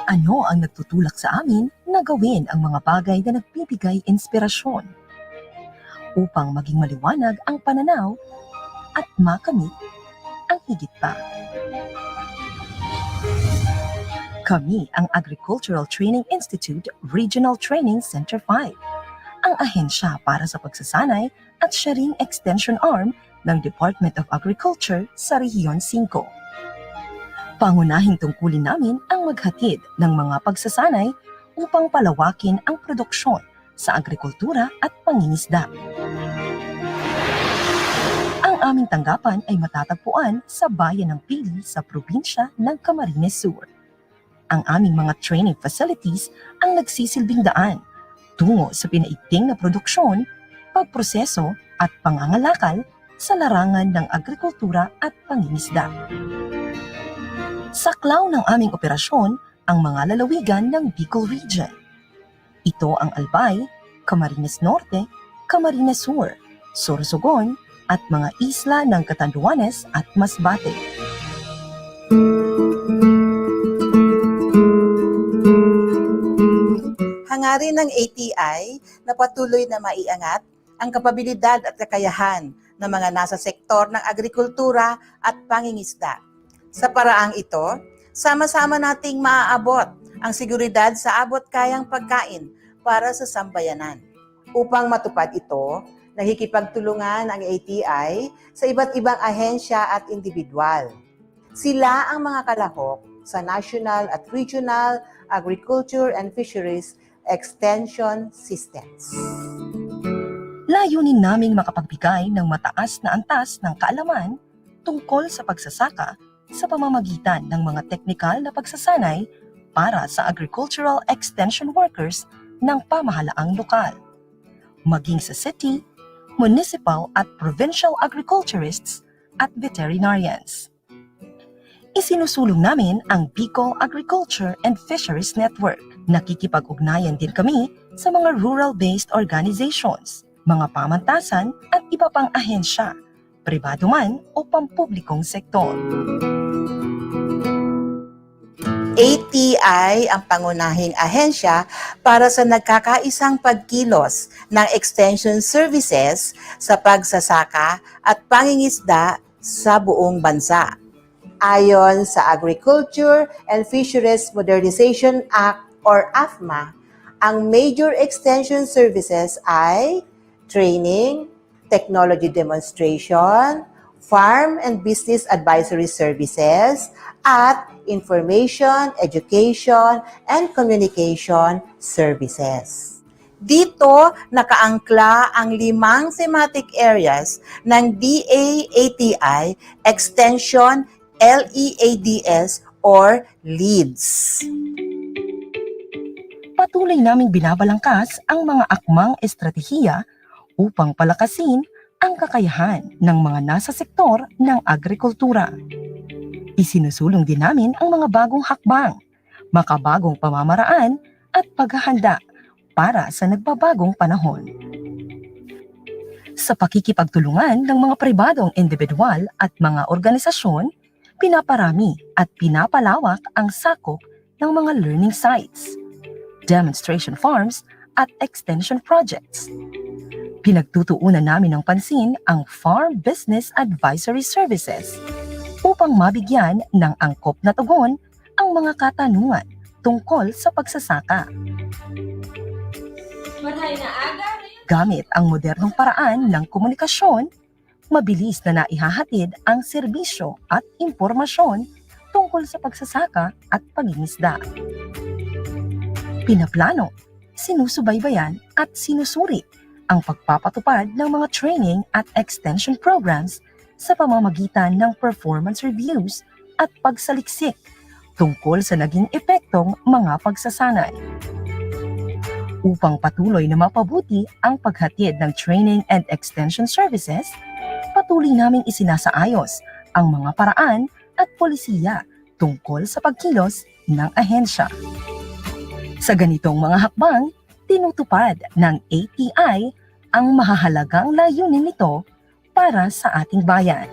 Ano ang nagtutulak sa amin na gawin ang mga bagay na nagbibigay inspirasyon upang maging maliwanag ang pananaw at makamit ang higit pa. Kami ang Agricultural Training Institute Regional Training Center 5, ang ahensya para sa pagsasanay at siya ring extension arm ng Department of Agriculture sa Rehiyon 5. Pangunahing tungkulin namin ang maghatid ng mga pagsasanay upang palawakin ang produksyon sa agrikultura at pangingisda. Ang aming tanggapan ay matatagpuan sa bayan ng Pili sa probinsya ng Camarines Sur. Ang aming mga training facilities ang nagsisilbing daan tungo sa pinaigting na produksyon, pagproseso at pangangalakal sa larangan ng agrikultura at pangingisda. Saklaw ng aming operasyon ang mga lalawigan ng Bicol Region. Ito ang Albay, Camarines Norte, Camarines Sur, Sorsogon at mga isla ng Catanduanes at Masbate. Hangarin ng ATI na patuloy na maiangat ang kapabilidad at kakayahan ng mga nasa sektor ng agrikultura at pangingisda. Sa paraang ito, sama-sama nating maaabot ang seguridad sa abot-kayang pagkain para sa sambayanan. Upang matupad ito, nakikipagtulungan ang ATI sa iba't ibang ahensya at individual. Sila ang mga kalahok sa National at Regional Agriculture and Fisheries Extension Systems. Layunin naming makapagbigay ng mataas na antas ng kaalaman tungkol sa pagsasaka sa pamamagitan ng mga teknikal na pagsasanay para sa agricultural extension workers ng pamahalaang lokal, maging sa city, municipal at provincial agriculturists at veterinarians. Isinusulong namin ang Bicol Agriculture and Fisheries Network. Nakikipag-ugnayan din kami sa mga rural-based organizations, mga pamantasan at iba pang ahensya, pribado man o pampublikong sektor. ATI ang pangunahing ahensya para sa nagkakaisang pagkilos ng extension services sa pagsasaka at pangingisda sa buong bansa. Ayon sa Agriculture and Fisheries Modernization Act or AFMA, ang major extension services ay training, technology demonstration, farm and business advisory services, at information, education, and communication services. Dito, nakaangkla ang 5 thematic areas ng DA-ATI Extension LEADS or LEADS. Patuloy naming binabalangkas ang mga akmang estratehiya upang palakasin ang kakayahan ng mga nasa sektor ng agrikultura. Isinusulong din namin ang mga bagong hakbang, makabagong pamamaraan at paghahanda para sa nagbabagong panahon. Sa pakikipagtulungan ng mga pribadong individual at mga organisasyon, pinaparami at pinapalawak ang sakop ng mga learning sites, demonstration farms at extension projects. Pinagtutuunan namin ng pansin ang Farm Business Advisory Services upang mabigyan ng angkop na tugon ang mga katanungan tungkol sa pagsasaka. Gamit ang modernong paraan ng komunikasyon, mabilis na naihahatid ang serbisyo at impormasyon tungkol sa pagsasaka at pangingisda. Pinaplano, sinusubaybayan at sinusuri ang pagpapatupad ng mga training at extension programs sa pamamagitan ng performance reviews at pagsaliksik tungkol sa naging epektong mga pagsasanay. Upang patuloy na mapabuti ang paghatid ng training and extension services, patuloy naming isinasaayos ang mga paraan at polisiya tungkol sa pagkilos ng ahensya. Sa ganitong mga hakbang, tinutupad ng ATI ang mahahalagang layunin nito para sa ating bayan.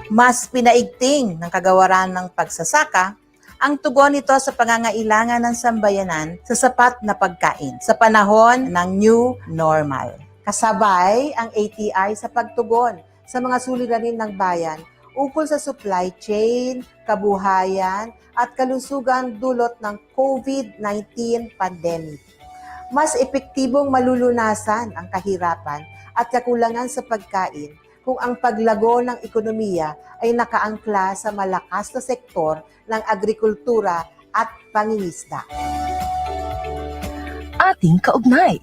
Mas pinaigting ng kagawaran ng pagsasaka ang tugon nito sa pangangailangan ng sambayanan sa sapat na pagkain sa panahon ng new normal. Kasabay ang ATI sa pagtugon sa mga suliranin ng bayan ukol sa supply chain, kabuhayan at kalusugan dulot ng COVID-19 pandemic. Mas epektibong malulunasan ang kahirapan at kakulangan sa pagkain kung ang paglago ng ekonomiya ay nakaangkla sa malakas na sektor ng agrikultura at pangingisda. Ating kaugnay,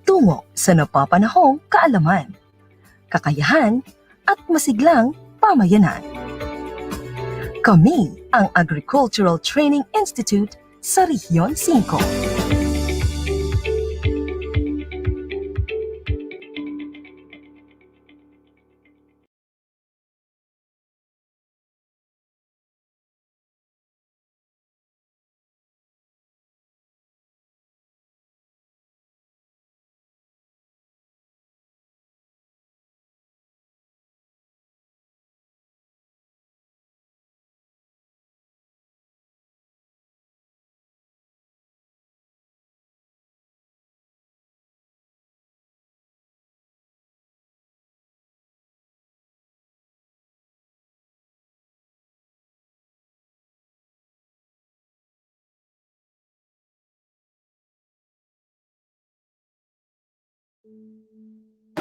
tungo sa napapanahong kaalaman, kakayahan at masiglang pamayanan. Kami ang Agricultural Training Institute sa Rehiyon 5.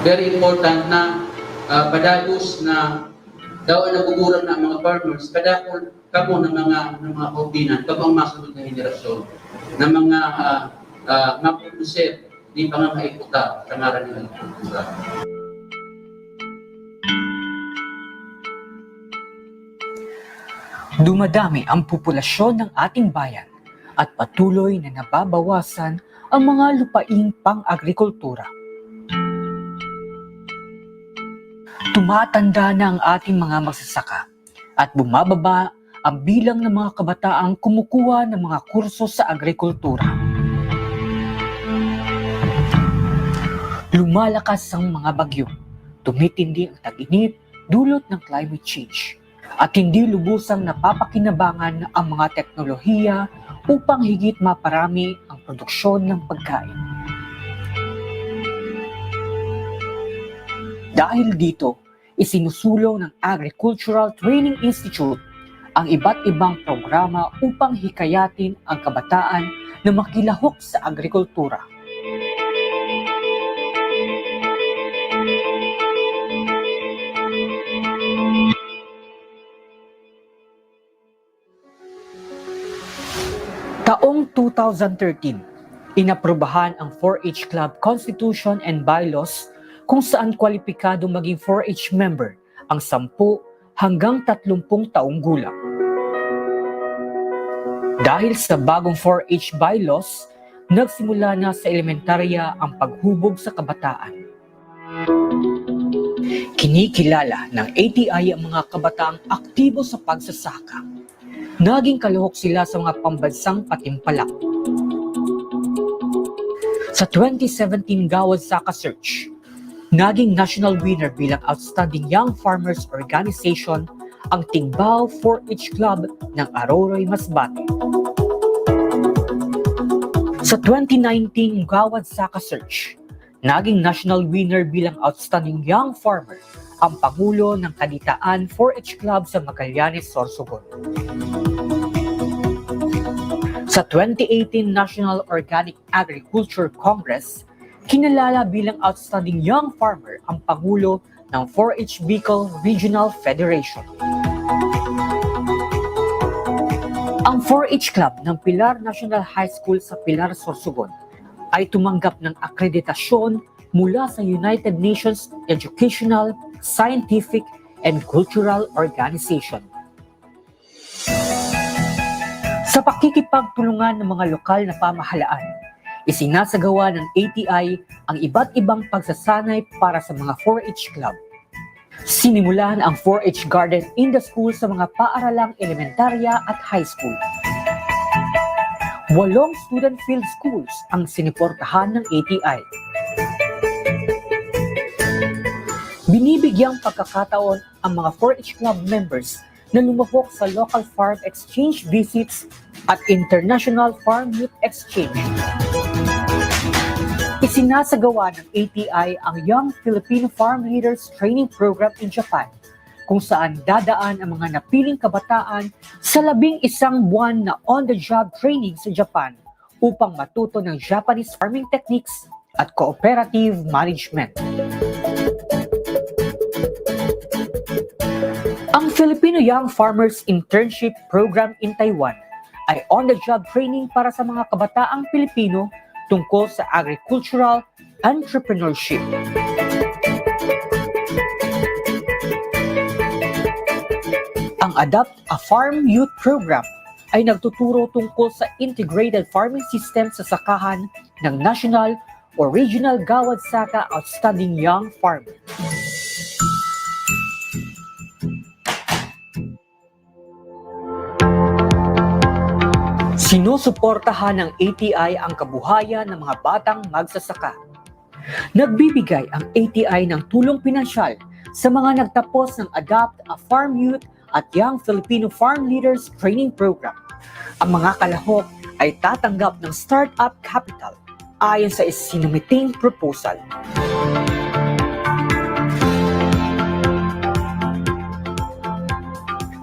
Very important na padagos na daw ang naguguram na mga farmers, kadakol kamo ng mga kaupinan, kamo ang masunod na henerasyon, ng mga producer, di pa nga maikuta sa ngaran ng agrikultura. Dumadami ang populasyon ng ating bayan at patuloy na nababawasan ang mga lupaing pang-agrikultura. Tumatanda na ang ating mga magsasaka at bumababa ang bilang ng mga kabataang kumukuha ng mga kurso sa agrikultura. Lumalakas ang mga bagyo, tumitindi ang tag-init dulot ng climate change, at hindi lubusang napapakinabangan ang mga teknolohiya upang higit maparami ang produksyon ng pagkain. Dahil dito, isinusulong ng Agricultural Training Institute ang iba't ibang programa upang hikayatin ang kabataan na makilahok sa agrikultura. Taong 2013, inaprubahan ang 4-H Club Constitution and Bylaws kung saan kwalipikado maging 4-H member ang 10 hanggang 30 taong gulang. Dahil sa bagong 4-H bylaws, nagsimula na sa elementarya ang paghubog sa kabataan. Kinikilala ng ATI ang mga kabataang aktibo sa pagsasaka. Naging kalahok sila sa mga pambansang patimpalak. Sa 2017 Gawad Saka Search, naging national winner bilang Outstanding Young Farmers Organization ang Tingbao 4-H Club ng Aroroy, Masbate. Sa 2019 Gawad Saka Search, naging national winner bilang Outstanding Young Farmer ang Pangulo ng Kaditaan 4-H Club sa Magallanes, Sorsogon. Sa 2018 National Organic Agriculture Congress, kinalala bilang Outstanding Young Farmer ang Pangulo ng 4-H Bicol Regional Federation. Ang 4-H Club ng Pilar National High School sa Pilar, Sorsogon ay tumanggap ng akreditasyon mula sa United Nations Educational, Scientific, and Cultural Organization. Sa pakikipagtulungan ng mga lokal na pamahalaan, isinasagawa ng ATI ang iba't ibang pagsasanay para sa mga 4-H Club. Sinimulan ang 4-H Garden in the School sa mga paaralang elementarya at high school. 8 student field schools ang siniportahan ng ATI. Binibigyang pagkakataon ang mga 4-H Club members na lumahok sa local farm exchange visits at International Farm Youth Exchange. Isinasagawa ng ATI ang Young Filipino Farm Leaders Training Program in Japan, kung saan dadaan ang mga napiling kabataan sa 11 buwan na on-the-job training sa Japan upang matuto ng Japanese farming techniques at cooperative management. Ang Filipino Young Farmers Internship Program in Taiwan ay on-the-job training para sa mga kabataang Pilipino tungkol sa agricultural entrepreneurship. Ang Adapt a Farm Youth Program ay nagtuturo tungkol sa integrated farming system sa sakahan ng national o regional Gawad Saka Outstanding Young Farmer. Sinusuportahan ng ATI ang kabuhayan ng mga batang magsasaka. Nagbibigay ang ATI ng tulong pinansyal sa mga nagtapos ng Adapt a Farm Youth at Young Filipino Farm Leaders Training Program. Ang mga kalahok ay tatanggap ng startup capital ayon sa isinumiting proposal.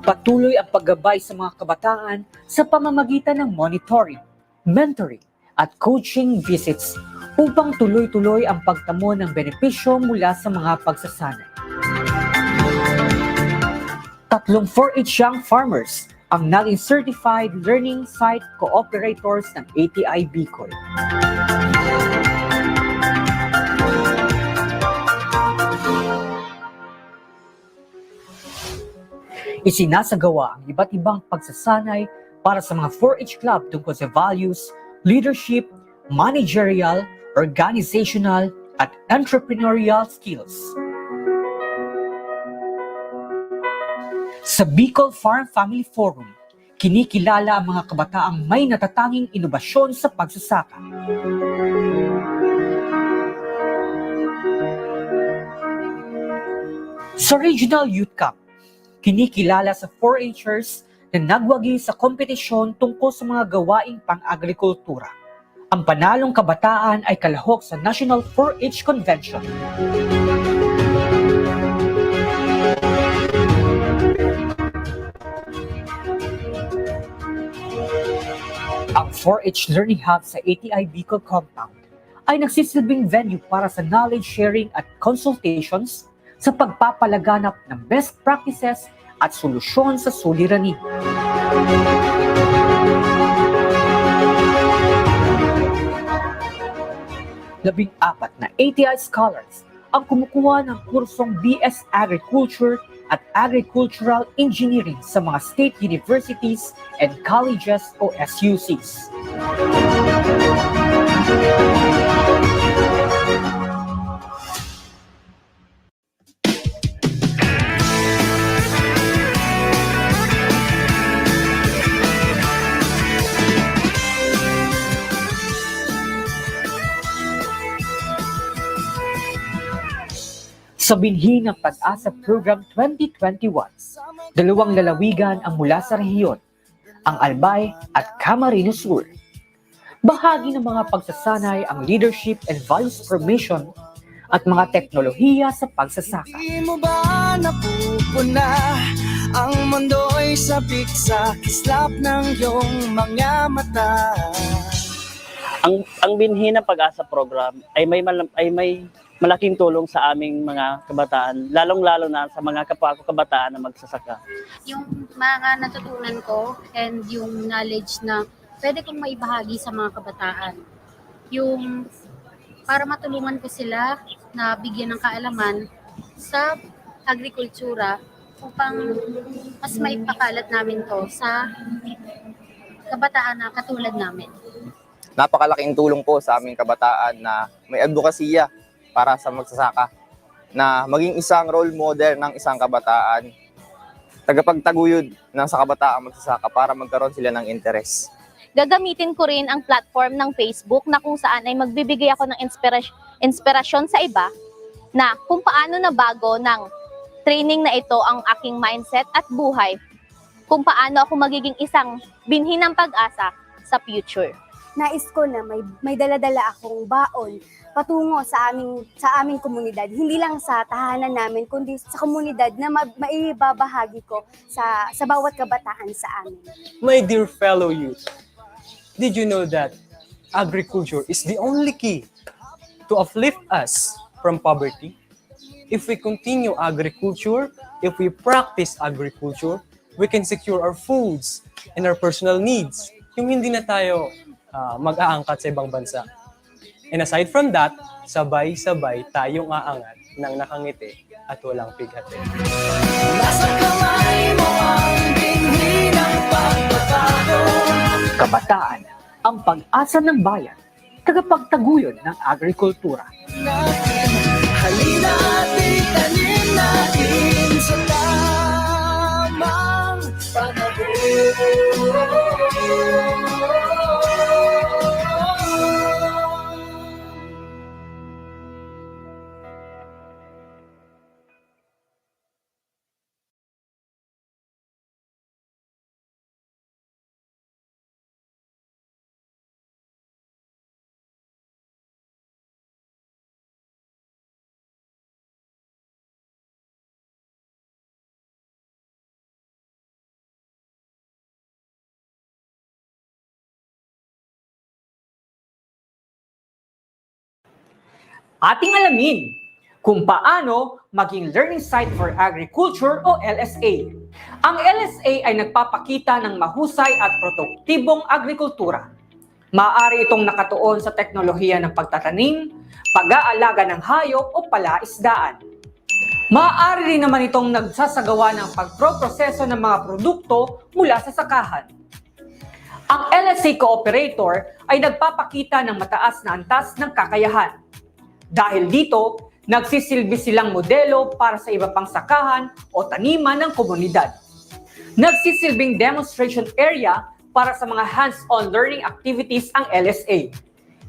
Patuloy ang paggabay sa mga kabataan sa pamamagitan ng monitoring, mentoring at coaching visits upang tuloy-tuloy ang pagtamo ng benepisyo mula sa mga pagsasanay. 3 4-H Young Farmers ang naging Certified Learning Site Cooperators ng ATI Bicol. Isinasagawa ang iba't ibang pagsasanay para sa mga 4-H Club tungkol sa values, leadership, managerial, organizational, at entrepreneurial skills. Sa Bicol Farm Family Forum, kinikilala ang mga kabataang may natatanging inobasyon sa pagsasaka. Sa Regional Youth Cup, kinikilala sa 4-Hers na nagwagi sa kompetisyon tungkol sa mga gawaing pang-agrikultura. Ang panalong kabataan ay kalahok sa National 4-H Convention. Ang 4-H Learning Hub sa ATI Bicol Compound ay nagsisilbing venue para sa knowledge sharing at consultations sa pagpapalaganap ng best practices at solusyon sa suliranin. Labing-apat na ATI scholars ang kumukuha ng kursong BS Agriculture at Agricultural Engineering sa mga state universities and colleges o SUCs. Sa binhi ng Pag-asa Program 2021, 2 lalawigan ang mula sa rehiyon, ang Albay at Camarines Sur. Bahagi ng mga pagsasanay ang leadership and values formation at mga teknolohiya sa pagsasaka. Di mo ba napupuna ang mundo'y sabik sa kislap ng iyong mga mata? Ang binhi ng Pag-asa Program ay may malaking tulong sa aming mga kabataan, lalong-lalo na sa mga kapwa ko kabataan na magsasaka. Yung mga natutunan ko and yung knowledge na pwede kong maibahagi sa mga kabataan. Yung para matulungan ko sila na bigyan ng kaalaman sa agrikultura upang mas maipakalat namin to sa kabataan na katulad namin. Napakalaking tulong po sa aming kabataan na may advokasya para sa magsasaka, na maging isang role model ng isang kabataan, tagapagtaguyod ng sa kabataang magsasaka para magkaroon sila ng interes. Gagamitin ko rin ang platform ng Facebook na kung saan ay magbibigay ako ng inspirasyon sa iba na kung paano nabago ng training na ito ang aking mindset at buhay kung paano ako magiging isang binhi ng pag-asa sa future. Nais ko na may dala-dala akong baon patungo sa aming komunidad. Hindi lang sa tahanan namin, kundi sa komunidad na maibabahagi ko sa bawat kabataan sa amin. My dear fellow youth, did you know that agriculture is the only key to uplift us from poverty? If we continue agriculture, if we practice agriculture, we can secure our foods and our personal needs. Yung hindi na tayo mag-aangkat sa ibang bansa. And aside from that, sabay-sabay tayong aangat ng nakangiti at walang pighati. Nasa kamay mo ang binhi ng pagbabago. Kabataan, ang pag-asa ng bayan, tagapagtaguyod ng agrikultura. Halina at itanim natin sa tamang panahon. Ating alamin kung paano maging Learning Site for Agriculture o LSA. Ang LSA ay nagpapakita ng mahusay at produktibong agrikultura. Maaari itong nakatuon sa teknolohiya ng pagtatanim, pag-aalaga ng hayop o palaisdaan. Maaari rin naman itong nagsasagawa ng pagproproseso ng mga produkto mula sa sakahan. Ang LSA Cooperator ay nagpapakita ng mataas na antas ng kakayahan. Dahil dito, nagsisilbi silang modelo para sa iba pang sakahan o taniman ng komunidad. Nagsisilbing demonstration area para sa mga hands-on learning activities ang LSA.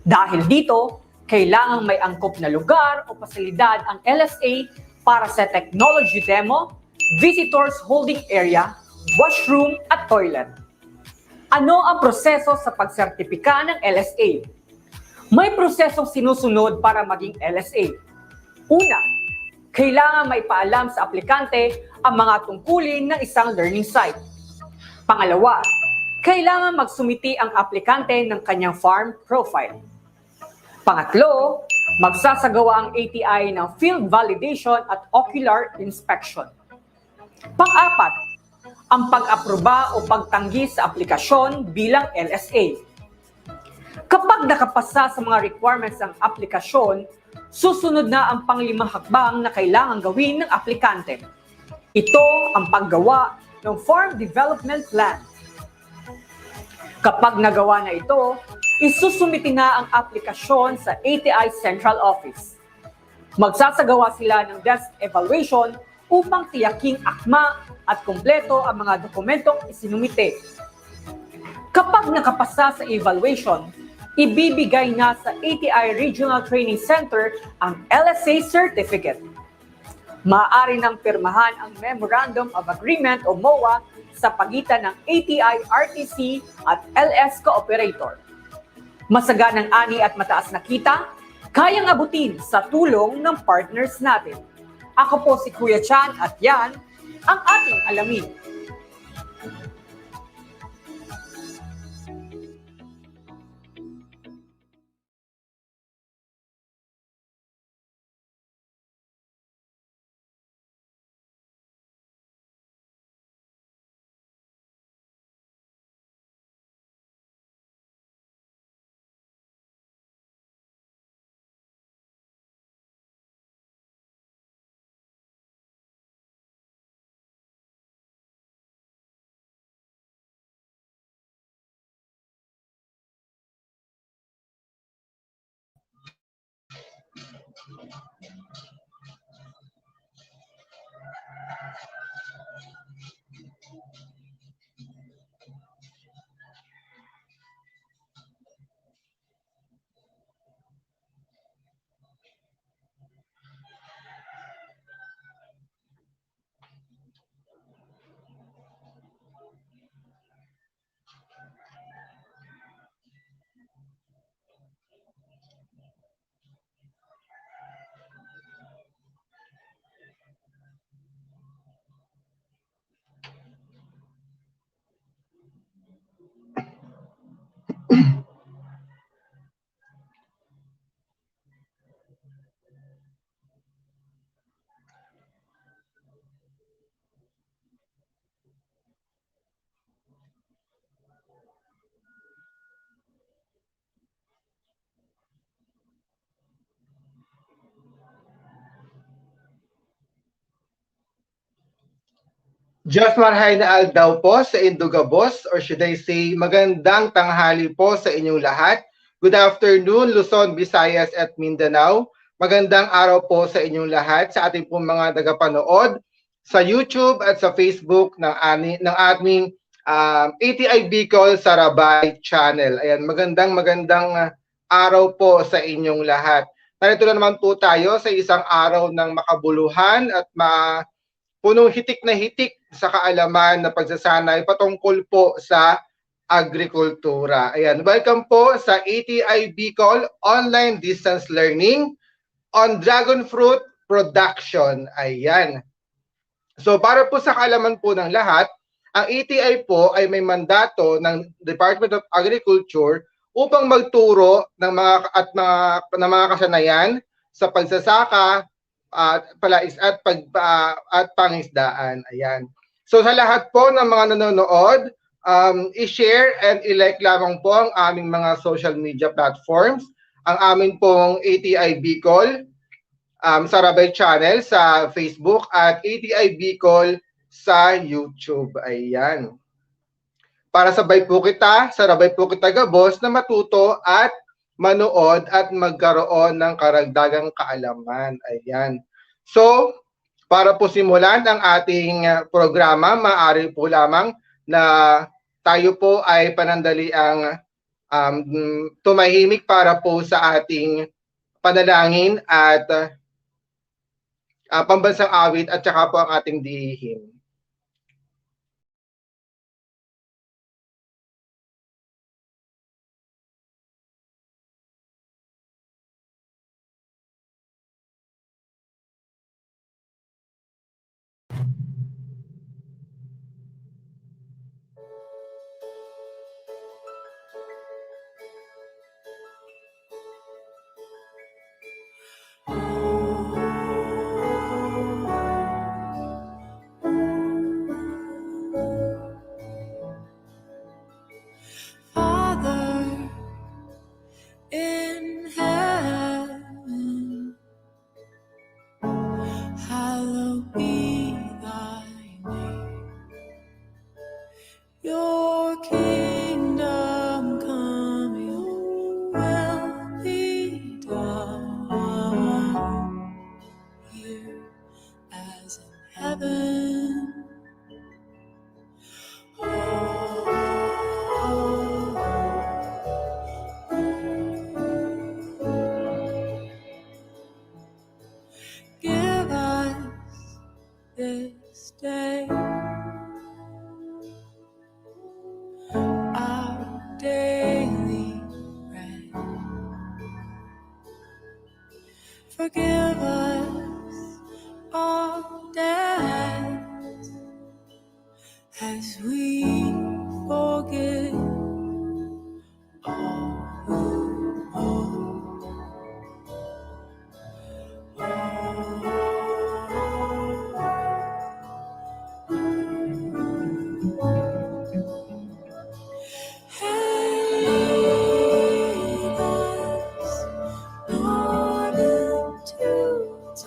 Dahil dito, kailangang may angkop na lugar o pasilidad ang LSA para sa technology demo, visitors holding area, washroom at toilet. Ano ang proseso sa pagsertipika ng LSA? May prosesong sinusunod para maging LSA. Una, kailangan may paalam sa aplikante ang mga tungkulin ng isang learning site. Pangalawa, kailangan magsumiti ang aplikante ng kanyang farm profile. Pangatlo, magsasagawa ang ATI ng field validation at ocular inspection. Pang-apat, ang pag-aproba o pagtanggi sa aplikasyon bilang LSA. Kapag nakapasa sa mga requirements ng aplikasyon, susunod na ang panglimang hakbang na kailangan gawin ng aplikante. Ito ang paggawa ng Farm Development Plan. Kapag nagawa na ito, isusumiti na ang aplikasyon sa ATI Central Office. Magsasagawa sila ng desk evaluation upang tiyaking akma at kumpleto ang mga dokumentong isinumite. Kapag nakapasa sa evaluation, ibibigay na sa ATI Regional Training Center ang LSA Certificate. Maaari nang pirmahan ang Memorandum of Agreement o MOA sa pagitan ng ATI RTC at LS Cooperator. Masaganang ani at mataas na kita, kayang abutin sa tulong ng partners natin. Ako po si Kuya Chan at yan ang ating alamin. Just marhay na aldaw po sa Indugabos, or should I say, magandang tanghali po sa inyong lahat. Good afternoon, Luzon, Visayas at Mindanao. Magandang araw po sa inyong lahat, sa ating pong mga tagapanood sa YouTube at sa Facebook ng aming ATI Bicol Sarabay channel. Ayan, magandang araw po sa inyong lahat. Narito na naman po tayo sa isang araw ng makabuluhan at punong hitik na hitik sa kaalaman na pagsasanay patungkol po sa agrikultura. Ayan, welcome po sa ATI Bicol Online Distance Learning on Dragon Fruit Production. Ayan. So para po sa kaalaman po ng lahat, ang ATI po ay may mandato ng Department of Agriculture upang magturo ng mga kasanayan sa pagsasaka, palais at pangisdaan. Ayan. So sa lahat po ng mga nanonood, i-share and i-like lamang po ang aming mga social media platforms, ang aming pong ATI Bicol Sarabay channel sa Facebook at ATI Bicol sa YouTube. Ayan. Para sabay po kita gabos na matuto at manood at magkaroon ng karagdagang kaalaman. Ayan. So, para po simulan ang ating programa, maaari po lamang na tayo po ay panandaliang tumahimik para po sa ating panalangin at pambansang awit at saka po ang ating dihim. Father in heaven, hallowed be thy name. Your kingdom come, your will be done here as in heaven. Give us this day our daily bread. Forgive us our debts as we forgive all who owe. Lead us not into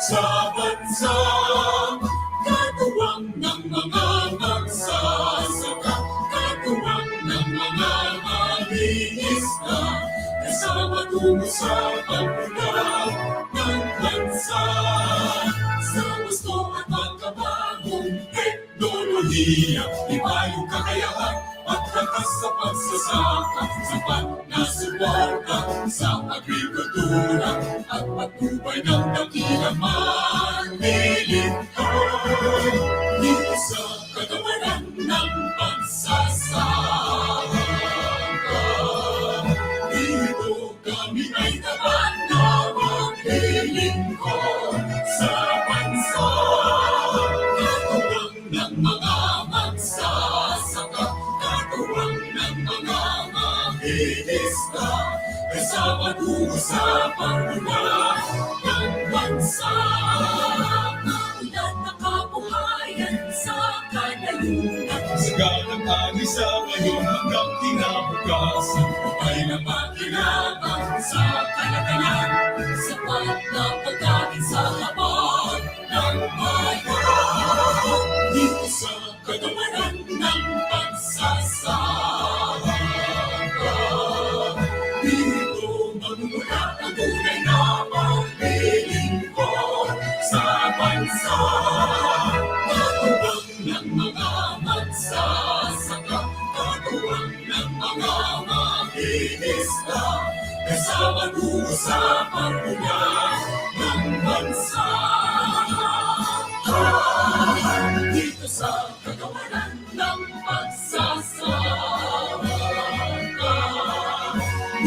sa bansa, katuwang ng mga magsasaka, katuwang ng mga mangingisda, kasama tungo sa pagpunta ng bansa. Sa gusto at magkabagong teknolohiya, iba yung kakayaan at lakas sa pagsasaka, sapat na suporta sa agrikultura at patnubay ng dakilang manlilingkod. Dito sa kagawaran ng pagsasaka, dito kami ay tapat na maglilingkod sa bansa. Katuwang ng mga magsasaka, katuwang ng mga mangingisda, kasama tungo sa pagmula ng bansa. Ulan na kabuhayan sa kanayunan, sagalang agisa ngayon hanggang kinabukasan, ay napakinabang sa kalakalan, sapat na pagkain sa laban ng bayan. Dito sa kagawaran ng pagsasaka, dito magmumula ang tunay na maglilingkod sa bansa. Katuwang ng mga magsasaka, katuwang ng mga mangingisda, kasama tungo sa pagmula ng bansa. Dito sa kagawaran ng pagsasaka,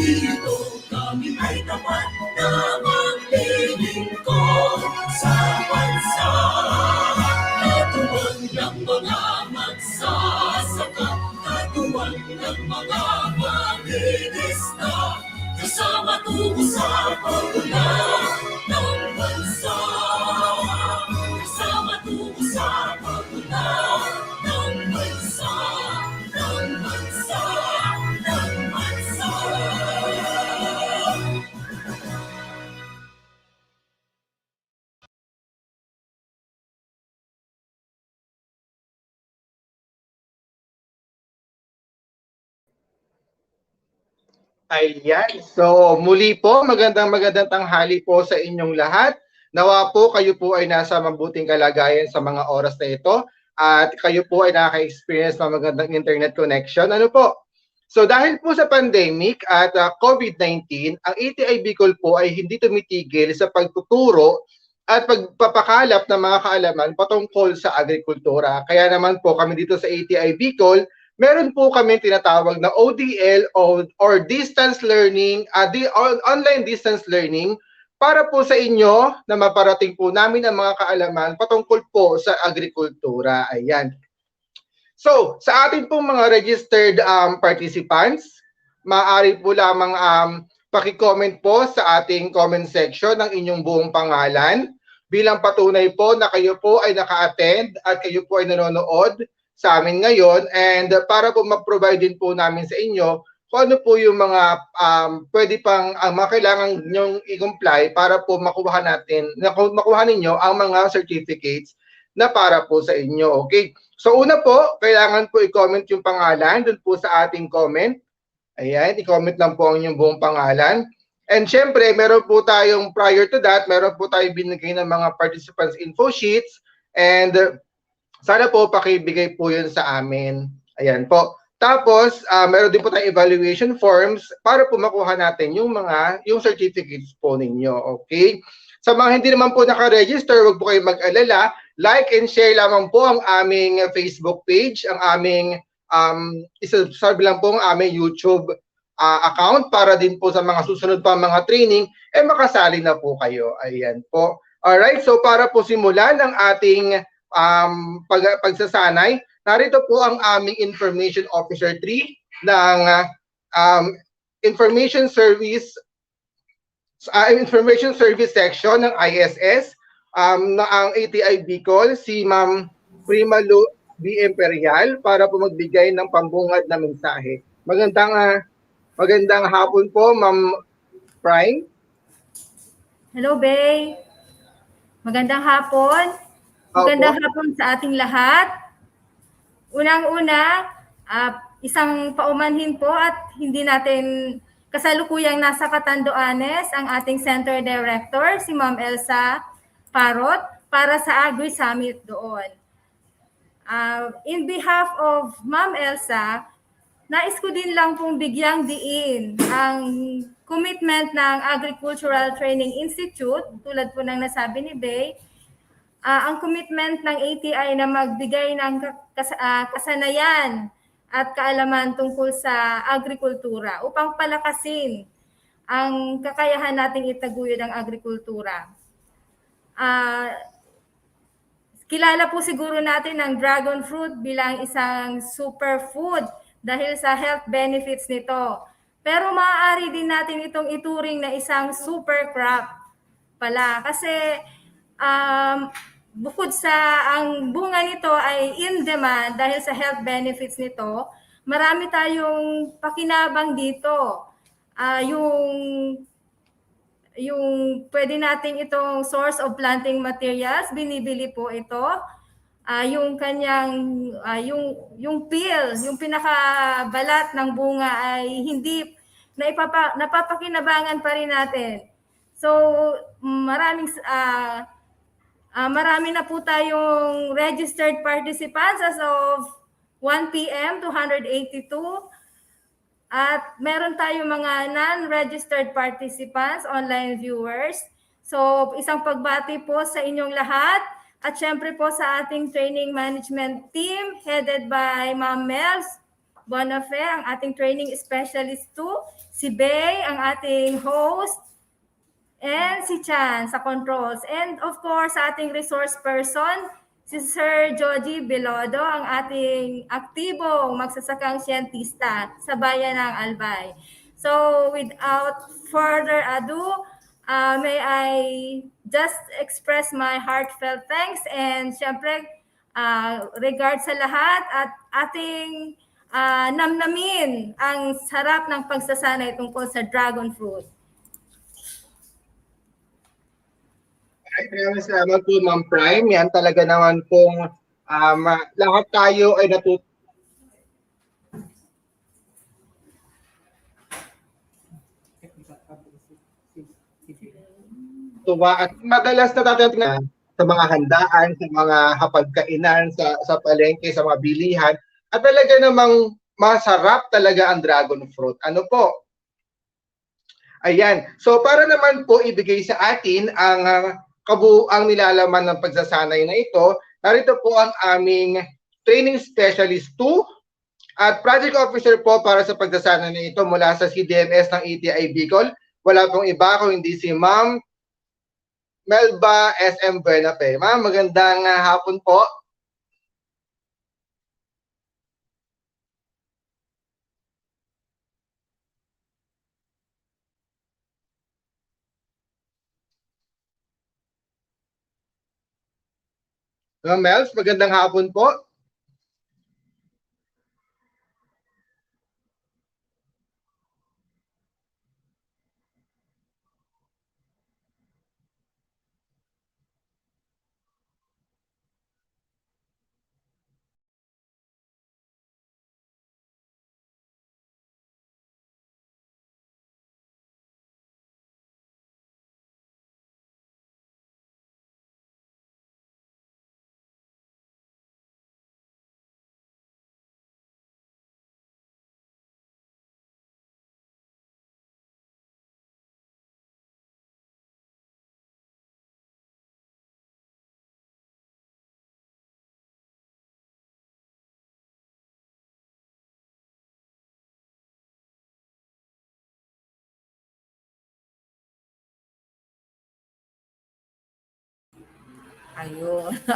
dito kami ay tapat na maglilingkod sa bansa. Katuwang ng mga magsasaka, katuwang ng mga mangingisda, kasama tungo sa pagmula ng bansa. Kasama tungo sa pagmula ng bansa, ng bansa, ng bansa. Ayan. So, muli po, magandang tanghali po sa inyong lahat. Nawa po kayo po ay nasa mabuting kalagayan sa mga oras na ito at kayo po ay nakaka-experience ng magandang internet connection. Ano po? So, dahil po sa pandemic at COVID-19, ang ATI Bicol po ay hindi tumitigil sa pagtuturo at pagpapakalap ng mga kaalaman patungkol sa agrikultura. Kaya naman po kami dito sa ATI Bicol, meron po kami tinatawag na ODL or distance learning, online distance learning para po sa inyo na maparating po namin ang mga kaalaman patungkol po sa agrikultura. Ayan. So, sa ating pong mga registered participants, maaari po lamang paki-comment po sa ating comment section ng inyong buong pangalan bilang patunay po na kayo po ay naka-attend at kayo po ay nanonood sa amin ngayon, and para po ma-provide din po namin sa inyo kung ano po yung mga pwede pang mga kailangan nyong i-comply para po makuha ninyo ang mga certificates na para po sa inyo. Okay? So una po, kailangan po i-comment yung pangalan dun po sa ating comment. Ayan, i-comment lang po ang inyong buong pangalan. And syempre, meron po tayong prior to that, meron po tayong binigay ng mga participants info sheets, and sana po pakibigay po yun sa amin. Ayan po. Tapos, meron din po tayong evaluation forms para po makuha natin yung certificates po ninyo. Okay? Sa mga hindi naman po naka-register, huwag po kayo mag-alala. Like and share lamang po ang aming Facebook page, ang aming isubscribe lang po ang aming YouTube account para din po sa mga susunod pa mga training, makasali na po kayo. Ayan po. Alright, so para po simulan ang ating pagsasanay, narito po ang aming Information Officer 3 ng Information Service Section ng ISS na ang ATI Bicol, si Ma'am Prima Lu B. Imperial para po magbigay ng pambungad na mensahe. Magandang hapon po, Ma'am Prime. Hello, Bay. Magandang hapon. Magandang hapon sa ating lahat. Unang-una, isang paumanhin po at hindi natin kasalukuyang nasa Catanduanes ang ating Center Director, si Ma'am Elsa Parot, para sa Agri Summit doon. In behalf of Ma'am Elsa, nais ko din lang pong bigyang diin ang commitment ng Agricultural Training Institute, tulad po ng nasabi ni Bey, ang commitment ng ATI na magbigay ng kasanayan at kaalaman tungkol sa agrikultura upang palakasin ang kakayahan nating itaguyod ang agrikultura. Kilala po siguro natin ang dragon fruit bilang isang superfood dahil sa health benefits nito. Pero maaari din natin itong ituring na isang super crop pala kasi bukod sa ang bunga nito ay in demand dahil sa health benefits nito, marami tayong pakinabang dito. Yung pwede nating itong source of planting materials, binibili po ito. Yung kanyang yung peel, yung pinakabalat ng bunga ay hindi napapakinabangan pa rin natin. So marami na po tayong registered participants as of 1 p.m. 282 at meron tayong mga non-registered participants, online viewers. So isang pagbati po sa inyong lahat at syempre po sa ating training management team headed by Ma'am Mels Bonafe, ang ating training specialist 2, si Bey, ang ating host, and si Chan sa controls. And of course, sa ating resource person, si Sir Joji Belodo, ang ating aktibong magsasakang siyentista sa bayan ng Albay. So without further ado, may I just express my heartfelt thanks and syempre regards sa lahat at ating namnamin ang sarap ng pagsasanay tungkol sa dragon fruit. Maraming salamat po, Ma'am Prime. Yan talaga naman pong lahat tayo ay natutuwa at madalas natatating sa mga handaan, sa mga hapagkainan, sa palengke, sa mga bilihan. At talaga namang masarap talaga ang dragon fruit. Ano po? Ayan. So para naman po ibigay sa atin ang kabuuang nilalaman ng pagsasanay na ito, narito po ang aming training specialist 2 at project officer po para sa pagsasanay na ito mula sa CDMS ng ATI Bicol. Wala pong iba kung hindi si Ma'am Melba SM Bernape. Ma'am, magandang hapon po. Ma'am Mels, magandang hapon po.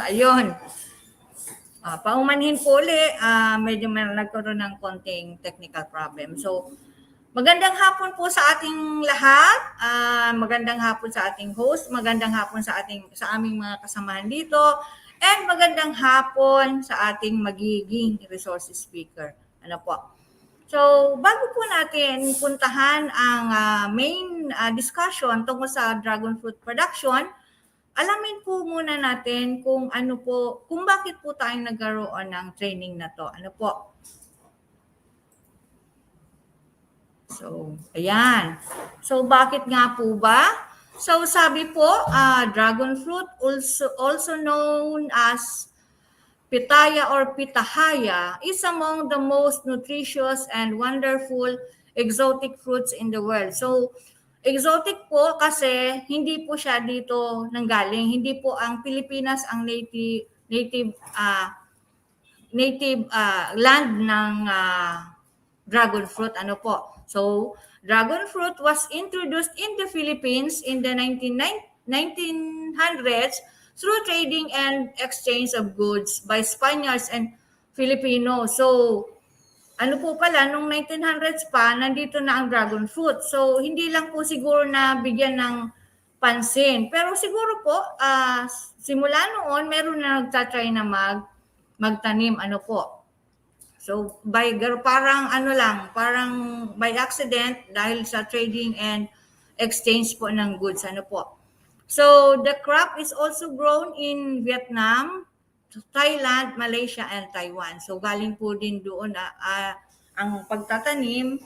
Ayun. Paumanhin po ulit, medyo nagkaroon ng konting technical problem. So, magandang hapon po sa ating lahat. Magandang hapon sa ating host, magandang hapon sa aming mga kasamahan dito, and magandang hapon sa ating magiging resource speaker. Ano po? So, bago po natin puntahan ang main discussion tungkol sa dragon fruit production, alamin po muna natin kung ano po, kung bakit po tayo nagkaroon ng training na to. Ano po? So, ayan. So, bakit nga po ba? So, sabi po, dragon fruit, also known as pitaya or pitahaya, is among the most nutritious and wonderful exotic fruits in the world. So, exotic po kasi hindi po siya dito nanggaling. Hindi po ang Pilipinas ang native land ng dragon fruit. Ano po? So, dragon fruit was introduced in the Philippines in the 1900s through trading and exchange of goods by Spaniards and Filipinos. So, ano po pala, nung 1900s pa, nandito na ang dragon fruit. So, hindi lang po siguro na bigyan ng pansin. Pero siguro po, simula noon, meron na nagtatry na magtanim. Ano po? So, parang by accident dahil sa trading and exchange po ng goods. Ano po? So, the crop is also grown in Vietnam, Thailand, Malaysia, and Taiwan. So, galing po din doon ang pagtatanim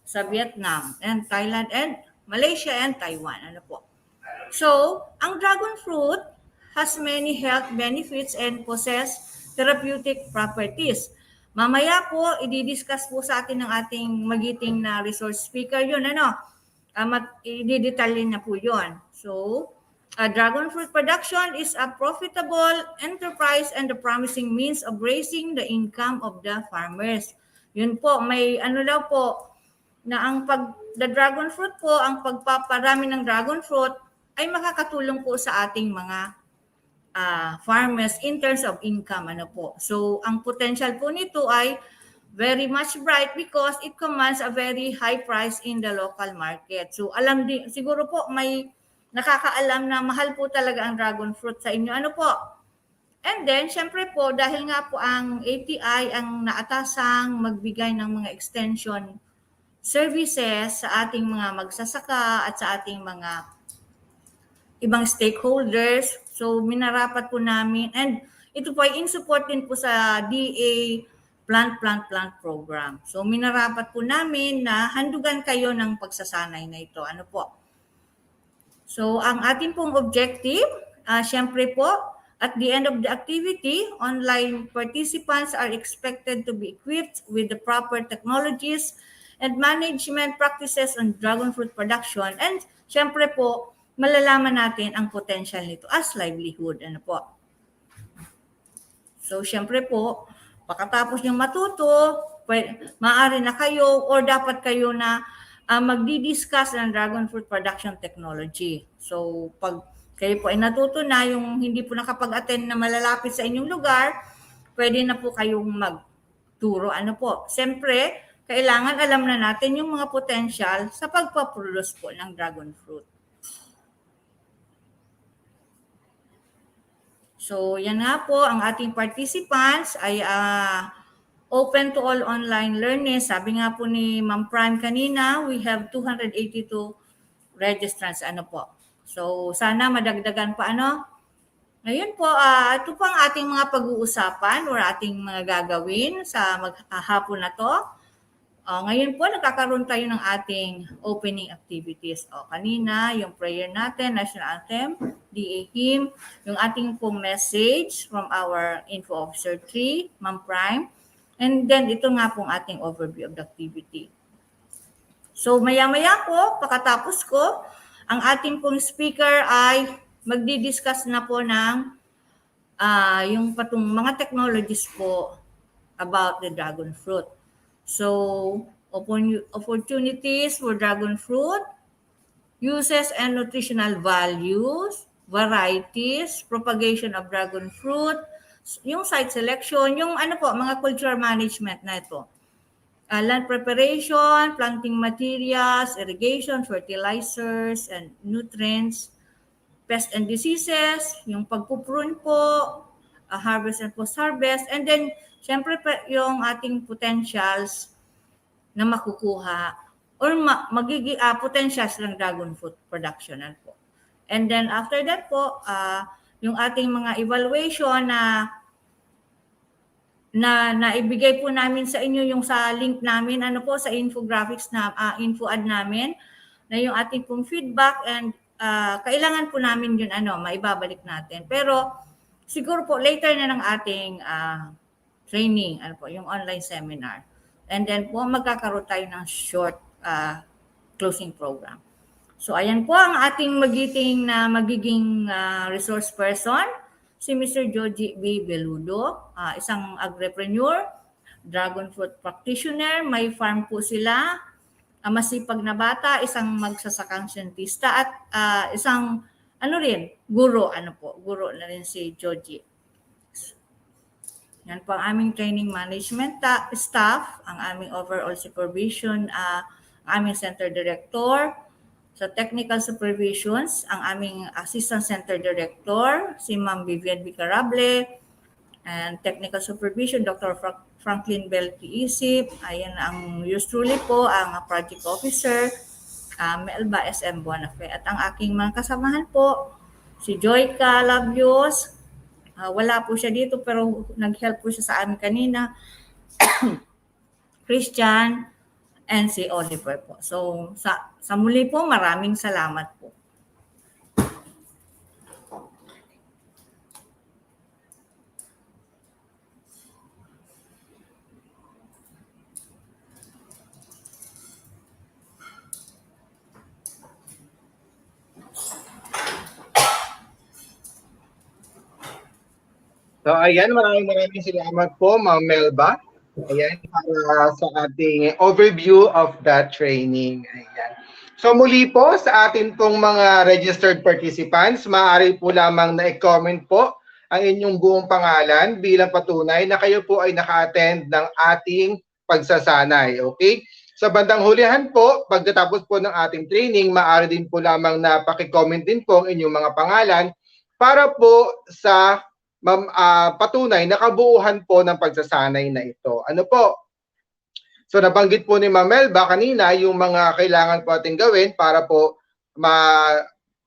sa Vietnam and Thailand and Malaysia and Taiwan. Ano po? So, ang dragon fruit has many health benefits and possess therapeutic properties. Mamaya po, i-discuss po sa atin ng ating magiting na resource speaker yun. I-detalyin na po yun. So, dragon fruit production is a profitable enterprise and a promising means of raising the income of the farmers. Yun po, may na the dragon fruit po, ang pagpaparami ng dragon fruit ay makakatulong po sa ating mga farmers in terms of income. Ano po. So, ang potential po nito ay very much bright because it commands a very high price in the local market. So, siguro po may nakakaalam na mahal po talaga ang dragon fruit sa inyo. Ano po? And then, syempre po, dahil nga po ang ATI ang naatasang magbigay ng mga extension services sa ating mga magsasaka at sa ating mga ibang stakeholders. So, minarapat po namin. And ito po ay in support din po sa DA Plant Program. So, minarapat po namin na handugan kayo ng pagsasanay na ito. Ano po? So, ang ating pong objective, syempre po, at the end of the activity, online participants are expected to be equipped with the proper technologies and management practices on dragon fruit production. And syempre po, malalaman natin ang potential nito as livelihood. Ano po? So, syempre po, pagkatapos niyong matuto, maaari na kayo or dapat kayo na magdi-discuss ng dragon fruit production technology. So, pag kayo po ay natuto na, yung hindi po nakapag-attend na malalapit sa inyong lugar, pwede na po kayong magturo. Ano po? Siyempre, kailangan alam na natin yung mga potential sa pagpaproduce po ng dragon fruit. So, yan nga po, ang ating participants ay open to all online learners. Sabi nga po ni Ma'am Prime kanina, we have 282 registrants. Ano po? So, sana madagdagan pa Ngayon po, ito po ang ating mga pag-uusapan or ating mga gagawin sa maghapon na to. Ngayon po, nagkakaroon tayo ng ating opening activities. Kanina, yung prayer natin, National Anthem, DA Hymn, yung ating pong message from our Info Officer 3, Ma'am Prime, and then ito nga pong ating overview of the activity. So, maya-maya po, pagkatapos ko, ang ating pong speaker ay magdi-discuss na po ng yung patong mga technologies po about the dragon fruit. So, opportunities for dragon fruit, uses and nutritional values, varieties, propagation of dragon fruit, yung site selection, yung mga cultural management na ito. Land preparation, planting materials, irrigation, fertilizers, and nutrients, pests and diseases, yung pagpuprune po, harvest and post-harvest, and then, syempre yung ating potentials na makukuha or magiging potentials ng dragon fruit production po. And then after that po, yung ating mga evaluation na naibigay po namin sa inyo yung sa link namin, ano po, sa infographics na info ad namin, na yung ating pong feedback, and kailangan po namin yun maibabalik natin. Pero siguro po later na ng ating training, ano po, yung online seminar. And then po magkakaroon tayo ng short closing program. So ayan po ang ating magiging resource person, si Mr. Joji B. Beludo, isang agripreneur, dragon fruit practitioner, may farm po sila, masipag na bata, isang magsasakang siyentista, at isang guro na rin si Joji. Yan po ang aming training management staff, ang aming overall supervision, aming center director. Sa technical supervisions, ang aming assistant center director, si Ma'am Vivian Vicarable, and technical supervision, Dr. Franklin Bell Isip. Ayan ang yours truly po, ang project officer, Melba SM Buanafe. At ang aking mga kasamahan po, si Joyka Labios, wala po siya dito pero nag-help po siya sa amin kanina, Christian, and si Oliver po. So sa muli po, maraming salamat po. So ayan, maraming salamat po, Ma'am Melba. Ayan, para sa ating overview of that training. Ayan. So muli po sa atin pong mga registered participants, maaari po lamang na i-comment po ang inyong buong pangalan bilang patunay na kayo po ay naka-attend ng ating pagsasanay. Okay? Sa bandang hulihan po, pagkatapos po ng ating training, maaari din po lamang na paki-comment din po ang inyong mga pangalan para po sa patunay na kabuuhan po ng pagsasanay na ito. Ano po? So nabanggit po ni Ma'am Melba kanina yung mga kailangan po ating gawin para po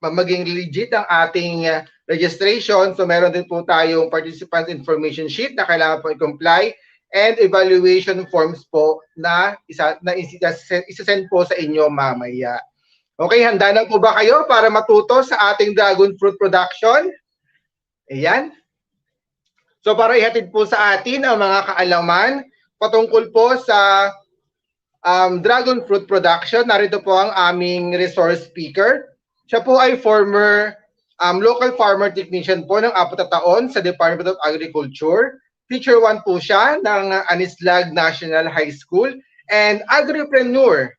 maging legit ang ating registration. So meron din po tayong participant information sheet na kailangan po i-comply, and evaluation forms po na isa-send po sa inyo mamaya. Okay, handa na po ba kayo para matuto sa ating dragon fruit production? Ayan. So para ihatid po sa atin ang mga kaalaman patungkol po sa dragon fruit production, narito po ang aming resource speaker. Siya po ay former local farmer technician po ng 4 na taon sa Department of Agriculture. Teacher 1 po siya ng Anislag National High School, and agripreneur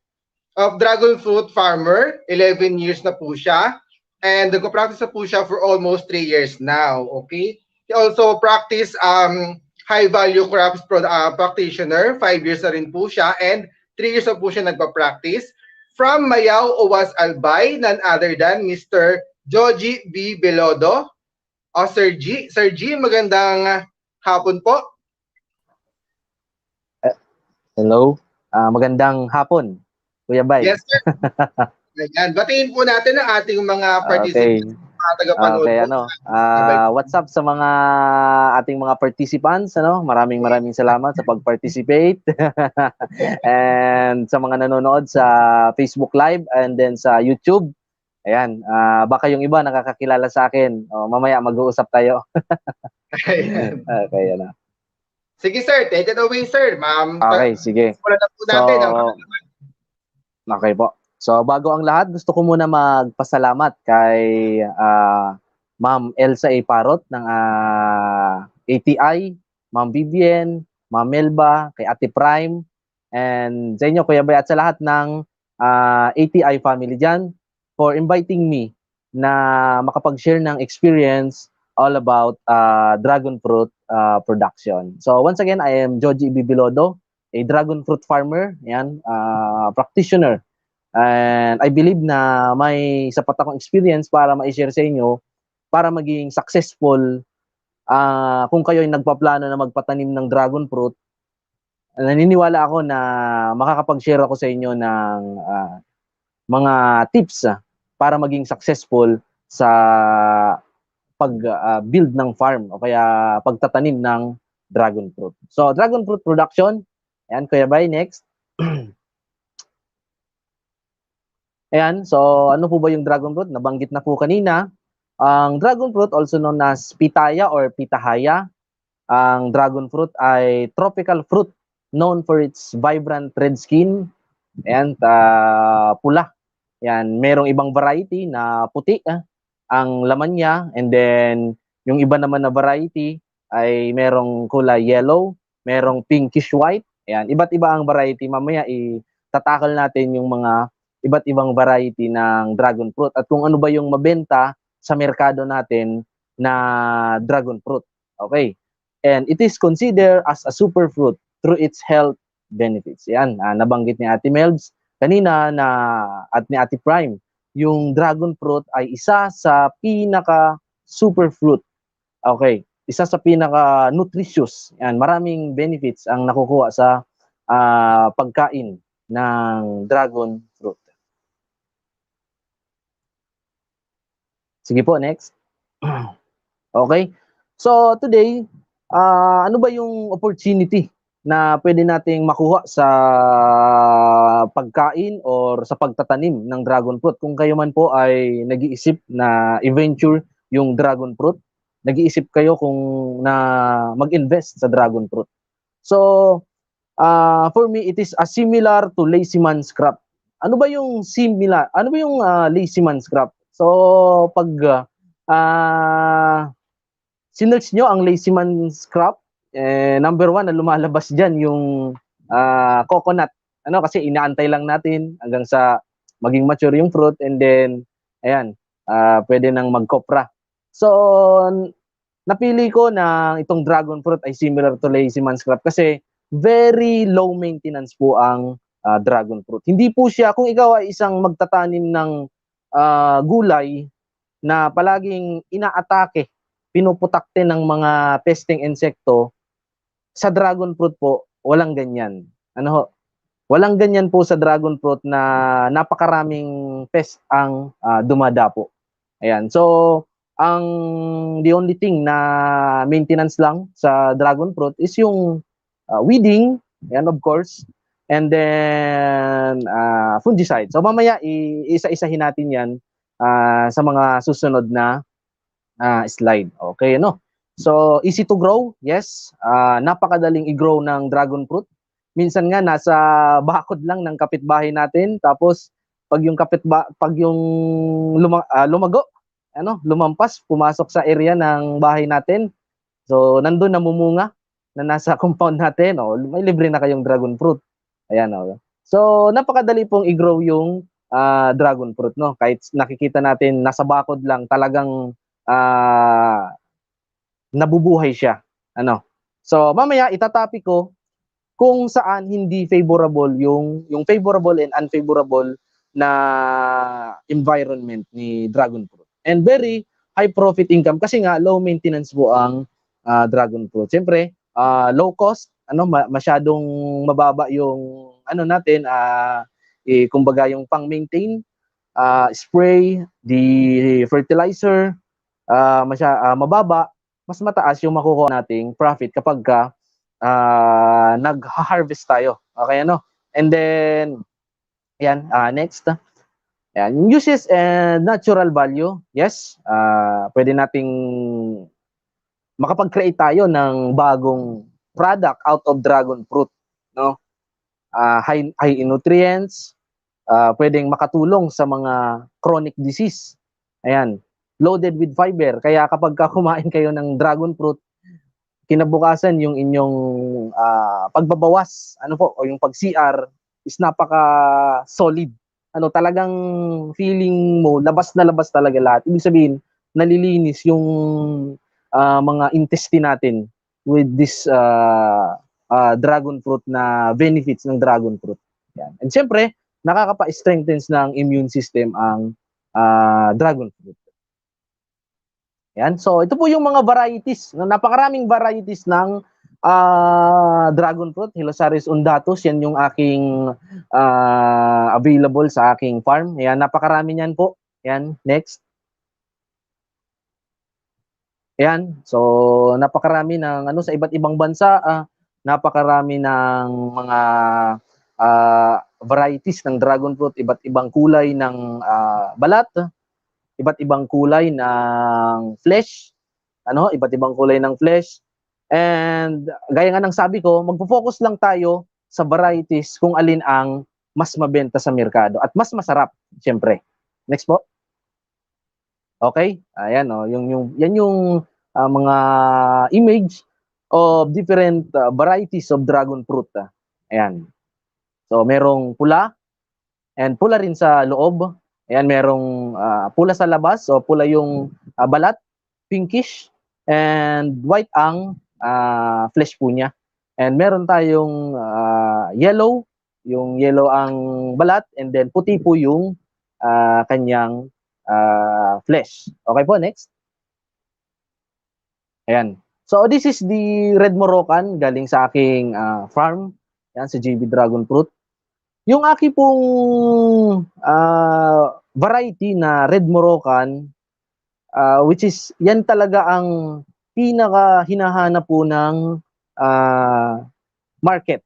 of dragon fruit farmer. 11 years na po siya, and nag-practice na po siya for almost 3 years now. Okay? He also practice high-value crops practitioner. 5 years na rin po siya, and 3 years na po siya nagpa-practice. From Mayao, Uwas, Albay, none other than Mr. Joji B. Belodo. Sir G. Sir G, magandang hapon po. Hello. Magandang hapon, Kuya Bay. Yes, sir. Ayan. Batiin po natin ang ating mga participants. Okay. What's up sa mga ating mga participants, Maraming salamat sa pag-participate. And sa mga nanonood sa Facebook Live and then sa YouTube. Ayan, baka yung iba nakakakilala sa akin. Mamaya mag-uusap tayo. Okay, Sige sir, take it away sir. Ma'am. Okay, sige. Wala na po natin. Okay po. So bago ang lahat, gusto ko muna magpasalamat kay Ma'am Elsa A. Parot ng ATI, Ma'am Vivian, Ma'am Melba, kay Ate Prime, and sa inyo Kuya Bay at sa lahat ng ATI family dyan for inviting me na makapag-share ng experience all about dragon fruit production. So once again, I am Joji B. Belodo, a dragon fruit farmer, practitioner. And I believe na may sapat akong experience para ma-share sa inyo para maging successful kung kayo ay nagpaplano na magpatanim ng dragon fruit. Naniniwala ako na makakapag-share ako sa inyo ng mga tips para maging successful sa pag-build ng farm o kaya pagtatanim ng dragon fruit. So, dragon fruit production. Ayan, Kuya Bay, next. Ayan, so ano po ba yung dragon fruit? Nabanggit na po kanina. Ang dragon fruit, also known as pitaya or pitahaya. Ang dragon fruit ay tropical fruit known for its vibrant red skin and pula. Yan, merong ibang variety na puti ang laman niya, and then yung iba naman na variety ay merong kulay yellow, merong pinkish white. Ayan, iba't iba ang variety. Mamaya tatakal natin yung mga iba't ibang variety ng dragon fruit at kung ano ba yung mabenta sa merkado natin na dragon fruit. Okay. And it is considered as a superfruit through its health benefits. Yan, nabanggit ni Ate Melbs kanina at ni Ate Prime, yung dragon fruit ay isa sa pinaka superfruit. Okay, isa sa pinaka nutritious. Yan, maraming benefits ang nakukuha sa pagkain ng dragon fruit. Sige po, next. Okay. So today, ano ba yung opportunity na pwede nating makuha sa pagkain or sa pagtatanim ng dragon fruit? Kung kayo man po ay nag-iisip na i-venture yung dragon fruit, nag-iisip kayo kung na mag-invest sa dragon fruit. So, for me, it is similar to lazy man's crop. Ano ba yung similar? Ano ba yung lazy man's crop? So, pag sinerch nyo ang lazy man's crop, number one na lumalabas dyan yung coconut. Ano, kasi inaantay lang natin hanggang sa maging mature yung fruit, and then, ayan, pwede nang magkopra. So, napili ko na itong dragon fruit ay similar to lazy man's crop kasi very low maintenance po ang dragon fruit. Hindi po siya, kung ikaw ay isang magtatanim ng gulay na palaging inaatake, pinuputakte ng mga pesting insekto, sa dragon fruit po, walang ganyan. Ano ho? Walang ganyan po sa dragon fruit na napakaraming pest ang dumadapo. Ayan. So, the only thing na maintenance lang sa dragon fruit is yung weeding, and of course, and then fungicide. So mamaya isa-isahin natin 'yan sa mga susunod na slide. Okay, ano? So easy to grow. Yes. Napakadaling i-grow ng dragon fruit. Minsan nga nasa bakod lang ng kapitbahay natin, tapos pag yung lumago, lumampas, pumasok sa area ng bahay natin. So nandun namumunga na nasa compound natin, may libre na kayong dragon fruit. Ayan, So, napakadali pong i-grow yung dragon fruit, no? Kahit nakikita natin, nasa bakod lang, talagang nabubuhay siya. Ano? So, mamaya, itatopic ko kung saan hindi favorable yung favorable and unfavorable na environment ni dragon fruit. And very high profit income kasi nga, low maintenance po ang dragon fruit. Siyempre, low cost, masyadong mababa yung natin, kumbaga yung pang-maintain, spray, the fertilizer, mababa, mas mataas yung makukuha nating profit kapag nag-harvest tayo. Okay, ano? And then, yan, next. Yan, uses and natural value. Yes, pwede nating makapag-create tayo ng bagong product out of dragon fruit, no? High in nutrients, pwedeng makatulong sa mga chronic disease. Ayan, loaded with fiber. Kaya kapag kumain kayo ng dragon fruit, kinabukasan yung inyong pagbabawas, o yung pag-CR is napaka solid. Talagang feeling mo labas na labas talaga lahat. Ibig sabihin, nalilinis yung mga intestine natin with this dragon fruit na benefits ng dragon fruit. Yan. And siyempre, nakakapa-strengthens ng immune system ang dragon fruit. Yan. So, ito po yung mga varieties. Napakaraming varieties ng dragon fruit. Hylosaris undatus. Yan yung aking available sa aking farm. Yan. Napakarami niyan po. Yan. Next. Ayan. So napakarami ng ano sa iba't ibang bansa, napakarami ng mga varieties ng dragon fruit, iba't ibang kulay ng balat, iba't ibang kulay ng flesh, iba't ibang kulay ng flesh. And gaya nga ng sabi ko, magfo-focus lang tayo sa varieties kung alin ang mas mabenta sa merkado at mas masarap, siyempre. Next po. Okay? Ayan, yan yung mga image of different varieties of dragon fruit. Ayan. So, merong pula, and pula rin sa loob. Ayan, merong pula sa labas, so pula yung balat, pinkish, and white ang flesh po niya. And meron tayong yellow, yung yellow ang balat, and then puti po yung kanyang flesh. Okay po, next. Ayan. So, this is the Red Moroccan galing sa aking farm. Ayan, sa JB Dragon Fruit. Yung aking pong variety na Red Moroccan, which is, yan talaga ang pinaka hinahanap po ng market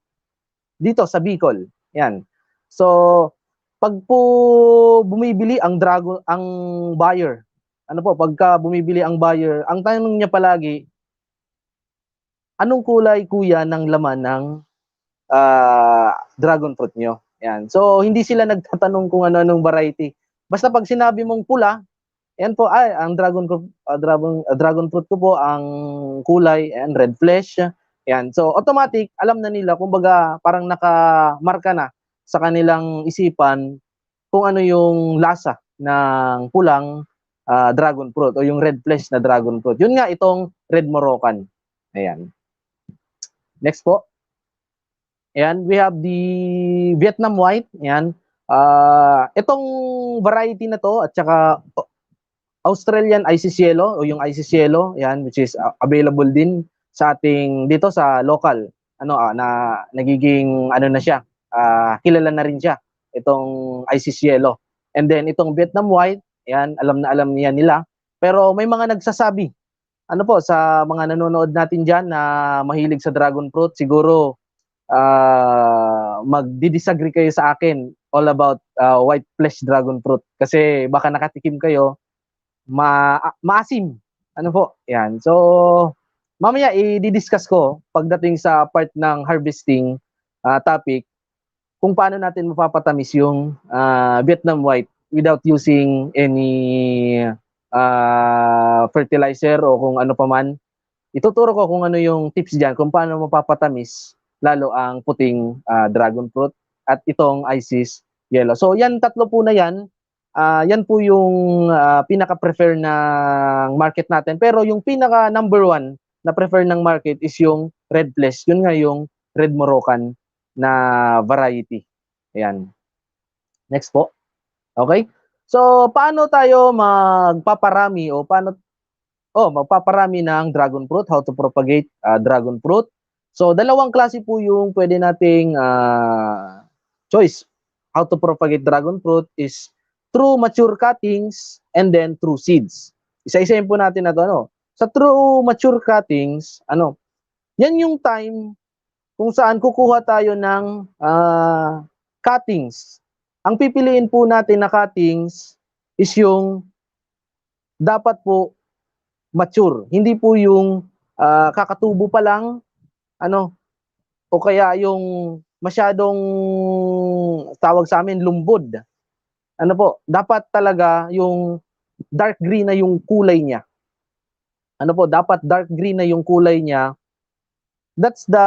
dito sa Bicol. Yan. So, pag po bumibili ang buyer, pagka bumibili ang buyer, ang tanong niya palagi, anong kulay kuya ng laman ng dragon fruit nyo? Yan. So, hindi sila nagtatanong kung ano-anong variety. Basta pag sinabi mong pula, yan po, ang dragon fruit ko po, ang kulay, and red flesh. Yan. So, automatic, alam na nila, kumbaga, parang nakamarka na sa kanilang isipan kung ano yung lasa ng pulang dragon fruit o yung red flesh na dragon fruit. Yun nga, itong Red Moroccan. Ayan. Next po. Ayan, we have the Vietnam White. Ayan. Itong variety na to at saka Australian Isis Yellow o yung Isis Yellow, ayan, which is available din sa ating dito sa local na nagiging na siya, kilala na rin siya itong Isis Yellow. And then itong Vietnam White, ayan, alam na alam niya nila. Pero may mga nagsasabi sa mga nanonood natin diyan na mahilig sa dragon fruit, siguro magdi-disagree kayo sa akin all about white flesh dragon fruit kasi baka nakatikim kayo maasim. Yan. So mamaya i-discuss ko pagdating sa part ng harvesting topic kung paano natin mapapatamis yung Vietnam White without using any fertilizer o kung ano pa man. Ituturo ko kung ano yung tips diyan kung paano mapapatamis lalo ang puting dragon fruit at itong Isis Yellow. So yan, tatlo po na yan. Yan po yung pinaka-prefer ng market natin. Pero yung pinaka number one na prefer ng market is yung red flesh. Yun nga yung Red Moroccan na variety. Ayan. Next po. Okay? So paano tayo magpaparami o magpaparami ng dragon fruit? How to propagate dragon fruit? So, dalawang klase po yung pwede nating choice. How to propagate dragon fruit is through mature cuttings and then through seeds. Isa-isahin po natin na to. Sa true mature cuttings, yan yung time kung saan kukuha tayo ng cuttings. Ang pipiliin po natin na cuttings is yung dapat po mature. Hindi po yung kakatubo pa lang, o kaya yung masyadong tawag sa amin lumbod. Dapat talaga yung dark green na yung kulay niya. Dapat dark green na yung kulay niya. That's the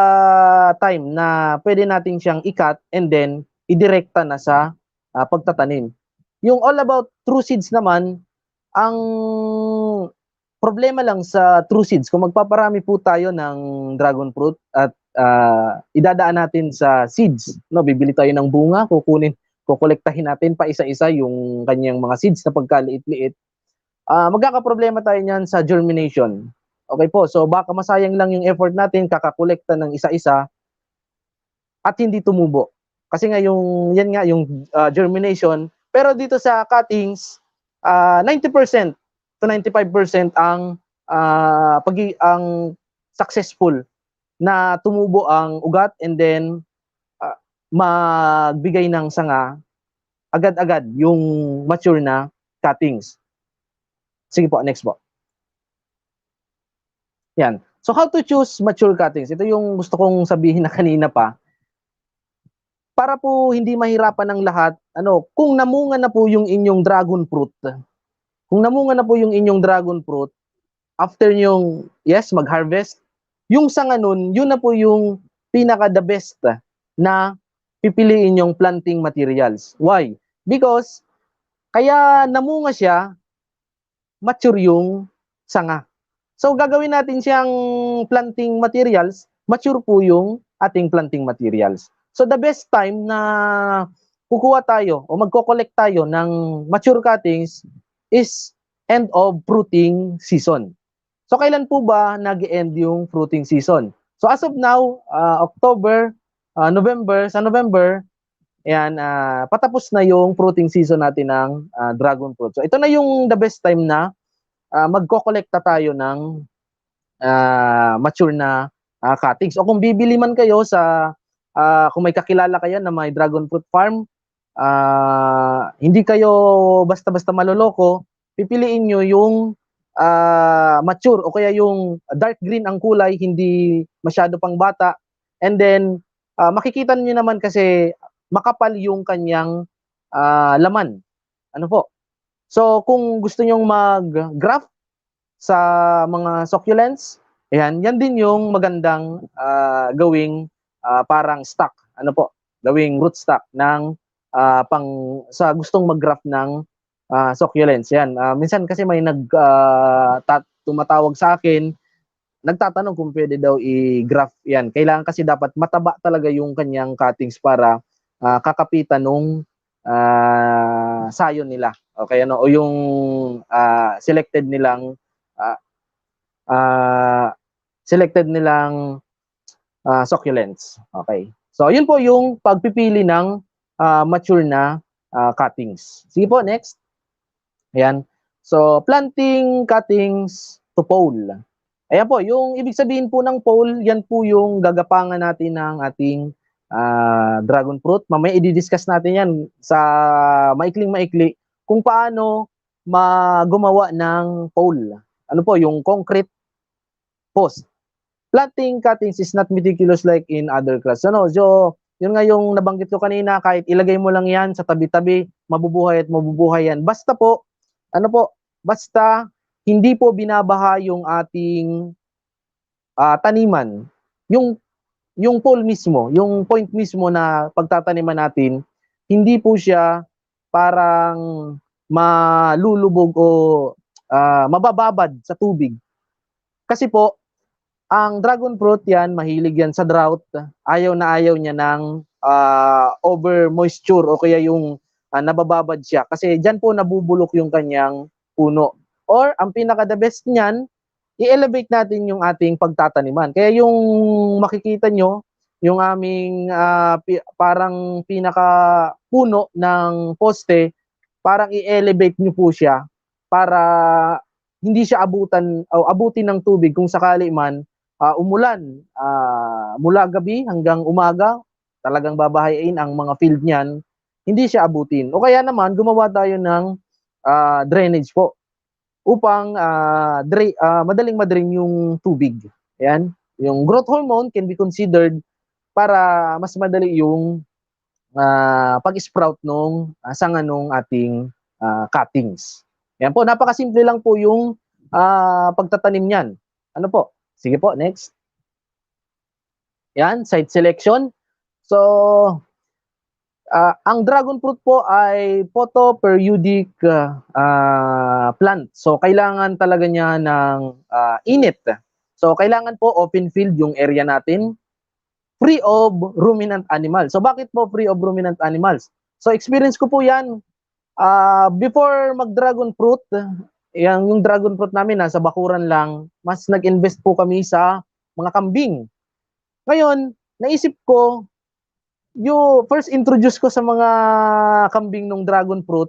time na pwede natin siyang i-cut and then idirekta na sa pagtatanim. Yung all about true seeds naman, ang problema lang sa true seeds, kung magpaparami po tayo ng dragon fruit at idadaan natin sa seeds, bibili tayo ng bunga, kukolektahin natin pa isa-isa yung kanyang mga seeds na pagkaliit-liit, magkakaproblema tayo niyan sa germination. Okay po, so baka masayang lang yung effort natin kakakolekta ng isa-isa at hindi tumubo. Kasi nga yung germination, pero dito sa cuttings, 90% to 95% ang ang successful na tumubo ang ugat and then magbigay ng sanga agad-agad yung mature na cuttings. Sige po, next po. Yan. So how to choose mature cuttings? Ito yung gusto kong sabihin na kanina pa. Para po hindi mahirapan ng lahat, kung namunga na po yung inyong dragon fruit, after nyong, mag-harvest, yung sanga nun, yun na po yung pinaka-the best na pipiliin yung planting materials. Why? Because, kaya namunga siya, mature yung sanga. So, gagawin natin siyang planting materials, mature po yung ating planting materials. So, the best time na kukuha tayo o magko-collect tayo ng mature cuttings is end of fruiting season. So, kailan po ba nag-end yung fruiting season? So, as of now, October, November, sa November, ayan, patapos na yung fruiting season natin ng dragon fruit. So, ito na yung the best time na magko-collecta tayo ng mature na cuttings. O kung bibili man kayo sa, kung may kakilala kayo na may dragon fruit farm, hindi kayo basta-basta maloloko, pipiliin nyo yung mature o kaya yung dark green ang kulay, hindi masyado pang bata. And then, makikita nyo naman kasi makapal yung kanyang laman. Ano po? So, kung gusto nyong mag-graft sa mga succulents, yan din yung magandang gawing parang stock. Ano po? Gawing root stock ng sa gustong mag-graft ng succulents. Yan. Minsan kasi may tumatawag sa akin, nagtatanong kung pwede daw i-graft yan. Kailangan kasi dapat mataba talaga yung kanyang cuttings para kakapitan nung sayon nila. Okay, o yung selected nilang succulents. Okay. So, yun po yung pagpipili ng mature na cuttings. Sige po, next. Ayan. So, planting cuttings to pole. Ayan po, yung ibig sabihin po ng pole, yan po yung gagapangan natin ng ating dragon fruit. Mamaya i-discuss natin yan sa maikling-maikli kung paano gumawa ng pole. Ano po, yung concrete post. Planting cuttings is not meticulous like in other crafts. So, yun nga yung nabanggit ko kanina, kahit ilagay mo lang yan sa tabi-tabi, mabubuhay at mabubuhay yan. Basta po, basta hindi po binabaha yung ating taniman. Yung pole mismo, yung point mismo na pagtataniman natin, hindi po siya parang malulubog o mabababad sa tubig. Kasi po, ang dragon fruit yan, mahilig yan sa drought. Ayaw na ayaw niya ng over moisture o kaya yung nabababad siya. Kasi dyan po nabubulok yung kanyang puno. Or, ang pinaka-the best niyan, i-elevate natin yung ating pagtataniman. Kaya yung makikita nyo, yung aming parang pinaka-puno ng poste, parang i-elevate nyo po siya para hindi siya abutin ng tubig kung sakali man umulan mula gabi hanggang umaga, talagang babahayin ang mga field niyan, hindi siya abutin. O kaya naman, gumawa tayo ng drainage po upang madaling ma-drain yung tubig. Ayan. Yung growth hormone can be considered para mas madali yung pag-sprout nung sanga nung ating cuttings. Ayan po, napakasimple lang po yung pagtatanim niyan. Ano po? Sige po, next. Yan, site selection. So, ang dragon fruit po ay photoperiodic plant. So, kailangan talaga niya ng init. So, kailangan po open field yung area natin. Free of ruminant animals. So, bakit po free of ruminant animals? So, experience ko po yan. Before mag-dragon fruit, yung dragon fruit namin nasa bakuran lang, mas nag-invest po kami sa mga kambing. Ngayon, naisip ko, yung first introduce ko sa mga kambing ng dragon fruit,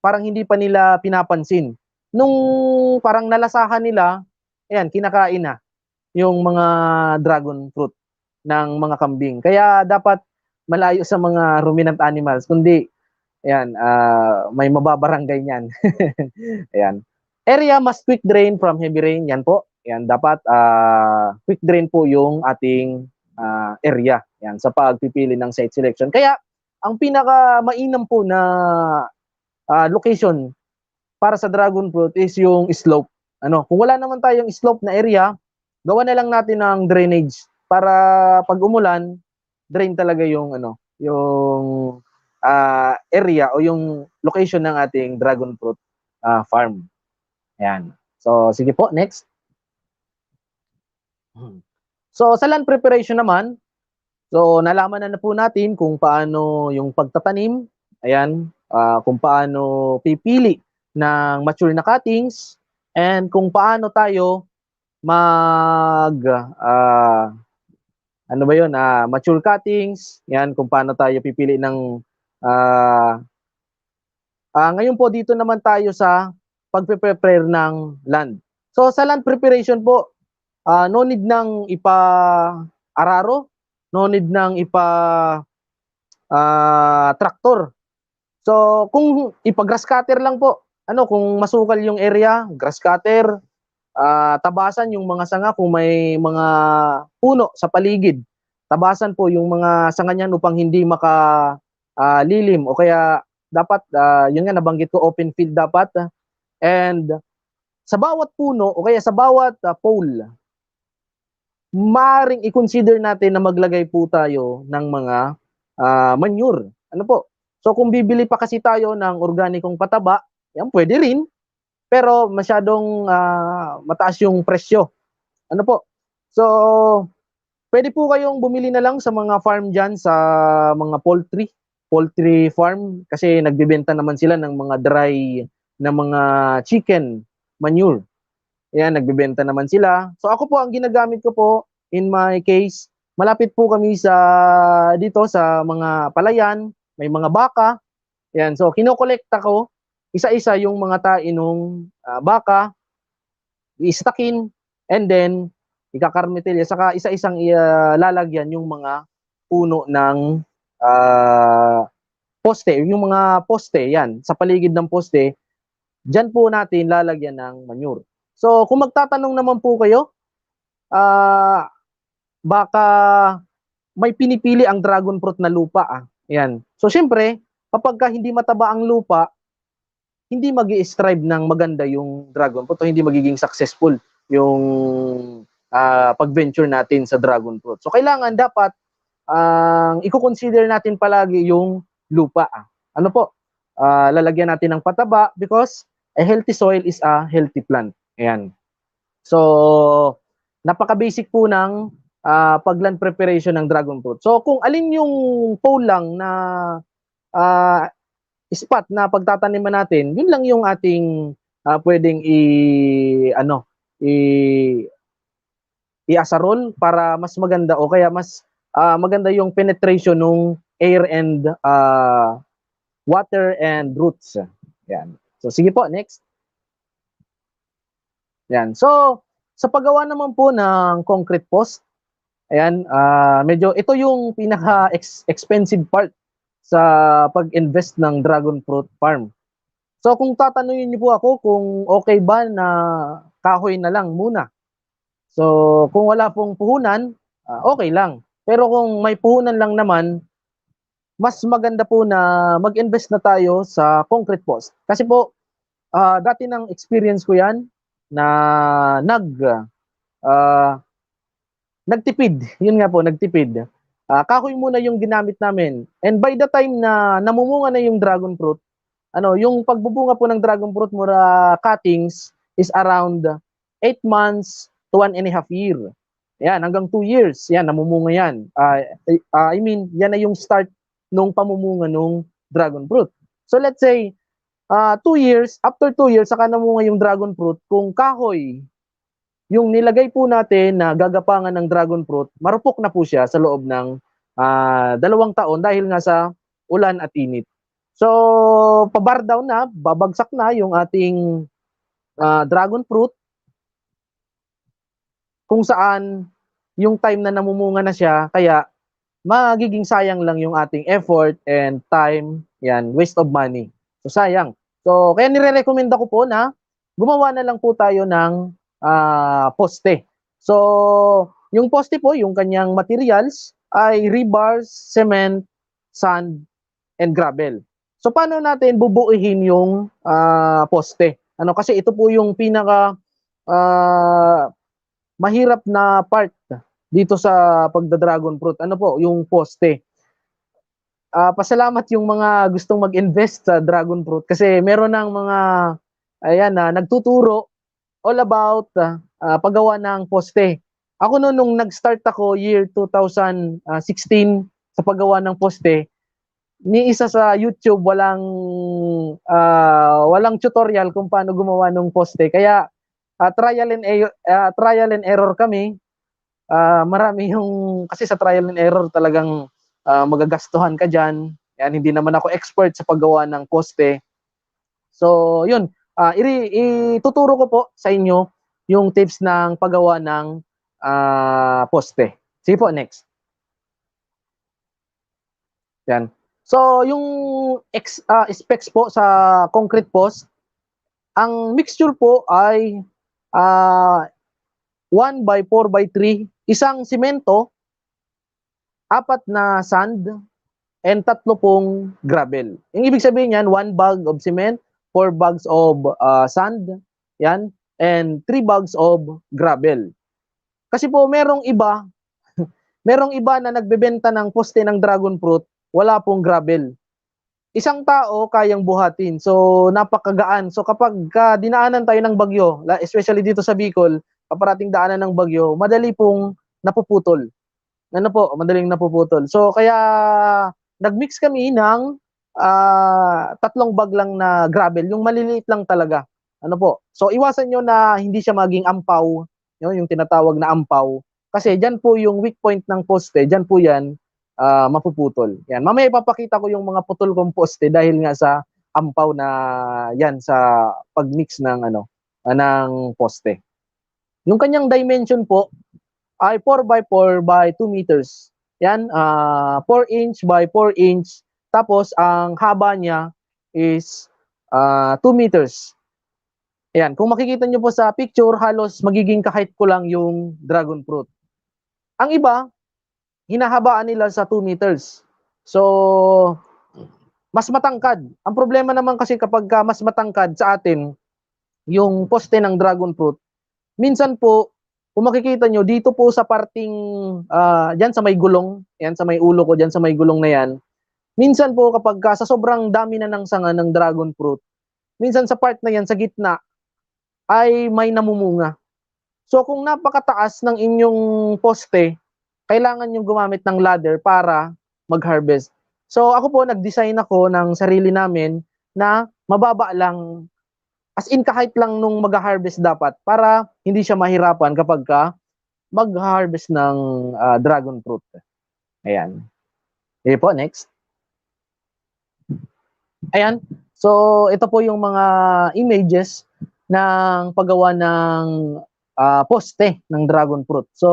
parang hindi pa nila pinapansin. Nung parang nalasahan nila, ayan, kinakain na yung mga dragon fruit ng mga kambing. Kaya dapat malayo sa mga ruminant animals, kundi ayan, may mababarangay niyan. Ayan. Area must quick drain from heavy rain. Yan po. Yan, dapat quick drain po yung ating area. Yan, sa pagpipili ng site selection. Kaya, ang pinaka mainam po na location para sa dragon fruit is yung slope. Kung wala naman tayong slope na area, gawa na lang natin ng drainage para pag umulan, drain talaga yung yung area o yung location ng ating dragon fruit farm. Ayan. So, sige po, next. So, sa land preparation naman, so nalaman na po natin kung paano yung pagtatanim, ayan, kung paano pipili ng mature na cuttings, and kung paano tayo mature cuttings, yan, kung paano tayo pipili ng ngayon po dito naman tayo sa pagpe-prepare ng land. So sa land preparation po, no need nang ipa-araro, no need nang traktor. So kung ipa-grass cutter lang po, kung masukal yung area, grass cutter, tabasan yung mga sanga kung may mga puno sa paligid. Tabasan po yung mga sanga niyan upang hindi lilim o kaya dapat yun nga nabanggit ko, open field dapat. And sa bawat puno o kaya sa bawat pole, maaaring i-consider natin na maglagay po tayo ng mga manure. So kung bibili pa kasi tayo ng organikong pataba, yan pwede rin. Pero masyadong mataas yung presyo. So pwede po kayong bumili na lang sa mga farm dyan, sa mga poultry farm, kasi nagbebenta naman sila ng mga dry na mga chicken manure. Ayan, nagbebenta naman sila. So ako po, ang ginagamit ko po, in my case, malapit po kami dito sa mga palayan, may mga baka. Ayan, so kinokolekta ko, isa-isa yung mga tae ng baka, i-stackin, and then, ikakarmetelya, saka isa-isang lalagyan yung mga puno ng poste, yung mga poste, yan, sa paligid ng poste, dyan po natin lalagyan ng manure. So, kung magtatanong naman po kayo, baka may pinipili ang dragon fruit na lupa. Yan. So, syempre, kapag hindi mataba ang lupa, hindi mag-i-strive ng maganda yung dragon fruit o hindi magiging successful yung pag-venture natin sa dragon fruit. So, kailangan dapat i-consider natin palagi yung lupa. Lalagyan natin ng pataba because a healthy soil is a healthy plant. Ayan. So, napaka-basic po ng pag-land preparation ng dragon fruit. So, kung alin yung pole lang na spot na pagtataniman natin, yun lang yung ating pwedeng i-asarol para mas maganda o kaya mas maganda yung penetration ng air and water and roots. Yan. So, sige po, next. Yan. So, sa paggawa naman po ng concrete post, ayan, medyo ito yung pinaka-expensive part sa pag-invest ng dragon fruit farm. So, kung tatanungin niyo po ako kung okay ba na kahoy na lang muna. So, kung wala pong puhunan, okay lang. Pero kung may puhunan lang naman, mas maganda po na mag-invest na tayo sa concrete post. Kasi po, dati ng experience ko yan na nagtipid. Yun nga po, nagtipid. Kahoy muna yung ginamit namin. And by the time na namumunga na yung dragon fruit, yung pagbubunga po ng dragon fruit mura cuttings is around 8 months to 1.5 year. Yan, hanggang 2 years. Yan, namumunga yan. I mean, yan na yung start nung pamumunga nung dragon fruit. So let's say, 2 years, after 2 years, saka namunga yung dragon fruit, kung kahoy, yung nilagay po natin na gagapangan ng dragon fruit, marupok na po siya sa loob ng 2 taon dahil nga sa ulan at init. So, pabar down na, babagsak na yung ating dragon fruit. kung saan yung time na namumunga na siya, kaya magiging sayang lang yung ating effort and time, yan, waste of money. So sayang. So kaya nire-recommend ko po na gumawa na lang po tayo ng poste. So yung poste po, yung kanyang materials ay rebars, cement, sand, and gravel. So paano natin bubuuhin yung poste? Ano kasi ito po yung pinaka mahirap na part dito sa pagda-dragon fruit. Ano po, yung poste. Pasalamat yung mga gustong mag-invest sa dragon fruit kasi meron ng mga nagtuturo all about paggawa ng poste. Ako nung nag-start ako year 2016 sa paggawa ng poste, ni isa sa YouTube walang tutorial kung paano gumawa ng poste. Kaya trial and error kami. Marami yung kasi sa trial and error talagang magagastuhan ka diyan. Yan, hindi naman ako expert sa paggawa ng poste. So, yun, ituturo ko po sa inyo yung tips ng paggawa ng poste. Sige po, next. Yan. So, yung specs po sa concrete post, ang mixture po ay 1x4x3, isang simento, 4 na sand, and 3 pong gravel. Yung ibig sabihin yan, 1 bag of cement, 4 bags of sand, yan, and 3 bags of gravel. Kasi po merong iba na nagbebenta ng poste ng dragon fruit, wala pong gravel. Isang tao kayang buhatin. So napakagaan. So kapag dinaanan tayo ng bagyo, especially dito sa Bicol, kaparating daanan ng bagyo, madali pong napuputol. Ano po, madaling napuputol. So kaya nagmix kami ng 3 bag lang na gravel, yung maliliit lang talaga. Ano po? So iwasan nyo na hindi siya maging ampaw, yung tinatawag na ampaw. Kasi diyan po yung weak point ng poste, diyan po yan mapuputol. Yan. Mamaya ipapakita ko yung mga putol kong poste dahil nga sa ampaw na yan sa pagmix ng ng poste. Yung kanyang dimension po ay 4x4 by 2 meters. Yan, 4 inch by 4 inch. Tapos ang haba niya is 2 meters. Ayan, kung makikita nyo po sa picture, halos magiging kahit ko lang yung dragon fruit. Ang iba, hinahabaan nila sa 2 meters. So, mas matangkad. Ang problema naman kasi kapag mas matangkad sa atin, yung poste ng dragon fruit, minsan po, kung makikita nyo, dito po sa parting, dyan sa may gulong, yan sa may ulo ko, dyan sa may gulong na yan, minsan po kapag sa sobrang dami na ng sanga ng dragon fruit, minsan sa part na yan, sa gitna, ay may namumunga. So kung napakataas ng inyong poste, kailangan yung gumamit ng ladder para mag-harvest. So ako po, nag-design ako ng sarili namin na mababa lang, as in kahit lang nung mag-harvest dapat, para hindi siya mahirapan kapag mag-harvest ng dragon fruit. Ayan. Okay po, next. Ayan. So ito po yung mga images ng paggawa ng poste ng dragon fruit. So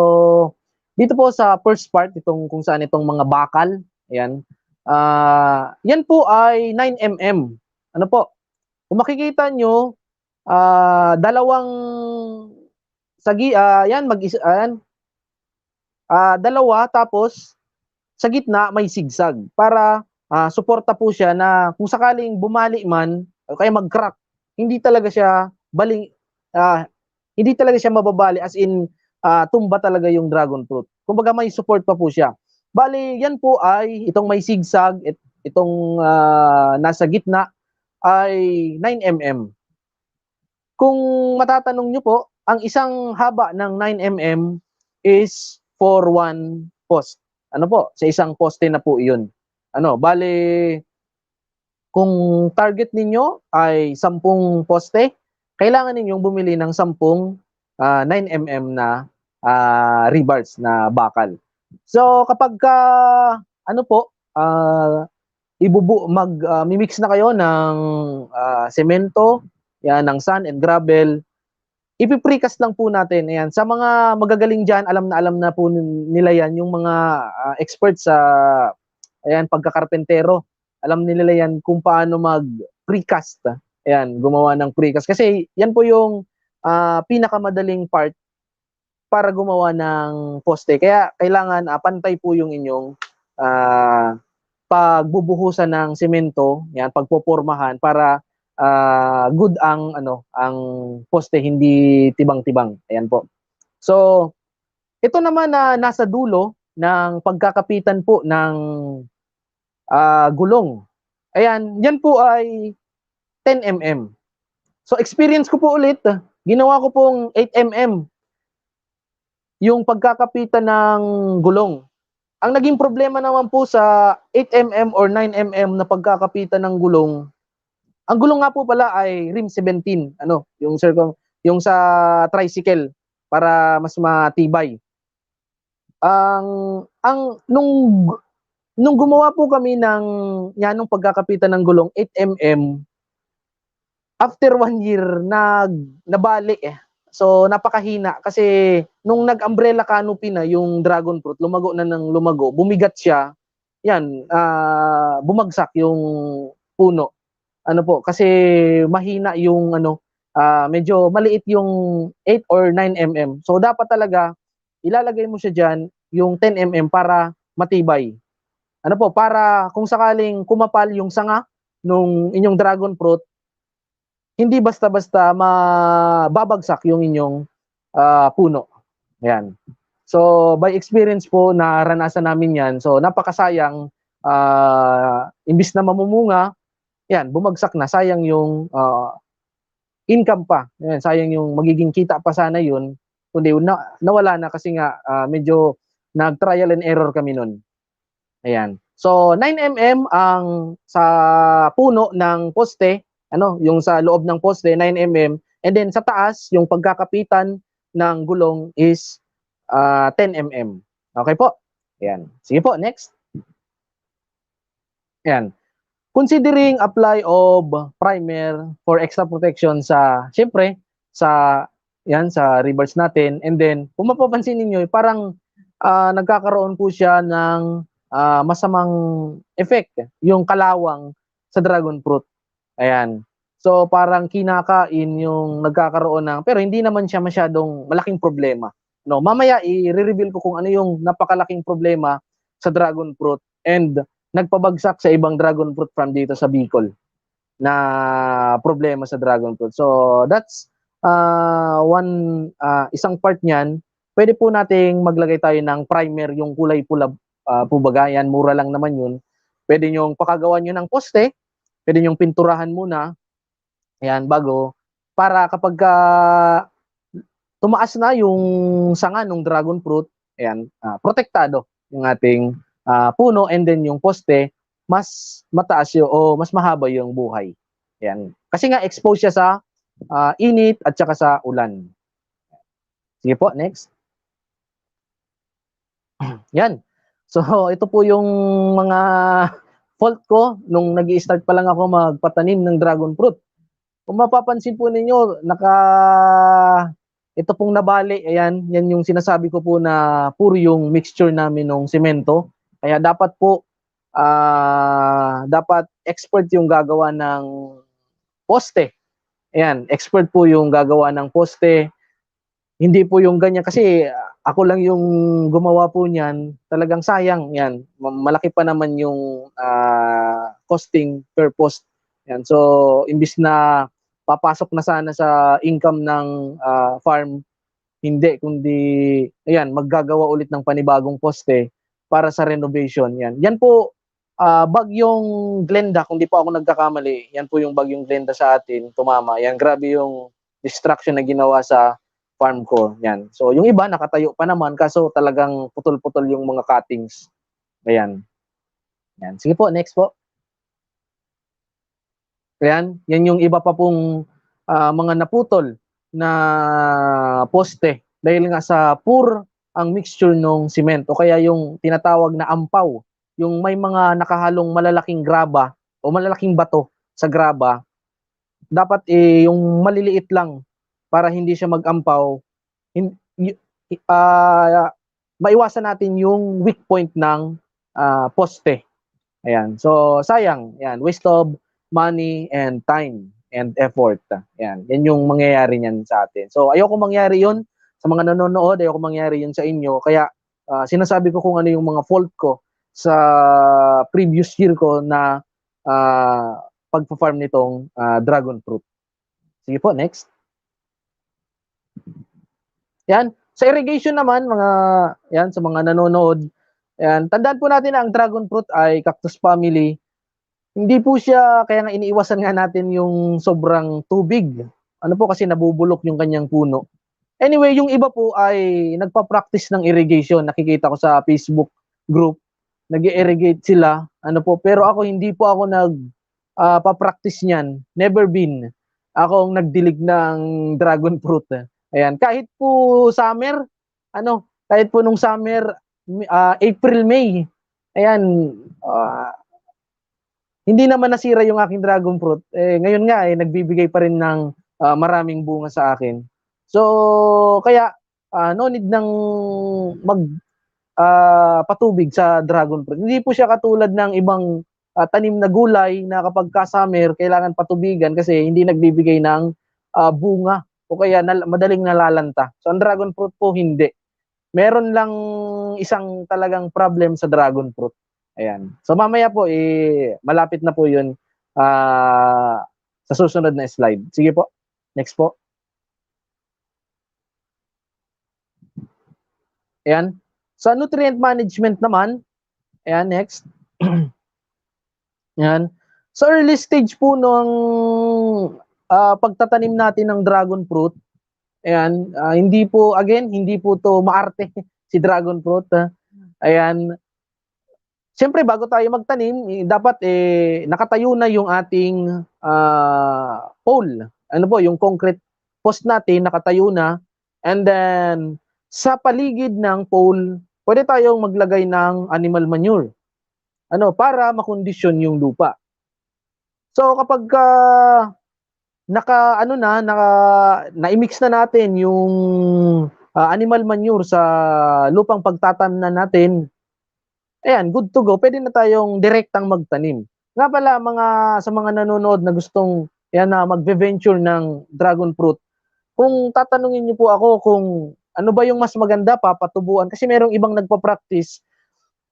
dito po sa first part, kung saan itong mga bakal, ayan, yan po ay 9mm. Ano po? Kung makikita nyo, dalawang dalawa, tapos sa gitna may sigsag para suporta po siya na kung sakaling bumali man o kaya mag-crack, hindi talaga siya mababali, as in tumba talaga yung dragon fruit. Kumbaga may support pa po siya. Bali, yan po ay itong may sigsag, itong nasa gitna ay 9mm. Kung matatanong nyo po, ang isang haba ng 9mm is for one post. Ano po? Sa isang poste na po yun. Bali, kung target ninyo ay 10 poste, kailangan ninyong bumili ng 10 9mm na rebars na bakal. So kapag mimix na kayo ng semento, yan, ng sand and gravel, ipiprecast lang po natin. Ayan. Sa mga magagaling dyan, alam na po nila yan, yung mga experts sa pagkakarpentero. Alam nila yan kung paano mag-precast. Ayan, gumawa ng precast. Kasi yan po yung pinakamadaling part para gumawa ng poste. Kaya kailangan pantay po yung inyong pagbubuhusan ng semento, yan, pagpopormahan para good ang ang poste, hindi tibang-tibang. Ayan po. So, ito naman na nasa dulo ng pagkakapitan po ng gulong. Ayan, yan po ay 10 mm. So, experience ko po ulit, ginawa ko pong 8 mm yung pagkakapitan ng gulong. Ang naging problema naman po sa 8 mm or 9 mm na pagkakapitan ng gulong, ang gulong nga po pala ay rim 17, yung sa tricycle para mas matibay. Nung gumawa po kami nung pagkakapitan ng gulong 8 mm, after 1 year nabali So napakahina kasi nung nag-umbrella canopy na yung dragon fruit, lumago na ng lumago, bumigat siya. Yan, bumagsak yung puno. Ano po, kasi mahina yung medyo maliit yung 8 or 9 mm. So dapat talaga ilalagay mo siya diyan yung 10 mm para matibay. Ano po, para kung sakaling kumapal yung sanga nung inyong dragon fruit, hindi basta-basta mababagsak yung inyong puno. Ayan. So, by experience po, naranasan namin yan. So, napakasayang, imbis na mamumunga, yan, bumagsak na. Sayang yung income pa. Ayan, sayang yung magiging kita pa sana yun. Kundi nawala na kasi nga medyo nag-trial and error kami nun. Ayan. So, 9 mm ang sa puno ng poste, yung sa loob ng poste, 9 mm. And then sa taas, yung pagkakapitan ng gulong is 10 mm. Okay po? Ayan. Sige po, next. Ayan. Considering apply of primer for extra protection syempre, sa rivers natin. And then, kung mapapansin ninyo, parang nagkakaroon po siya ng masamang effect, yung kalawang sa dragon fruit. Ayan. So parang kinakain yung nagkakaroon ng, pero hindi naman siya masyadong malaking problema. No, mamaya i-reveal ko kung ano yung napakalaking problema sa dragon fruit and nagpabagsak sa ibang dragon fruit from dito sa Bicol na problema sa dragon fruit. So that's isang part niyan. Pwede po nating maglagay tayo ng primer, yung kulay pula po baga, yan, mura lang naman yun. Pwede nyong pakagawa nyo ng poste, pwede nyong pinturahan muna, ayan, bago, para kapag tumaas na yung sanga ng dragon fruit, ayan, protektado yung ating puno, and then yung poste, mas mataas o mas mahaba yung buhay. Ayan. Kasi nga exposed siya sa init at saka sa ulan. Sige po, next. Yan. So, ito po yung mga fault ko nung nag-i-start pa lang ako magpatanim ng dragon fruit. Kung mapapansin po ninyo, ito pong nabali, ayan, yan yung sinasabi ko po na puro yung mixture namin ng semento. Kaya dapat po, dapat expert yung gagawa ng poste. Ayan, expert po yung gagawa ng poste. Hindi po yung ganyan, kasi ako lang yung gumawa po niyan, talagang sayang yan. Malaki pa naman yung costing per post. Yan. So, imbis na papasok na sana sa income ng farm, hindi, kundi ayan, maggagawa ulit ng panibagong poste para sa renovation. Yan. Yan po, bagyong Glenda, kung di po ako nagkakamali, yan po yung bagyong Glenda sa atin, tumama. Yan, grabe yung destruction na ginawa sa farm ko. Yan. So, yung iba nakatayo pa naman kaso talagang putol-putol yung mga cuttings. Ayan. Yan. Sige po, next po. Ayan. Yan yung iba pa pong mga naputol na poste dahil nga sa poor ang mixture ng cement o kaya yung tinatawag na ampaw. Yung may mga nakahalong malalaking graba o malalaking bato sa graba. Dapat yung maliliit lang para hindi siya mag-ampaw, maiwasan natin yung weak point ng poste. Ayan. So, sayang. Ayan. Waste of money and time and effort. Ayan. Yan yung mangyayari niyan sa atin. So, ayoko mangyari yun sa mga nanonood. Ayoko mangyari yun sa inyo. Kaya, sinasabi ko kung ano yung mga fault ko sa previous year ko na pagpa-farm nitong dragon fruit. Sige po, next. Yan. Sa irrigation naman, sa mga nanonood, yan, tandaan po natin na ang dragon fruit ay cactus family. Hindi po siya, kaya nga iniiwasan nga natin yung sobrang tubig. Ano po kasi nabubulok yung kanyang puno. Anyway, yung iba po ay nagpa-practice ng irrigation. Nakikita ko sa Facebook group, nag-irrigate sila. Ano po, pero ako hindi po ako pa-practice niyan. Never been. Ako ang nagdilig ng dragon fruit. Ayan, kahit po summer, kahit po nung summer, April, May, ayan, hindi naman nasira yung aking dragon fruit. Ngayon nga, nagbibigay pa rin ng maraming bunga sa akin. So, kaya, no need ng patubig sa dragon fruit. Hindi po siya katulad ng ibang tanim na gulay na kapag ka-summer, kailangan patubigan kasi hindi nagbibigay ng bunga o kaya madaling nalalanta. So, ang dragon fruit po, hindi. Meron lang isang talagang problem sa dragon fruit. Ayan. So, mamaya po, malapit na po yun sa susunod na slide. Sige po. Next po. Ayan. Sa nutrient management naman, ayan, next. Ayan. Sa early stage po nung pagtatanim natin ng dragon fruit, ayan, hindi po to maarte si dragon fruit. Ayan. Siyempre, bago tayo magtanim, dapat nakatayo na yung ating pole. Ano po, yung concrete post natin, nakatayo na. And then, sa paligid ng pole, pwede tayong maglagay ng animal manure. Para makondisyon yung lupa. So, kapag na-mix na natin yung animal manure sa lupang pagtatamnan natin, ayan, good to go. Pwede na tayong direktang magtanim. Nga pala, sa mga nanonood na gustong mag-venture ng dragon fruit, kung tatanungin niyo po ako kung ano ba yung mas maganda, papatubuan. Kasi merong ibang nagpa-practice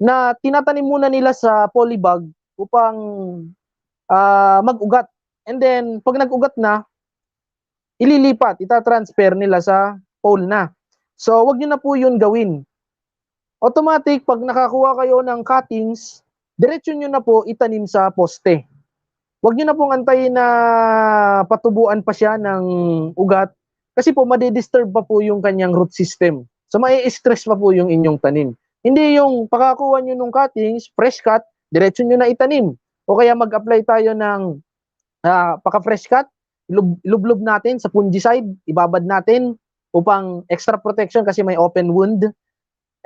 na tinatanim muna nila sa polybag upang mag-ugat. And then, pag nag-ugat na, ililipat, itatransfer nila sa pole na. So, wag nyo na po yun gawin. Automatic, pag nakakuha kayo ng cuttings, diretso nyo na po itanim sa poste. Wag nyo na pong antayin na patubuan pa siya ng ugat kasi po madidisturb pa po yung kanyang root system. So, mai-stress pa po yung inyong tanim. Hindi yung pakakuha nyo ng cuttings, fresh cut, diretso nyo na itanim. O kaya mag-apply tayo ng paka-fresh cut, lublob natin sa fungicide, ibabad natin upang extra protection kasi may open wound.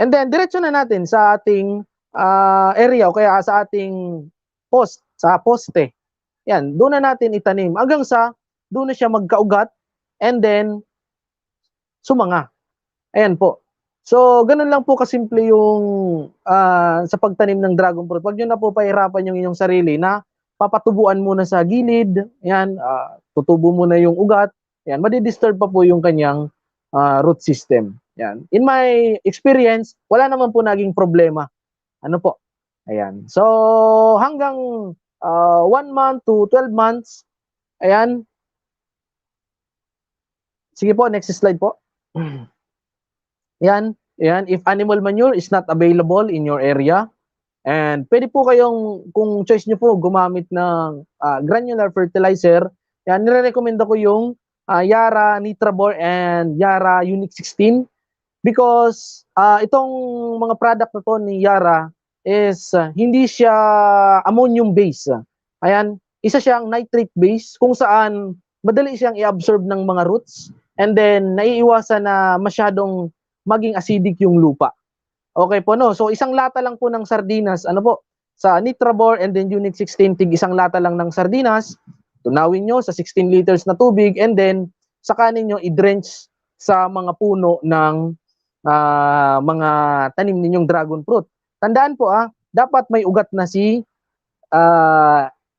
And then, diretso na natin sa ating area o kaya sa ating sa poste. Yan, doon na natin itanim. Hanggang sa, doon na siya magkaugat and then, sumanga. Ayan po. So, ganun lang po kasimple yung sa pagtanim ng dragon fruit. Huwag nyo na po pahirapan yung inyong sarili na papatubuan muna sa gilid. Ayan, tutubo muna yung ugat. Ayan, madidisturb pa po yung kanyang root system. Ayan. In my experience, wala naman po naging problema. Ano po? Ayan. So, hanggang 1 month to 12 months, ayan. Sige po, next slide po. Ayan. Ayan. If animal manure is not available in your area, and pwede po kayong, kung choice nyo po, gumamit ng granular fertilizer. Ayan, nire-recommend ko yung Yara Nitrabor and Yara Unique 16 because itong mga product na to ni Yara is hindi siya ammonium base. Ayan, isa siyang nitrate base kung saan madali siyang i-absorb ng mga roots and then naiiwasan na masyadong maging acidic yung lupa. Okay po, no? So, isang lata lang po ng sardinas, sa Nitrabor and then Unique 16, tig isang lata lang ng sardinas, tunawin nyo sa 16 liters na tubig, and then, saka ninyo i-drench sa mga puno ng mga tanim ninyong dragon fruit. Tandaan po dapat may ugat na si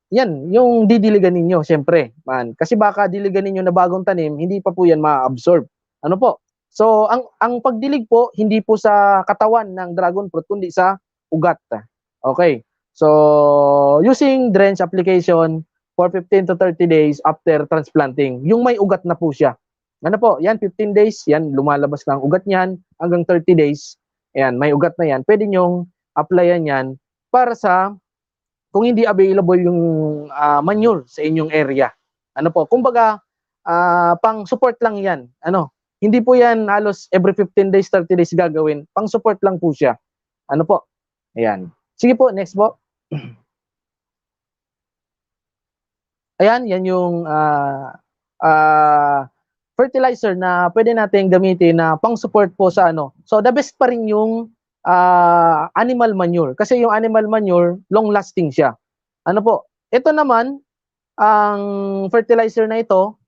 yan, yung didiligan ninyo, syempre. Kasi baka diligan ninyo na bagong tanim, hindi pa po yan ma-absorb. Ano po? So, ang pagdilig po, hindi po sa katawan ng dragon fruit, kundi sa ugat. Okay. So, using drench application for 15 to 30 days after transplanting. Yung may ugat na po siya. Ano po? Yan, 15 days, yan, lumalabas na ang ugat niyan. Hanggang 30 days, yan, may ugat na yan. Pwede nyong applyan yan para sa kung hindi available yung manure sa inyong area. Ano po? Kumbaga, pang support lang yan. Ano? Hindi po yan halos every 15 days, 30 days gagawin. Pang support lang po siya. Ano po? Ayan. Sige po, next po. Ayan, yan yung fertilizer na pwede natin gamitin na pang support po sa ano. So, the best pa rin yung animal manure. Kasi yung animal manure, long lasting siya. Ano po? Ito naman, ang fertilizer na ito,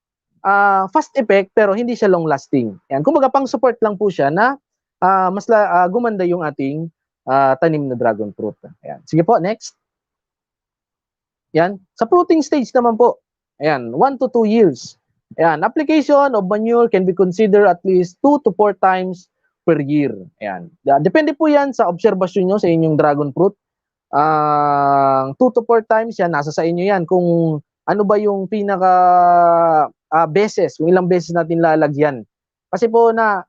fast effect pero hindi siya long lasting. Yan. Kumbaga pang support lang po siya na gumanda yung ating tanim na dragon fruit. Ayan. Sige po, next. Yan. Sa fruiting stage naman po, ayan, 1 to 2 years. Ayan. Application of manure can be considered at least 2 to 4 times per year. Ayan. Depende po yan sa obserbasyon nyo sa inyong dragon fruit. 2 to 4 times yan, nasa sa inyo yan. Kung ano ba yung pinaka beses, kung ilang beses natin lalagyan. Kasi po na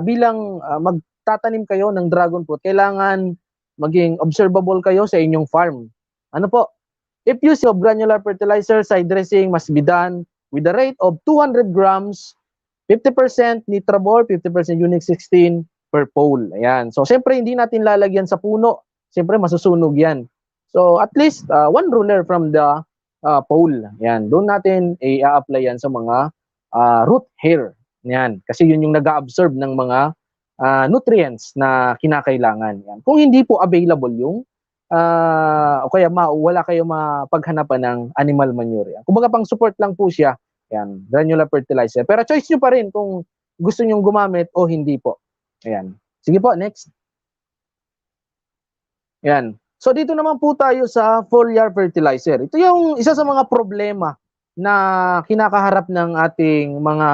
bilang magtatanim kayo ng dragon fruit, kailangan maging observable kayo sa inyong farm. Ano po? If use of granular fertilizer, side dressing must be done with a rate of 200 grams, 50% Nitrabor, 50% Unique 16 per pole. Ayan. So, siyempre, hindi natin lalagyan sa puno. Siyempre, masusunog yan. So, at least, 1 ruler from the pole. Ayan. Doon natin i-apply yan sa mga root hair. Ayan. Kasi yun yung nag-absorb ng mga nutrients na kinakailangan. Ayan. Kung hindi po available yung o kaya wala kayo mapaghanapan ng animal manure. Yan. Kumbaga pang support lang po siya. Yan, granular fertilizer. Pero choice nyo pa rin kung gusto nyo gumamit o hindi po. Ayan. Sige po, next. Yan. So dito naman po tayo sa foliar fertilizer. Ito yung isa sa mga problema na kinakaharap ng ating mga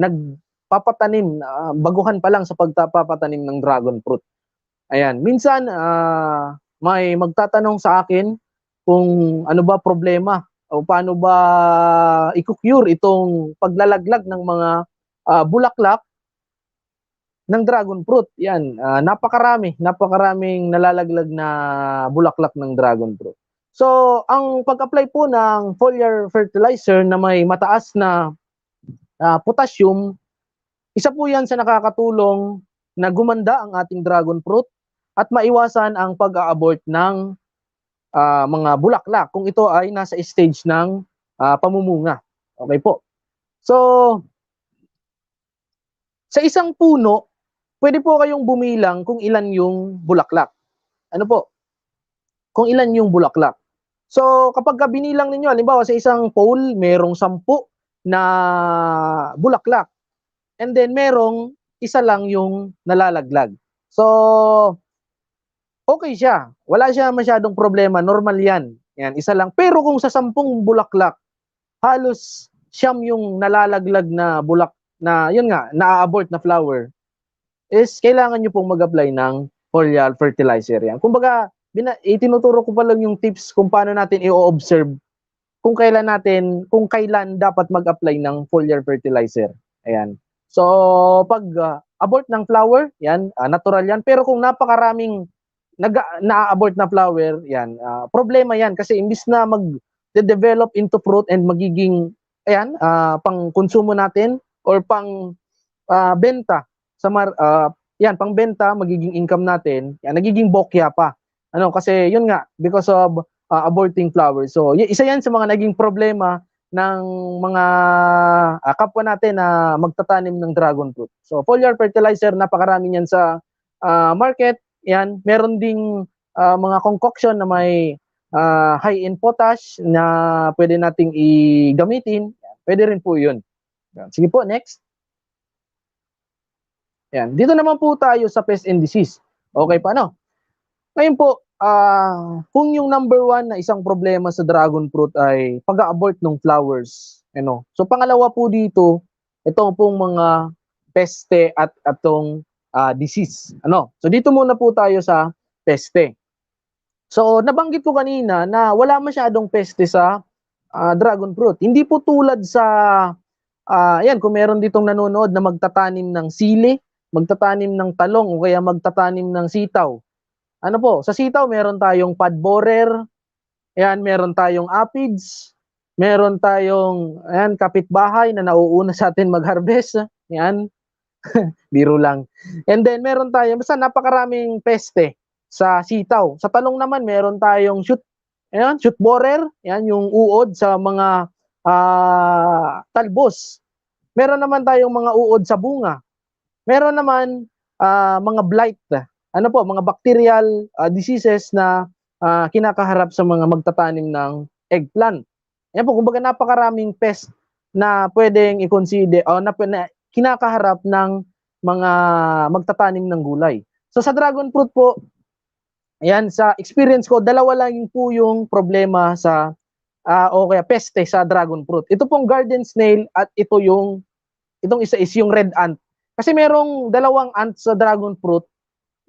nagpapatanim, baguhan pa lang sa pagpapatanim ng dragon fruit. Ayan. Minsan, may magtatanong sa akin kung ano ba problema o paano ba i-cure itong paglalaglag ng mga bulaklak ng dragon fruit. Yan, napakaraming nalalaglag na bulaklak ng dragon fruit. So, ang pag-apply po ng foliar fertilizer na may mataas na potassium, isa po yan sa nakakatulong na gumanda ang ating dragon fruit at maiwasan ang pag-a-abort ng mga bulaklak kung ito ay nasa stage ng pamumunga. Okay po. So, sa isang puno, pwede po kayong bumilang kung ilan yung bulaklak. Ano po? Kung ilan yung bulaklak. So, kapag binilang ninyo, halimbawa sa isang pole, merong 10 na bulaklak. And then, merong isa lang yung nalalaglag. So, okay siya. Wala siya masyadong problema. Normal yan. Yan, isa lang. Pero kung sa 10 bulaklak, halos 9 yung nalalaglag na bulak na, yun nga, na-abort na flower, is kailangan nyo pong mag-apply ng foliar fertilizer. Yan. Kumbaga, itinuturo ko pa lang yung tips kung paano natin i-observe kung kailan dapat mag-apply ng foliar fertilizer. Ayan. So, pag abort ng flower, yan, natural yan. Pero kung napakaraming na-abort na flower, yan, problema yan kasi imbis na mag-develop into fruit and magiging, ayan, pang konsumo natin or pang benta sa yan, pang benta, magiging income natin, yan, nagiging bokya pa. Ano, kasi yun nga, because of aborting flowers. So, isa yan sa mga naging problema ng mga kapwa natin na magtatanim ng dragon fruit. So, foliar fertilizer, napakarami yan sa market. Yan, meron ding mga concoction na may high in potash na pwede nating i-gamitin. Pwede rin po yun. Yan. Sige po, next. Yan. Dito naman po tayo sa pest and disease. Okay pa, no? Ngayon po, kung yung number 1 na isang problema sa dragon fruit ay pag-abort ng flowers, so pangalawa po dito, itong pong mga peste at atong disease. So dito muna po tayo sa peste. So nabanggit ko kanina na wala masyadong peste sa dragon fruit. Hindi po tulad sa yan, kung meron ditong nanonood na magtatanim ng sili, magtatanim ng talong o kaya magtatanim ng sitaw. Ano po, sa sitaw meron tayong pod borer, ayan, meron tayong aphids, meron tayong ayan, kapitbahay na nauuna sa atin mag-harvest. Ayan, biro lang. And then meron tayong, basta napakaraming peste sa sitaw. Sa talong naman meron tayong shoot borer, ayan, yung uod sa mga talbos. Meron naman tayong mga uod sa bunga. Meron naman mga blight, mga bacterial diseases na kinakaharap sa mga magtatanim ng eggplant. Yan po, kumbaga napakaraming pest na pwedeng i-consider o na kinakaharap ng mga magtatanim ng gulay. So sa dragon fruit po, ayan, sa experience ko, dalawa lang po yung problema sa o kaya peste sa dragon fruit. Ito pong garden snail at itong isa is yung red ant. Kasi merong dalawang ant sa dragon fruit,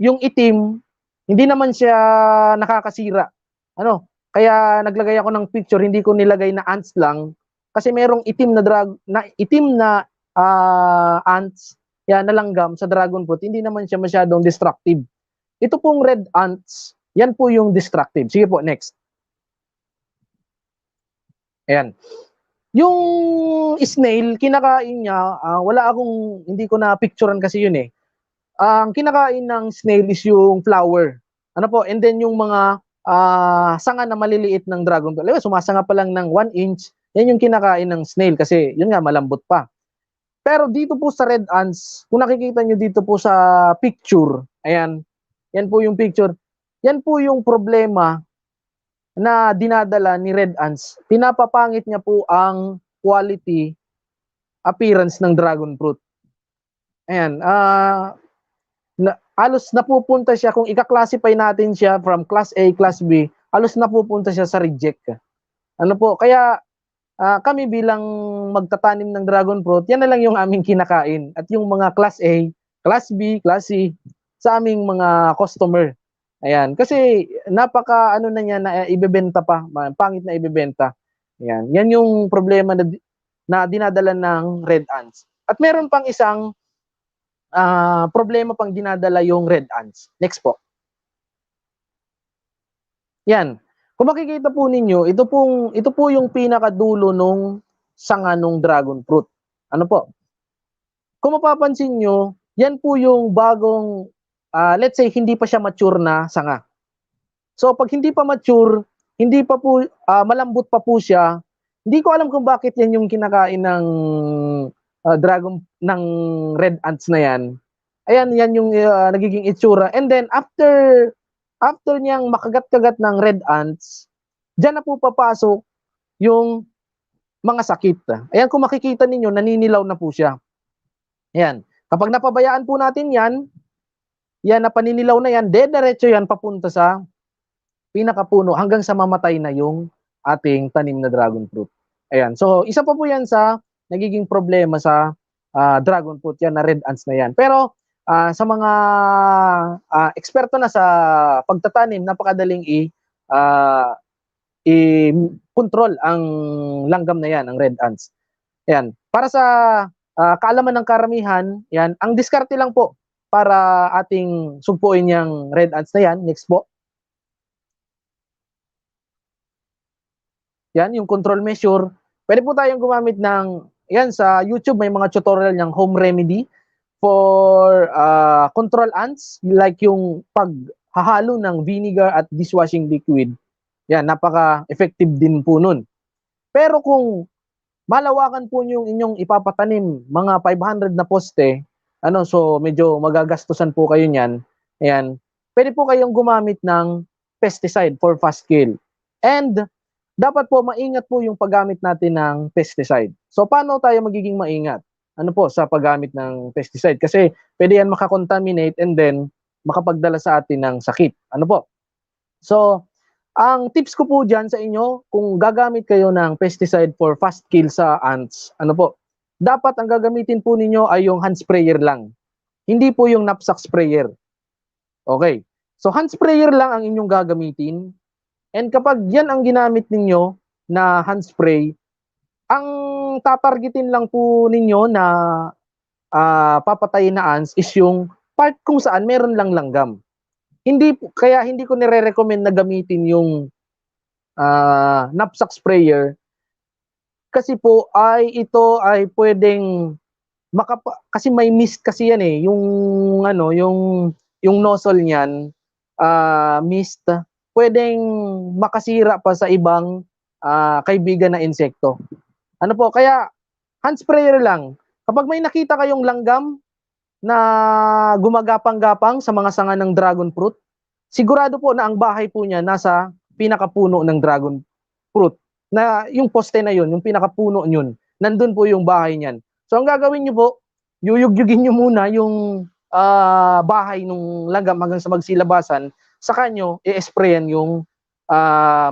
yung itim, hindi naman siya nakakasira. Kaya naglagay ako ng picture, hindi ko nilagay na ants lang kasi merong itim na ants na langgam sa dragon fruit, hindi naman siya masyadong destructive. Ito pong red ants, yan po yung destructive. Sige po, next. Ayan. Yung snail, kinakain niya, hindi ko na picturean kasi yun eh. Ang kinakain ng snail is yung flower. And then yung mga sanga na maliliit ng dragon fruit. Sumasanga pa lang ng 1 inch, yan yung kinakain ng snail kasi yun nga, malambot pa. Pero dito po sa red ants, kung nakikita nyo dito po sa picture, ayan, yan po yung picture, yan po yung problema na dinadala ni red ants. Pinapapangit niya po ang quality appearance ng dragon fruit. Ayan, halos napupunta siya, kung ika-classify natin siya from class A, class B, halos napupunta siya sa reject. Kaya kami bilang magtatanim ng dragon fruit, yan na lang yung aming kinakain. At yung mga class A, class B, class C, sa aming mga customer. Ayan, kasi napaka na niya na ibebenta pa, pangit na ibebenta. Ayan, yan yung problema na dinadala ng red ants. At meron pang isang problema pang dinadala yung red ants. Next po. Yan. Kung makikita po ninyo, ito po yung pinakadulo nung sanga nung dragon fruit. Kung mapapansin nyo, yan po yung bagong let's say hindi pa siya mature na sanga. So pag hindi pa mature, hindi pa po malambot pa po siya, hindi ko alam kung bakit yan yung kinakain ng ng red ants na yan. Ayan, yan yung nagiging itsura. And then after niyang makagat-kagat ng red ants, diyan na po papasok yung mga sakit. Ayan, kung makikita ninyo, naninilaw na po siya. Ayan. Kapag napabayaan po natin yan na paninilaw na yan, diretso yan papunta sa pinakapuno hanggang sa mamatay na yung ating tanim na dragon fruit. Ayan. So, isa pa po yan sa nagiging problema sa dragon fruit yan na red ants na yan. Pero sa mga eksperto na sa pagtatanim, napakadaling i-control ang langgam na yan, ang red ants. Ayan. Para sa kaalaman ng karamihan, yan, ang diskarte lang po para ating sugpuin yung red ants na yan. Next po. Yan, yung control measure. Pwede po tayong gumamit ng, yan, sa YouTube may mga tutorial ng home remedy for control ants, like yung paghahalo ng vinegar at dishwashing liquid. Yan, napaka-effective din po nun. Pero kung malawakan po yung inyong ipapatanim, mga 500 na poste, so medyo magagastusan po kayo niyan. Ayan, pwede po kayong gumamit ng pesticide for fast kill. And dapat po maingat po yung paggamit natin ng pesticide. So paano tayo magiging maingat? Ano po sa paggamit ng pesticide? Kasi pwede yan makakontaminate and then makapagdala sa atin ng sakit. Ano po? So, ang tips ko po dyan sa inyo, kung gagamit kayo ng pesticide for fast kill sa ants, ano po? Dapat ang gagamitin po ninyo ay yung hand sprayer lang. Hindi po yung knapsack sprayer. Okay. So, hand sprayer lang ang inyong gagamitin. And kapag yan ang ginamit ninyo na hand spray, ang tatargetin lang po ninyo na papatayin na ants is yung part kung saan meron lang langgam. Kaya hindi ko nire-recommend na gamitin yung knapsack sprayer kasi po ito ay pwedeng kasi may mist kasi yan eh, yung nozzle niyan, mist, pwedeng makasira pa sa ibang kaibigan na insekto. Ano po, kaya hand sprayer lang. Kapag may nakita kayong langgam na gumagapang-gapang sa mga sanga ng dragon fruit, sigurado po na ang bahay po niya nasa pinakapuno ng dragon fruit. Na yung poste na yun, yung pinakapuno yun, nandun po yung bahay niyan. So ang gagawin niyo po, yuyugyugin niyo muna yung bahay ng langgam hanggang sa magsilabasan, saka nyo i-sprayan yung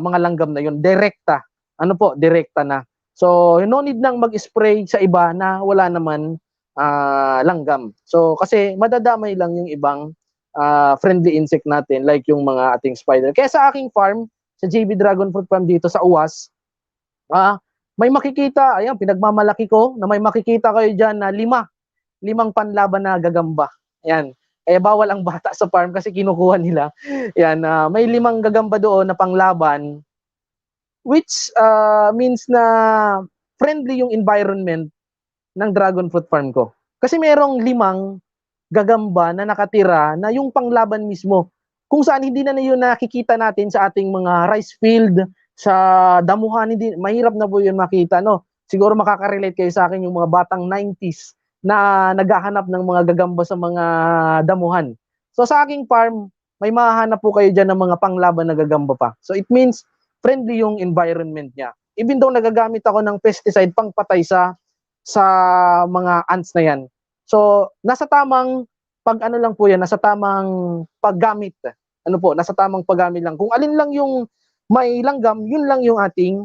mga langgam na yun. Direkta. Ano po? Direkta na. So, no need nang mag-spray sa iba na wala naman langgam. So, kasi madadamay lang yung ibang friendly insect natin like yung mga ating spider. Kaya sa aking farm, sa JB Dragon Fruit Farm dito sa UAS, may makikita, ayan, pinagmamalaki ko na may makikita kayo dyan na limang panlaban na gagamba. Ayan. Eh, bawal ang bata sa farm kasi kinukuha nila. Ayan, may 5 gagamba doon na panglaban, which means na friendly yung environment ng dragon fruit farm ko. Kasi merong 5 gagamba na nakatira na yung panglaban mismo. Kung saan hindi na yun nakikita natin sa ating mga rice field, sa damuhan, hindi, mahirap na po yun makita. No? Siguro makaka-relate kayo sa akin yung mga batang 90s na naghahanap ng mga gagamba sa mga damuhan. So sa aking farm, may mahahanap po kayo dyan ng mga panglaban na gagamba pa. So it means friendly yung environment niya. Even though nagagamit ako ng pesticide pangpatay sa mga ants na yan. So nasa tamang pag-ano lang po yan, nasa tamang paggamit. Ano po, nasa tamang paggamit lang. Kung alin lang yung may langgam, yun lang yung ating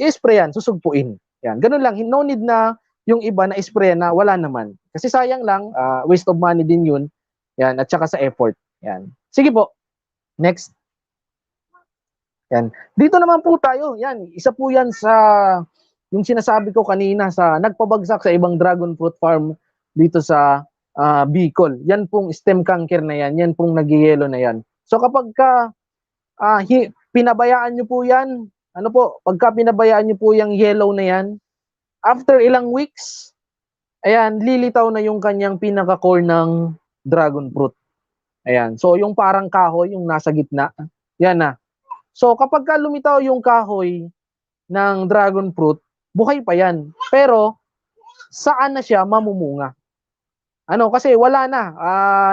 i-sprayan, susugpuin. Yan, ganun lang. No need na yung iba na spray na wala naman. Kasi sayang lang, waste of money din yun. Yan, at saka sa effort. Yan. Sige po. Next. Yan. Dito naman po tayo. Yan, isa po yan sa yung sinasabi ko kanina sa nagpabagsak sa ibang dragon fruit farm dito sa Bicol. Yan pong stem canker na yan. Yan pong nagyayelo na yan. So kapag pinabayaan nyo po yan, ano po, pagka pinabayaan nyo po yung yellow na yan, after ilang weeks, ayan, lilitaw na yung kanyang pinaka-core ng dragon fruit. Ayan, so yung parang kahoy, yung nasa gitna, yan na. So kapag ka lumitaw yung kahoy ng dragon fruit, buhay pa yan. Pero, saan na siya mamumunga? Ano, kasi wala na,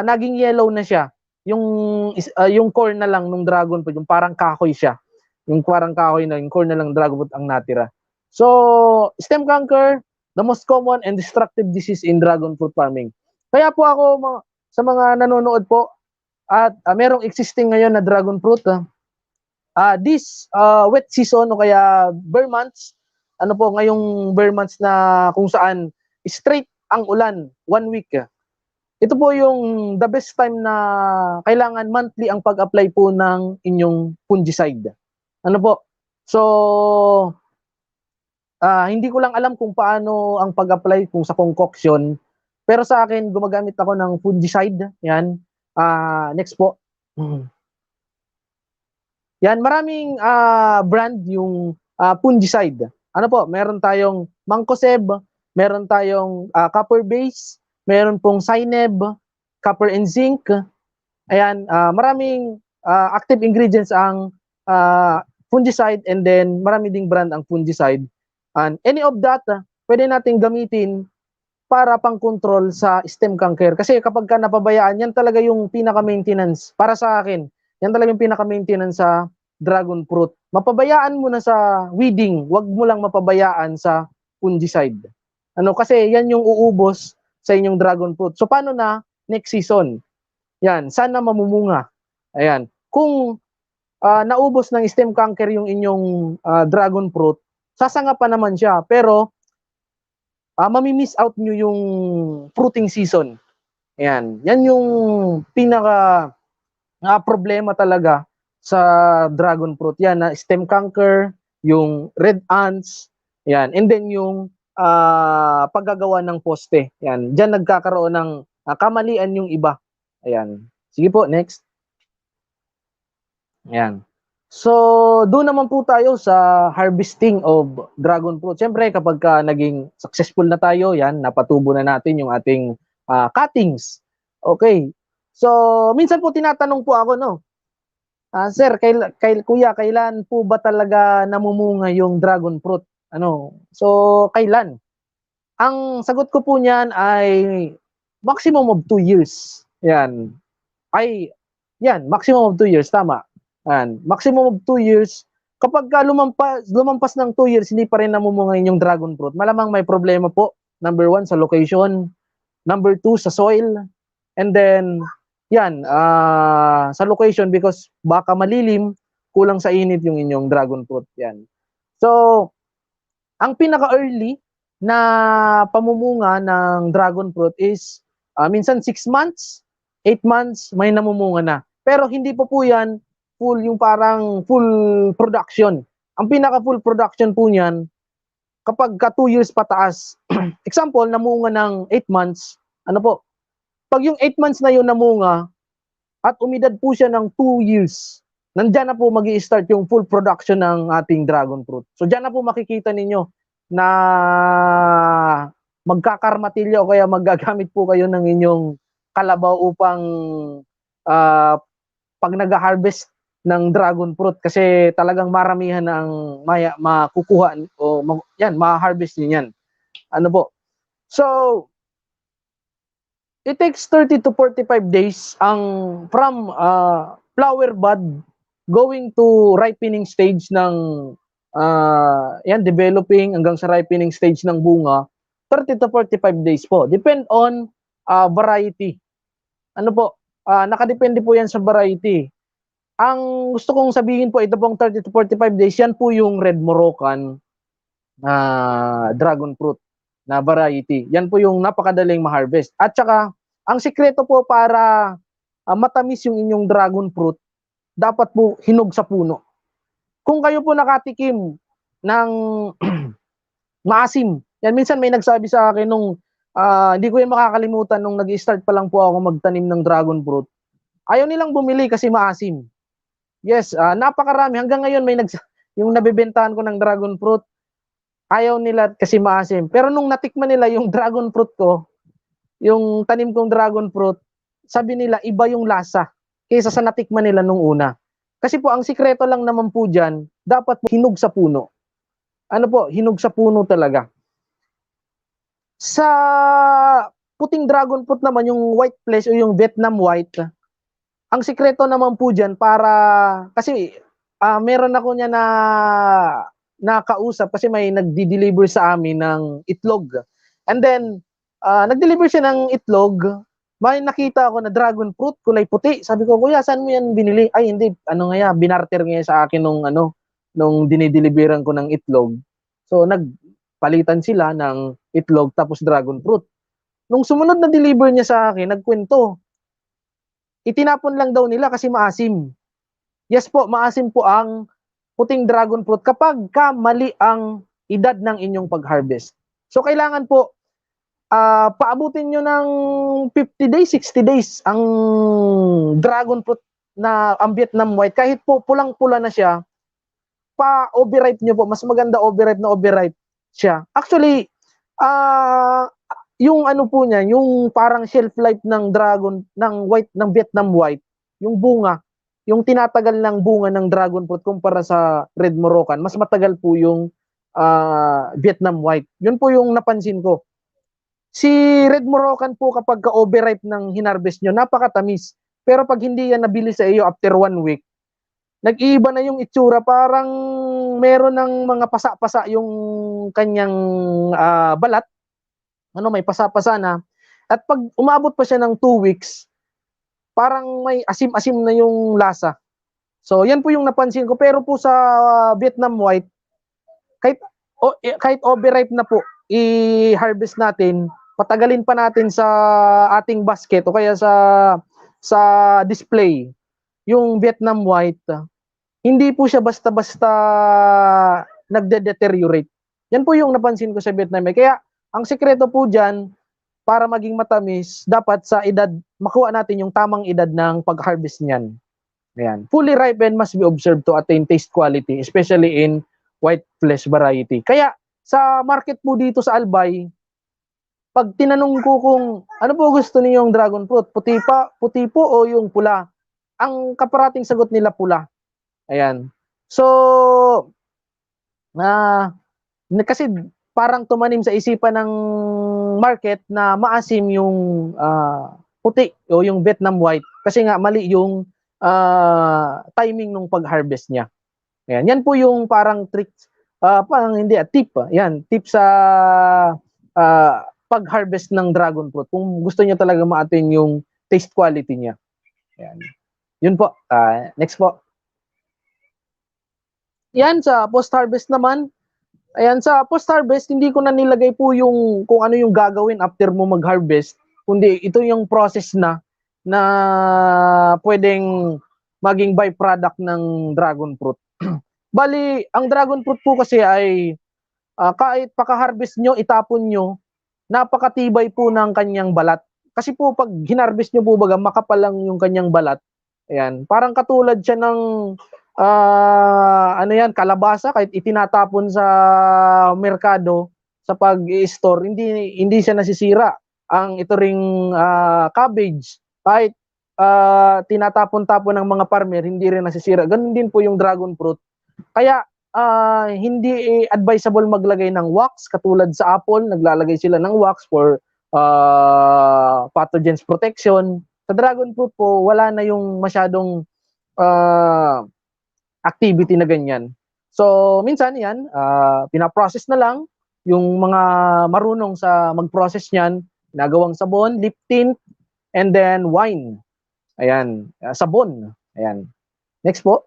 naging yellow na siya. Yung core na lang ng dragon fruit, yung parang kahoy siya. Yung parang kahoy na, yung core na lang dragon fruit ang natira. So, stem canker, the most common and destructive disease in dragon fruit farming. Kaya po ako, sa mga nanonood po, at merong existing ngayon na dragon fruit, this wet season o kaya bare months, ano po, ngayong bare months na kung saan straight ang ulan, 1 week. Ito po yung the best time na kailangan monthly ang pag-apply po ng inyong fungicide. Ano po? So, hindi ko lang alam kung paano ang pag-apply kung sa concoction. Pero sa akin, gumagamit ako ng fungicide. Yan. Next po. Yan, maraming brand yung fungicide. Ano po? Meron tayong Mancozeb, meron tayong copper base, meron pong Cyneb, copper and zinc. Ayan, maraming active ingredients ang fungicide and then marami ding brand ang fungicide. And any of that, pwede nating gamitin para pang-control sa stem canker. Kasi kapag ka napabayaan, yan talaga yung pinaka-maintenance para sa akin. Yan talaga yung pinaka-maintenance sa dragon fruit. Mapabayaan mo na sa weeding, wag mo lang mapabayaan sa fungicide. Kasi yan yung uubos sa inyong dragon fruit. So paano na next season? Yan, sana mamumunga. Ayan. Kung naubos ng stem canker yung inyong dragon fruit, sasanga pa naman siya. Pero mamimiss out nyo yung fruiting season. Ayan. Yan yung pinaka problema talaga sa dragon fruit. Yan, na stem canker, yung red ants, yan. And then yung paggagawa ng poste. Yan. Diyan nagkakaroon ng kamalian yung iba. Ayan. Sige po, next. Ayan. So, doon naman po tayo sa harvesting of dragon fruit. Siyempre, kapag naging successful na tayo, yan, napatubo na natin yung ating cuttings. Okay. So, minsan po tinatanong po ako, no? Sir, kuya, kailan po ba talaga namumunga yung dragon fruit? So, kailan? Ang sagot ko po niyan ay maximum of 2 years. Yan. Maximum of 2 years, tama. Yan. Maximum of 2 years. Kapag lumampas ng 2 years, hindi pa rin namumunga yung dragon fruit, malamang may problema po. Number 1, sa location. Number 2, sa soil. And then, sa location, because baka malilim, kulang sa init yung inyong dragon fruit. Yan. So, ang pinaka-early na pamumunga ng dragon fruit is minsan 6 months, 8 months, may namumunga na. Pero hindi po yan yung parang full production. Ang pinaka-full production po niyan, kapag 2 years pataas, example, namunga ng 8 months, pag yung 8 months na yun namunga, at umidad po siya ng 2 years, nandyan na po magi-start yung full production ng ating dragon fruit. So, dyan na po makikita ninyo na magkakarmatilya o kaya maggagamit po kayo ng inyong kalabaw upang pag nag-harvest ng dragon fruit, kasi talagang maramihan ang makukuha o ma-harvest niyo yan. So, it takes 30 to 45 days from flower bud going to ripening stage ng developing hanggang sa ripening stage ng bunga, 30 to 45 days po. Depend on variety. Nakadepende po yan sa variety. Ang gusto kong sabihin po, ito pong 30 to 45 days, yan po yung red Moroccan dragon fruit na variety. Yan po yung napakadaling ma-harvest. At saka, ang sikreto po para matamis yung inyong dragon fruit, dapat po hinog sa puno. Kung kayo po nakatikim ng maasim, yan minsan may nagsabi sa akin nung, hindi ko yan makakalimutan, nung nag-start pa lang po ako magtanim ng dragon fruit, ayaw nilang bumili kasi maasim. Yes, napakarami. Hanggang ngayon yung nabibentahan ko ng dragon fruit, ayaw nila kasi maasim. Pero nung natikman nila yung dragon fruit ko, yung tanim kong dragon fruit, sabi nila iba yung lasa kaysa sa natikman nila nung una. Kasi po, ang sikreto lang naman po dyan, dapat hinog sa puno. Hinog sa puno talaga. Sa puting dragon fruit naman, yung white flesh o yung Vietnam white, ang sikreto naman po dyan kasi meron ako niya na nakausap kasi may nagdi-deliver sa amin ng itlog. And then, nag-deliver siya ng itlog, may nakita ako na dragon fruit, kulay puti. Sabi ko, kuya, saan mo yan binili? Ay, hindi, binarter nga sa akin nung dinideliveran ko ng itlog. So, nagpalitan sila ng itlog tapos dragon fruit. Nung sumunod na deliver niya sa akin, nagkwento. Itinapon lang daw nila kasi maasim. Yes po, maasim po ang puting dragon fruit kapag mali ang edad ng inyong pag-harvest. So, kailangan po, paabutin nyo ng 50 days, 60 days ang dragon fruit na ang Vietnam white. Kahit po pulang-pula na siya, pa-overripe nyo po. Mas maganda overripe siya. Actually, yung po niya, yung parang shelf life ng ng Vietnam white, yung bunga, yung tinatagal ng bunga ng dragon fruit kumpara sa red Moroccan, mas matagal po yung Vietnam white. Yun po yung napansin ko. Si red Moroccan po kapag ka-overripe ng hinarvest nyo, napakatamis. Pero pag hindi yan nabili sa iyo after 1 week, nag-iiba na yung itsura, parang meron ng mga pasa-pasa yung kanyang balat. Ano, may pasa-pasa na. At pag umabot pa siya ng 2 weeks, parang may asim-asim na yung lasa. So, yan po yung napansin ko. Pero po sa Vietnam White, kahit overripe na po, i-harvest natin, patagalin pa natin sa ating basket o kaya sa display, yung Vietnam White, hindi po siya basta-basta nagde-deteriorate. Yan po yung napansin ko sa Vietnam White. Kaya, ang sekreto po dyan, para maging matamis, dapat sa edad, makuha natin yung tamang edad ng pag-harvest niyan. Ayan. Fully ripened must be observed to attain taste quality, especially in white flesh variety. Kaya sa market po dito sa Albay, pag tinanong ko kung ano po gusto niyo yung dragon fruit, puti po o yung pula, ang kaparating sagot nila pula. Ayan. So, kasi parang tumanim sa isipan ng market na maasim yung puti o yung Vietnam White kasi nga mali yung timing ng pag-harvest niya. Ayan. Yan po yung parang trick, parang hindi, tip. Yan, tip sa pag-harvest ng dragon fruit. Kung gusto niya talaga ma-attain yung taste quality niya. Ayan. Yun po. Next po. Yan, sa post-harvest naman, ayan, sa post-harvest, hindi ko na nilagay po yung kung ano yung gagawin after mo mag-harvest, kundi ito yung process na pwedeng maging byproduct ng dragon fruit. Bali, ang dragon fruit po kasi ay kahit paka-harvest nyo, itapon nyo, napakatibay po ng kanyang balat. Kasi po pag hinarvest nyo po baga, makapal lang yung kanyang balat. Ayan, parang katulad siya ng kalabasa, kahit itinatapon sa merkado sa pag-i-store, hindi siya nasisira. Ang ito ring cabbage, kahit tinatapon-tapon ng mga farmer, hindi rin nasisira. Ganun din po yung dragon fruit. Kaya hindi advisable maglagay ng wax katulad sa apple, naglalagay sila ng wax for pathogens protection. Sa dragon fruit po, wala na yung masyadong activity na ganyan. So, minsan yan, pinaprocess na lang yung mga marunong sa mag-process niyan, ginagawang sabon, lip tint, and then wine. Ayan, sabon. Ayan. Next po.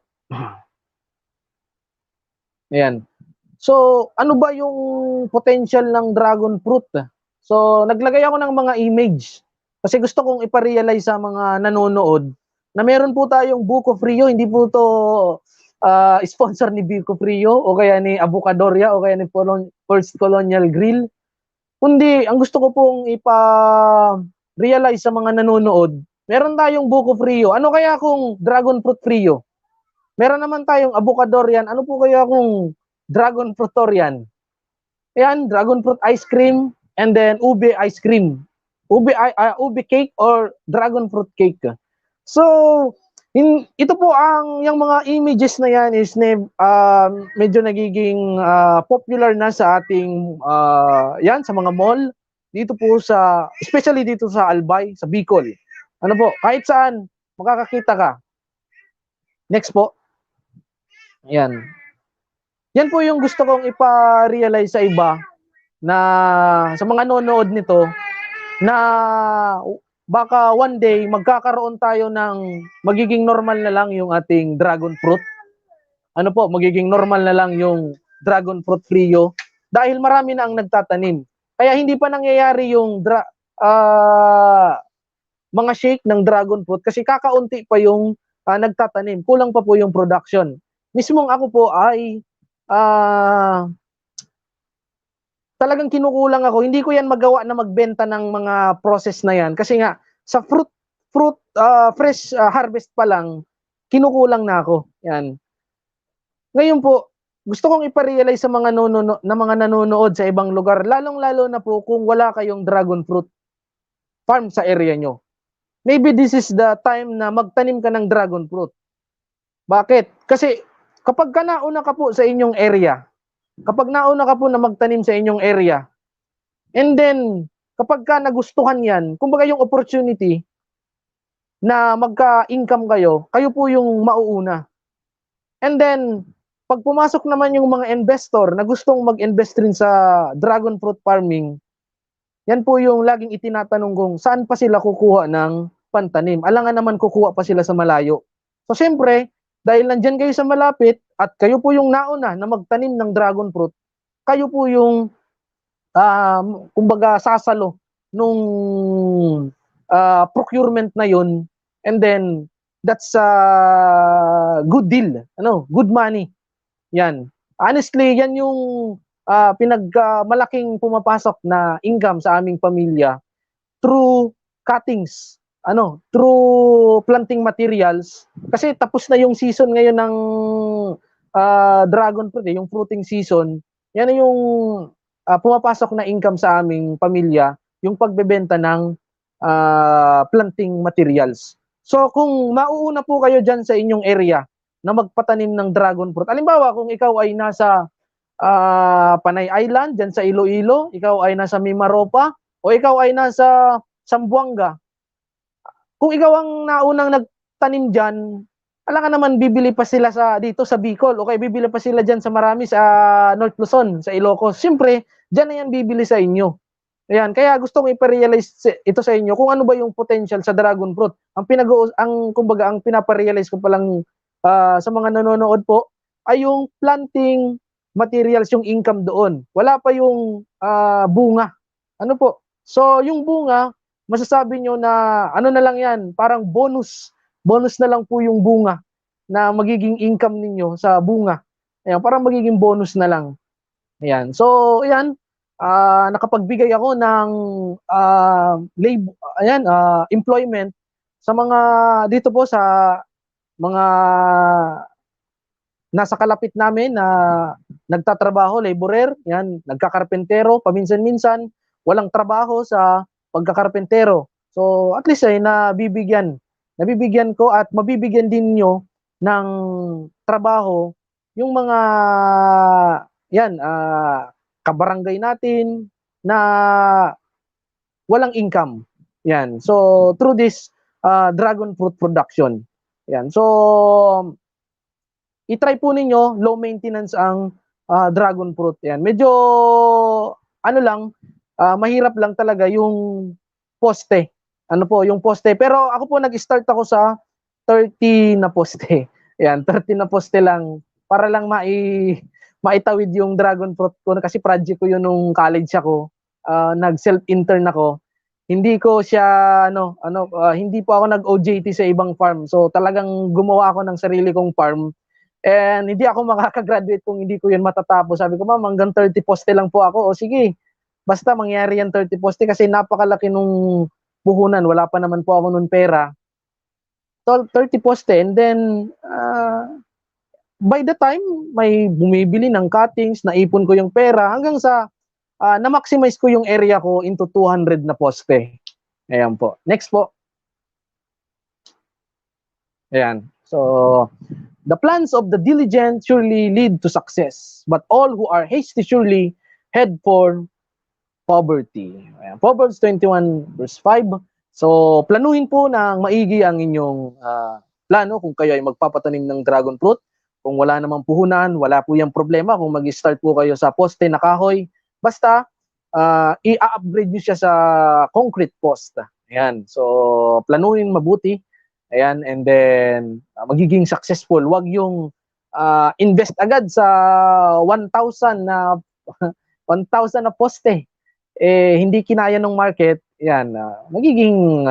Ayan. So, ano ba yung potential ng dragon fruit? So, naglagay ako ng mga image kasi gusto kong iparealize sa mga nanonood na meron po tayong Buko Frio, hindi po to sponsor ni Buko Frio o kaya ni Avocadoria o kaya ni First Colonial Grill. Kundi, ang gusto ko pong ipa-realize sa mga nanonood, meron tayong Buko Frio. Ano kaya kung Dragon Fruit Frio? Meron naman tayong Avocadorian. Ano po kaya kung Dragon Fruitorian? Ayan, Dragon Fruit Ice Cream and then Ube Ice Cream. Ube cake or Dragon Fruit Cake. So, ito po yung mga images na yan is medyo nagiging popular na sa ating yan sa mga mall dito po especially dito sa Albay, sa Bicol. Ano po, kahit saan makakakita ka. Next po. Yan. Yan po yung gusto kong ipa-realize sa iba na sa mga nanonood nito na baka one day magkakaroon tayo ng magiging normal na lang yung ating dragon fruit. Ano po, magiging normal na lang yung dragon fruit Frio dahil marami na ang nagtatanim. Kaya hindi pa nangyayari yung mga shake ng dragon fruit kasi kakaunti pa yung nagtatanim. Kulang pa po yung production. Mismong ako po ay talagang kinukulang ako. Hindi ko yan magawa na magbenta ng mga process na yan kasi nga sa fresh harvest pa lang kinukulang na ako. Yan. Ngayon po, gusto kong ipa-realize sa mga nanonood sa ibang lugar, lalong-lalo na po kung wala kayong dragon fruit farm sa area nyo. Maybe this is the time na magtanim ka ng dragon fruit. Bakit? Kasi kapag nauna ka po sa inyong area, kapag nauna ka po na magtanim sa inyong area, and then, kapag ka nagustuhan yan, kumbaga yung opportunity na magka-income kayo po yung mauuna. And then, pag pumasok naman yung mga investor na gustong mag-invest rin sa dragon fruit farming, yan po yung laging itinatanong kong saan pa sila kukuha ng pantanim. Alangan naman kukuha pa sila sa malayo. So siyempre, dahil nandyan kayo sa malapit at kayo po yung nauna na magtanim ng dragon fruit, kayo po yung kumbaga sasalo nung procurement na yun, and then that's a good deal, good money. Yan. Honestly, yan yung malaking pumapasok na income sa aming pamilya through cuttings, through planting materials. Kasi tapos na yung season ngayon ng dragon fruit, yung fruiting season. Yan yung pumapasok na income sa aming pamilya, yung pagbebenta ng planting materials. So kung mauuna po kayo dyan sa inyong area na magpatanim ng dragon fruit, halimbawa kung ikaw ay nasa Panay Island, dyan sa Iloilo, ikaw ay nasa Mimaropa, o ikaw ay nasa Zamboanga, kung ikaw ang naunang nagtanim dyan, alam ka naman bibili pa sila dito sa Bicol, o kaya bibili pa sila dyan sa marami sa North Luzon, sa Ilocos. Siyempre, dyan na yan bibili sa inyo. Ayan, kaya gusto kong iparealize ito sa inyo kung ano ba yung potential sa dragon fruit. Kumbaga, ang pinaparealize ko palang sa mga nanonood po ay yung planting materials, yung income doon. Wala pa yung bunga. Ano po? So, yung bunga, masasabi nyo na ano na lang yan, parang bonus. Bonus na lang po yung bunga na magiging income ninyo sa bunga. Ayan, parang magiging bonus na lang. Ayan. So, ayan, nakapagbigay ako ng employment sa mga dito po sa mga nasa kalapit namin na nagtatrabaho, laborer, yan, nagkakarpentero, paminsan-minsan, walang trabaho sa pagkakarpentero. So, at least ay nabibigyan ko at mabibigyan din nyo ng trabaho yung mga kabarangay natin na walang income. Yan. So, through this dragon fruit production. Yan. So, i-try po ninyo, low maintenance ang dragon fruit. Yan. Medyo, mahirap lang talaga yung poste. Yung poste. Pero ako po, nag-start ako sa 30 na poste. Yan, 30 na poste lang. Para lang maitawid yung dragon fruit ko. Kasi project ko yun nung college ako. Nag-self-intern ako. Hindi ko siya, hindi po ako nag-OJT sa ibang farm. So, talagang gumawa ako ng sarili kong farm. And hindi ako makakagraduate kung hindi ko yun matatapos. Sabi ko, ma'am, hanggang 30 poste lang po ako. O sige, basta mangyari yan 30 poste kasi napakalaki nung puhunan. Wala pa naman po ako nung pera. So, 30 poste. And then, by the time may bumibili ng cuttings, naipon ko yung pera, hanggang sa na-maximize ko yung area ko into 200 na poste. Ayan po. Next po. Ayan. So, the plans of the diligent surely lead to success, but all who are hasty surely head for poverty. Ayan. Proverbs 21 verse 5. So, planuhin po ng maigi ang inyong plano kung kayo ay magpapatanim ng dragon fruit. Kung wala namang puhunan, wala po yung problema. Kung mag-start po kayo sa poste na kahoy, basta i-upgrade nyo siya sa concrete post. Ayan. So, planuhin mabuti. Ayan, and then magiging successful. Wag yung invest agad sa 1,000 na 1,000 na poste. Hindi kinaya ng market. Yan, magiging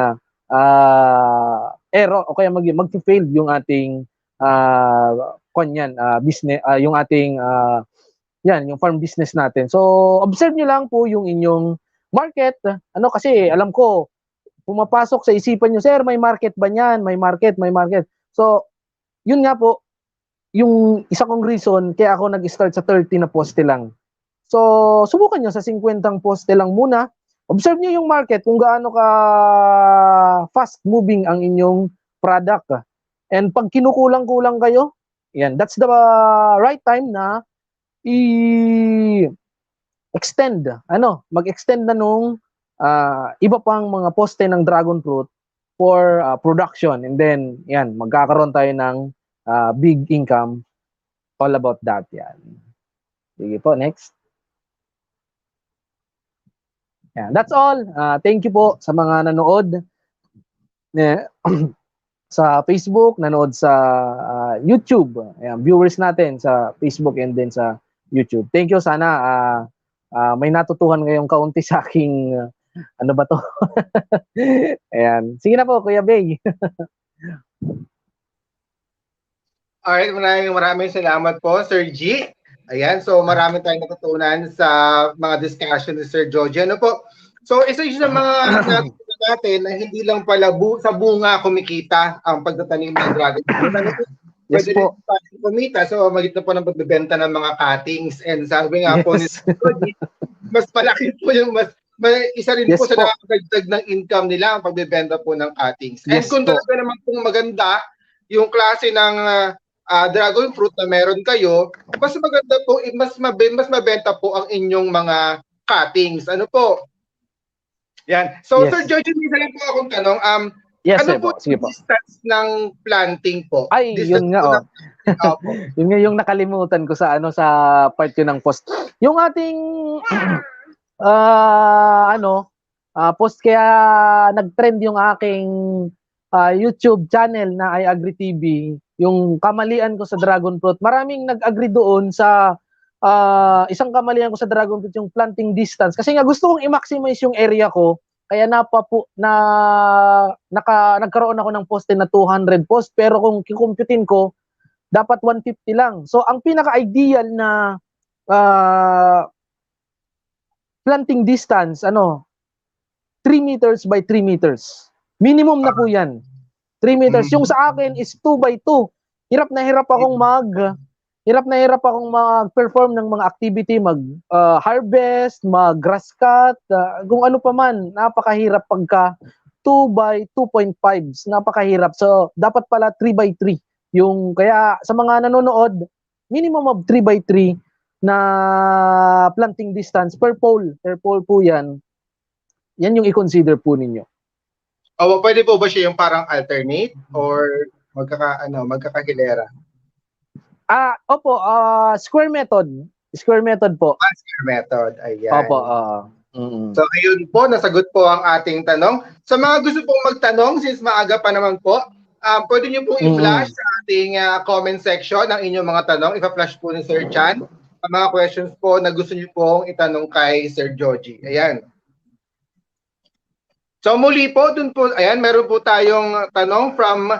error o kaya mag-fail yung ating business, yung ating yung farm business natin. So, observe nyo lang po yung inyong market. Kasi alam ko pumapasok sa isipan nyo, sir, may market ba niyan? May market. So, yun nga po, yung isa kong reason, kaya ako nag-start sa 30 na poste lang. So, subukan nyo sa 50 poste lang muna. Observe nyo yung market, kung gaano ka fast-moving ang inyong product. And pag kinukulang-kulang kayo, yan, that's the right time na i-extend, mag-extend na nung iba pang mga poste ng dragon fruit for production, and then yan, magkakaroon tayo ng big income All about that yan. Sige po, next. Yan, that's all. Thank you po sa mga nanood sa Facebook, nanood sa YouTube. Ayan, viewers natin sa Facebook and then sa YouTube. Thank you. Sana may natutuhan ngayong kaunti sa aking ano ba to? Ayan. Sige na po, Kuya Bay. Alright, maraming salamat po, Sir G. Ayan, so marami tayong natutunan sa mga discussion ni Sir Joji. Ano po? So, isa sa mga natutunan natin na hindi lang pala sa bunga kumikita ang pagtatanim ng dragon fruit. Yes po. Pwede kumita. So, magitan po ng pagbebenta ng mga cuttings. And sabi nga po ni Sir Joji, mas palaki po yung isa rin po sa nakakadagdag ng income nila ang pagbebenta po ng cuttings. And kung talaga naman pong maganda yung klase ng dragon fruit na meron kayo, mas maganda po, mas mabenta po ang inyong mga cuttings. Ano po? Yan. So, Sir George, may lang po akong tanong. Ano po yung distance ng planting po? Ay, yun nga yun nga yung nakalimutan ko sa sa part yun ng post. Yung ating post, kaya nag-trend yung aking YouTube channel na iAgriTV, yung kamalian ko sa dragon fruit. Maraming nag-agree doon sa isang kamalian ko sa dragon fruit, yung planting distance. Kasi nga gusto kong i-maximize yung area ko, kaya nagkaroon ako ng poste na 200 post, pero kung kikumputin ko, dapat 150 lang. So, ang pinaka-ideal na planting distance, 3 meters by 3 meters. Minimum na po yan. 3 meters. Yung sa akin is 2 by 2. Hirap na hirap akong mag-perform ng mga activity, harvest, mag-grass cut, kung ano pa man. Napakahirap pagka 2 by 2.5. Napakahirap. So, dapat pala 3 by 3. Kaya sa mga nanonood, minimum of 3 by 3 na planting distance per pole. Per pole po yan. Yan yung i-consider po ninyo. Pwede po ba siya yung parang alternate or magkakahilera? Opo, square method. Square method po. Square method, ayan. Opo, So, ayun po, nasagot po ang ating tanong. Sa mga gusto pong magtanong, since maaga pa naman po, pwede niyo pong i-flash sa ating comment section ang inyong mga tanong. I-flash po ni Sir Chan ang mga questions po na gusto niyo pong itanong kay Sir Joji. Ayan. So muli po, dun po, ayan, meron po tayong tanong from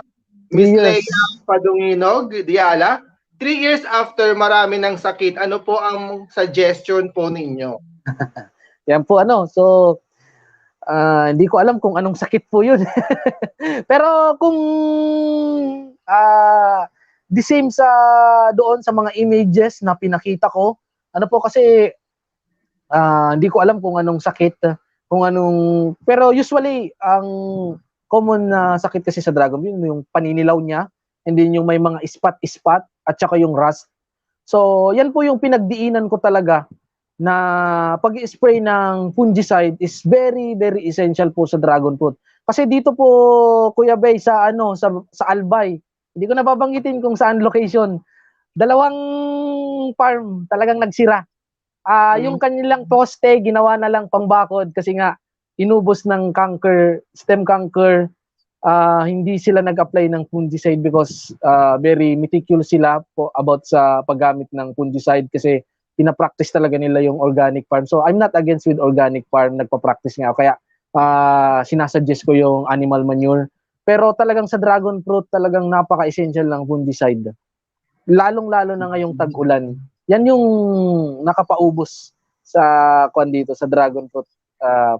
Miss Leia Padunginog, Diala. 3 years after marami ng sakit, ano po ang suggestion po ninyo? Yan po So, hindi ko alam kung anong sakit po yun. Pero kung the same doon sa mga images na pinakita ko, kasi hindi ko alam kung anong sakit. Pero usually ang common na sakit kasi sa dragon yung paninilaw niya, and then yung may mga spot at saka yung rust. So yan po yung pinagdiinan ko talaga, na pag-i-spray ng fungicide is very very essential po sa dragon fruit. Kasi dito po, Kuya Bay, sa Albay, hindi ko nababanggitin kung saan location, 2 farm talagang nagsira. Yung kanilang poste, ginawa na lang pangbakod kasi nga inubos ng stem canker. Hindi sila nag-apply ng fungicide because very meticulous sila po about sa paggamit ng fungicide kasi pinapractice talaga nila yung organic farm. So I'm not against with organic farm, nagpa-practice nga. Kaya sinasuggest ko yung animal manure. Pero talagang sa dragon fruit, talagang napaka-essential ng fungicide. Lalong-lalo na ngayong tag-ulan. Yan yung nakapaubos sa dito sa dragon fruit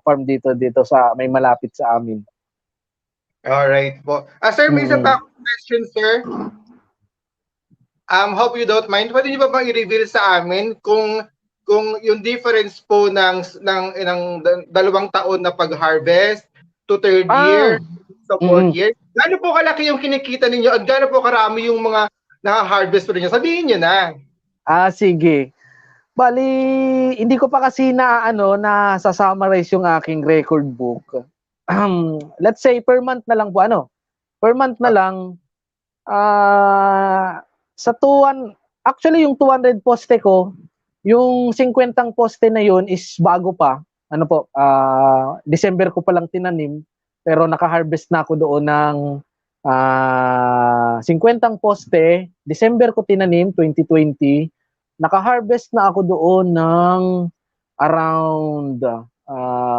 farm dito sa may malapit sa amin. All right po. Sir, may isa pa akong question, sir. Hope you don't mind. Pwede niyo ba bang i-reveal sa amin kung yung difference po ng 2 taon na pag-harvest to 3rd year, to 4th year? Gaano po kalaki yung kinikita ninyo at gaano po karami yung mga na-harvest po ninyo? Sabihin niyo na. Sige. Bali, hindi ko pa kasi na summarize yung aking record book. Let's say per month na lang po Per month na lang sa Actually, yung 200 poste ko, yung 50 poste na yun is bago pa. Ano po, December ko palang tinanim, pero naka-harvest na ako doon ng 50 poste. December ko tinanim, 2020. Naka-harvest na ako doon ng around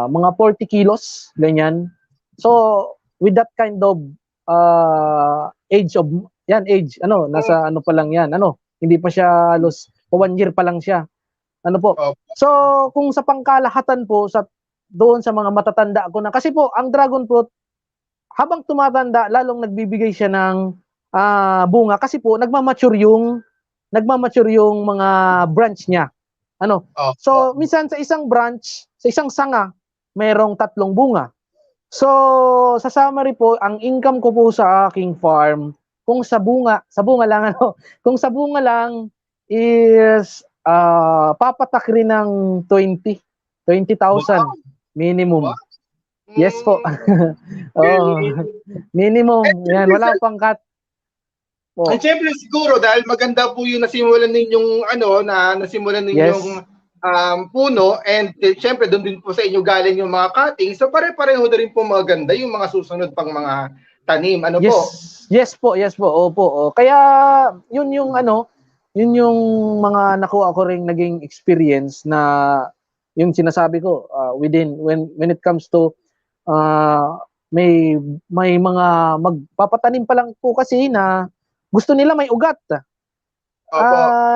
mga 40 kilos, ganyan. So, with that kind of age, nasa ano pa lang yan, hindi pa siya halos 1 year pa lang siya. Ano po? So, kung sa pangkalahatan po, doon sa mga matatanda ko na, kasi po, ang dragon fruit, habang tumatanda, lalong nagbibigay siya ng bunga, kasi po, nagmamature yung mga branch niya. So, minsan sa isang branch, sa isang sanga, mayroong 3 bunga. So, sa summary po, ang income ko po sa aking farm, kung sa bunga lang, kung sa bunga lang is papatak rin ng 20,000 minimum. Yes po. Minimum. Yan, wala pang cut. At syempre siguro dahil maganda po yung nasimulan ninyong puno, and syempre doon din po sa inyo galing yung mga cutting, so pare-pareho na rin po maganda yung mga susunod pang mga tanim. Yes po. Opo. Kaya yun yung mga nakuha ko ring naging experience na yung sinasabi ko when it comes to may mga magpapatanim pa lang po kasi na gusto nila may ugat.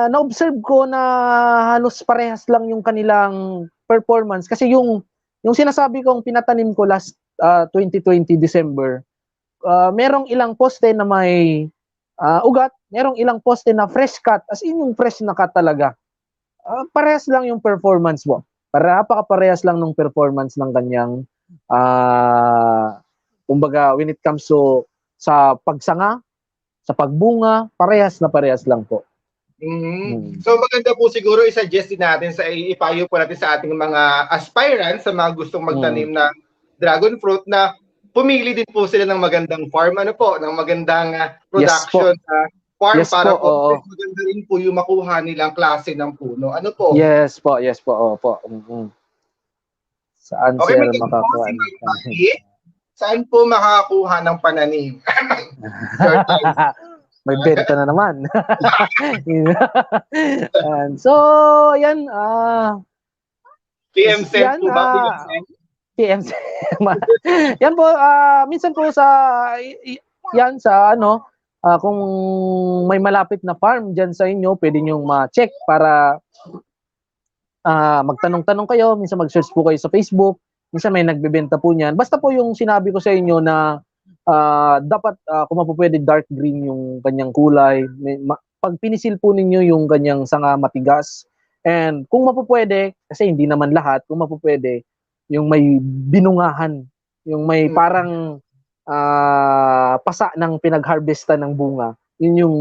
Na-observe ko na halos parehas lang yung kanilang performance kasi yung sinasabi kong pinatanim ko last 2020 December, merong ilang poste na may ugat, merong ilang poste na fresh cut, as in yung fresh na cut talaga. Parehas lang yung performance mo. Napaka-parehas lang ng performance ng kanyang kumbaga when it comes to sa pagsanga, sa pagbunga, parehas lang po. So maganda po siguro i-suggest din natin ipayo po natin sa ating mga aspirants, sa mga gustong magtanim ng dragon fruit, na pumili din po sila ng magandang farm, ng magandang production sa farm, para po maganda rin po yung makuha nilang klase ng puno. Ano po? Yes po. Opo. Saan Okay, sir makakuha? Saan po makakakuha ng pananim? May benta na naman. So, yan. PM send po ba? PMC. Yan po, minsan po yan sa kung may malapit na farm dyan sa inyo, pwede nyo ma-check para magtanong-tanong kayo, minsan mag-search po kayo sa Facebook, minsan may nagbebenta po niyan. Basta po yung sinabi ko sa inyo na dapat kung mapupwede dark green yung kanyang kulay, pag pinisil po ninyo yung kanyang sanga matigas, and kung mapupwede, kasi hindi naman lahat, kung mapupwede, yung may binungahan, yung may parang pasa ng pinag-harvestan ng bunga, yun yung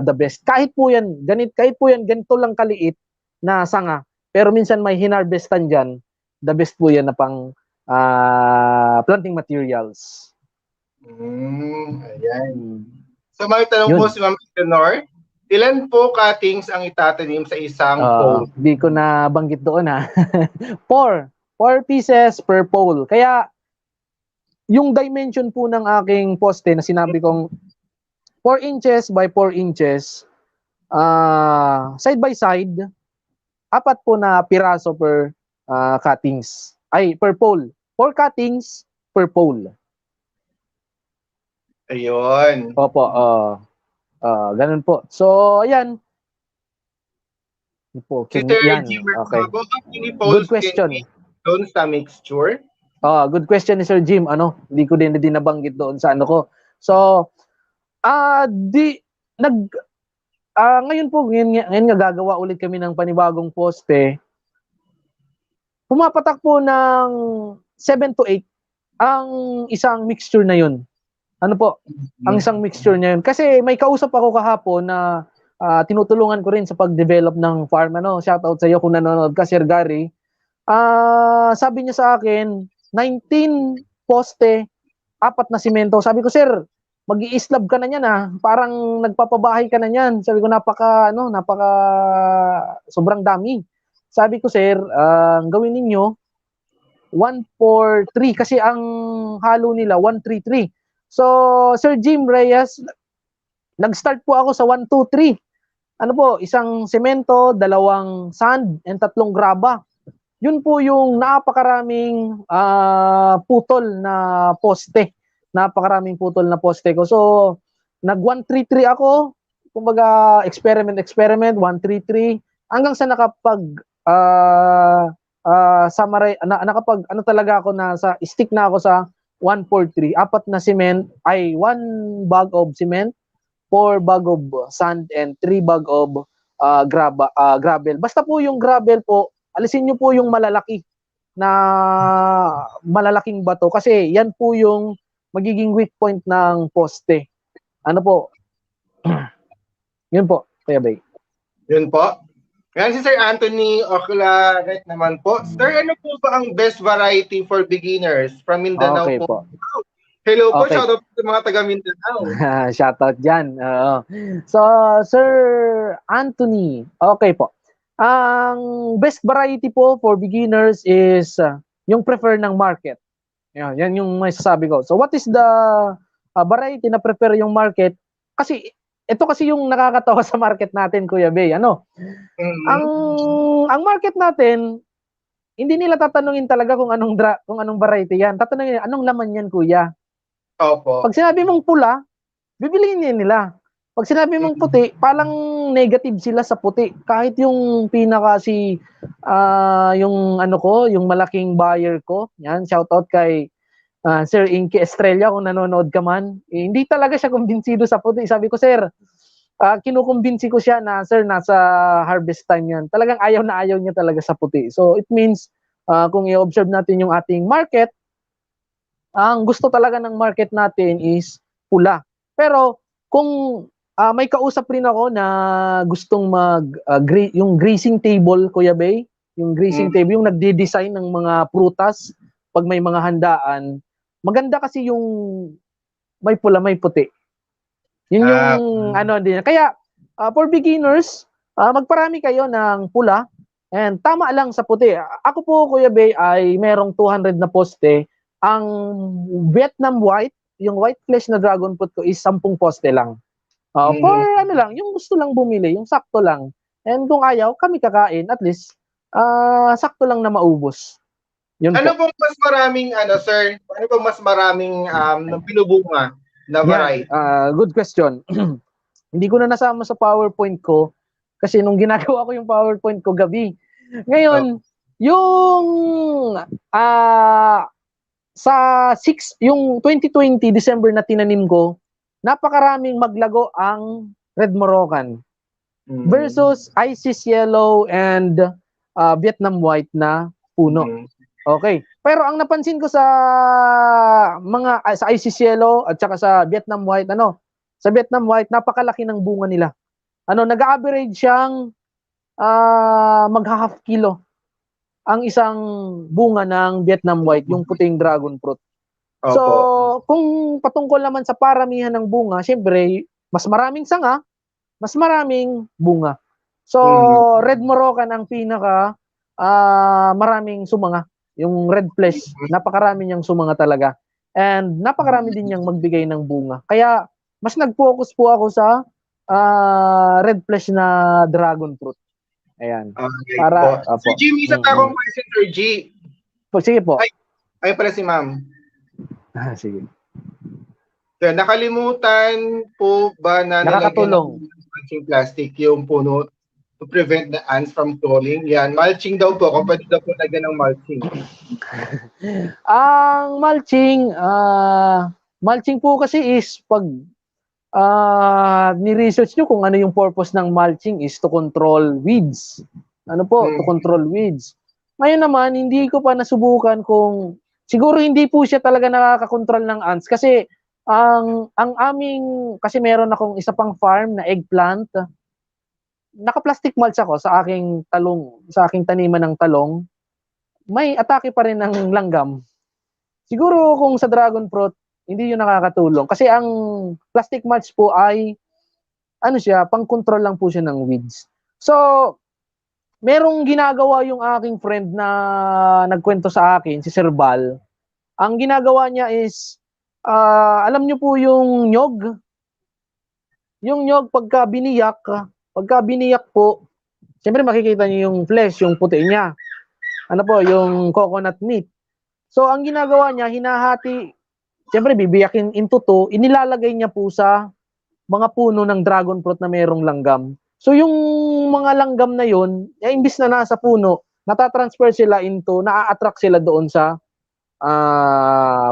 the best. Kahit po yan ganito lang kaliit na sanga, pero minsan may hinarvestan dyan, the best po yan na pang planting materials. Ayan. So may tanong po si Ma'am Eleanor, ilan po cuttings ang itatanim sa isang pole? Di ko na banggit doon 4 pieces per pole. Kaya yung dimension po ng aking poste na sinabi kong 4 inches by 4 inches, side by side, 4 po na piraso per cuttings. Per pole. 4 cuttings per pole. Ayun. Opo, ganun po. So, ayan. Okay. Good question. Doon sa mixture? Good question ni Sir Jim. Hindi ko din nabanggit doon sa ko. So, ngayon po, ngayon nga gagawa ulit kami ng panibagong poste. Pumapatak po ng 7 to 8 ang isang mixture na yun. Ang isang mixture na yun. Kasi may kausap ako kahapon na tinutulungan ko rin sa pag-develop ng farm. Shoutout sa iyo kung nanonood ka, Sir Gary. Sabi niya sa akin, 19 poste, 4 na simento. Sabi ko, Sir, mag-i-slab ka na niyan parang nagpapabahay ka na niyan. Sabi ko napaka sobrang dami. Sabi ko sir, gawin ninyo 1-4-3 kasi ang halo nila 1-3-3. So Sir Jim Reyes, nag-start po ako sa 1-2-3. Ano po, isang semento, 2 sand, and 3 graba. Yun po yung napakaraming putol na poste. Napakaraming putol na poste ko. So, nag 1-3-3 ako. Kumbaga, experiment, 1-3-3. Hanggang sa nakapag talaga ako stick na ako sa 1-4-3. 4 na cement, 1 bag of cement, 4 bag of sand, and 3 bag of gravel. Basta po yung gravel po, alisin nyo po yung malalaking bato kasi yan po yung magiging weak point ng poste. Ano po? Yun po, Kuya Bay. Yun po. Ngayon si Sir Anthony Oclaret naman po. Sir, ano po ba ang best variety for beginners from Mindanao Okay po? po. Hello po, Okay. shoutout po sa mga taga Mindanao. Shoutout dyan. So, Sir Anthony, okay po. Ang best variety po for beginners is yung prefer ng market. Yan yung may sasabi ko. So, what is the variety na prefer yung market? Kasi, ito kasi yung nakakatawa sa market natin, Kuya Bay. Ang market natin, hindi nila tatanungin talaga kung anong variety yan. Tatanungin, anong laman yan, Kuya? Opo. Pag sinabi mong pula, bibiliin nila. Pag sinabi mong puti, palang negative sila sa puti. Kahit yung yung malaking buyer ko, yan, shoutout kay Sir Inky Estrella kung nanonood ka man. Hindi talaga siya kumbinsido sa puti. Sabi ko, sir, kinukumbinsi ko siya na, sir, nasa harvest time yan. Talagang ayaw na ayaw niya talaga sa puti. So, it means, kung i-observe natin yung ating market, ang gusto talaga ng market natin is pula. Pero, kung may kausap rin ako na gustong yung grazing table, Kuya Bay, yung grazing table, yung nagde-design ng mga prutas pag may mga handaan, maganda kasi yung may pula, may puti. Yun yung din. Kaya, for beginners, magparami kayo ng pula and tama lang sa puti. Ako po, Kuya Bay, ay merong 200 na poste. Ang Vietnam white, yung white flesh na dragon fruit ko is 10 poste lang. For yung gusto lang bumili, yung sakto lang. And kung ayaw, kami kakain, at least, sakto lang na maubos. Yun Ano po. pong mas maraming, sir, ano pong mas maraming binubunga na variety? Good question. Hindi ko na nasama sa PowerPoint ko kasi nung ginagawa ko yung PowerPoint ko gabi. Ngayon, yung yung 2020 December na tinanim ko, napakaraming maglago ang Red Moroccan versus Isis Yellow and Vietnam White na puno. Okay. Pero ang napansin ko sa sa Isis Yellow at saka sa Vietnam White, sa Vietnam White, napakalaki ng bunga nila. Nag-average siyang magha-half kilo ang isang bunga ng Vietnam White, yung puting dragon fruit. So, kung patungkol naman sa paramihan ng bunga, syempre, mas maraming sanga, mas maraming bunga. So, Red Moroccan ang pinaka maraming sumanga. Yung red flesh, napakarami niyang sumanga talaga. And napakarami din niyang magbigay ng bunga. Kaya, mas nag-focus po ako sa red flesh na dragon fruit. Ayan. Okay Para, po. Sir G, isa pa akong question, Sir G. Sige po. Ay pala si ma'am. Sige. So, nakalimutan po ba na nakakatulong mulching plastic yung puno to prevent the ants from crawling? Yan, mulching daw po. Kung pwede daw po lagyan ng mulching. Ang mulching po kasi is pag ni-research nyo kung ano yung purpose ng mulching is to control weeds. To control weeds. Ngayon naman, hindi ko pa nasubukan kung siguro hindi po siya talaga nakaka-control ng ants kasi kasi meron akong isa pang farm na eggplant. Naka-plastic mulch ako sa aking taniman ng talong. May atake pa rin ng langgam. Siguro kung sa dragon fruit, Hindi yun nakakatulong. Kasi ang plastic mulch po ay, ano siya, pang-control lang po siya ng weeds. So, merong ginagawa yung aking friend na nagkwento sa akin, si Sir Bal. Ang ginagawa niya is, alam niyo po yung nyog? Yung nyog, pagka biniyak po, siyempre makikita niyo yung flesh, yung puti niya. Ano po, yung coconut meat. So, ang ginagawa niya, hinahati, siyempre bibiyakin into two, inilalagay niya po sa mga puno ng dragon fruit na mayroong langgam. So, yung mga langgam na yun, imbis na nasa puno, natatransfer sila into, naa-attract sila doon sa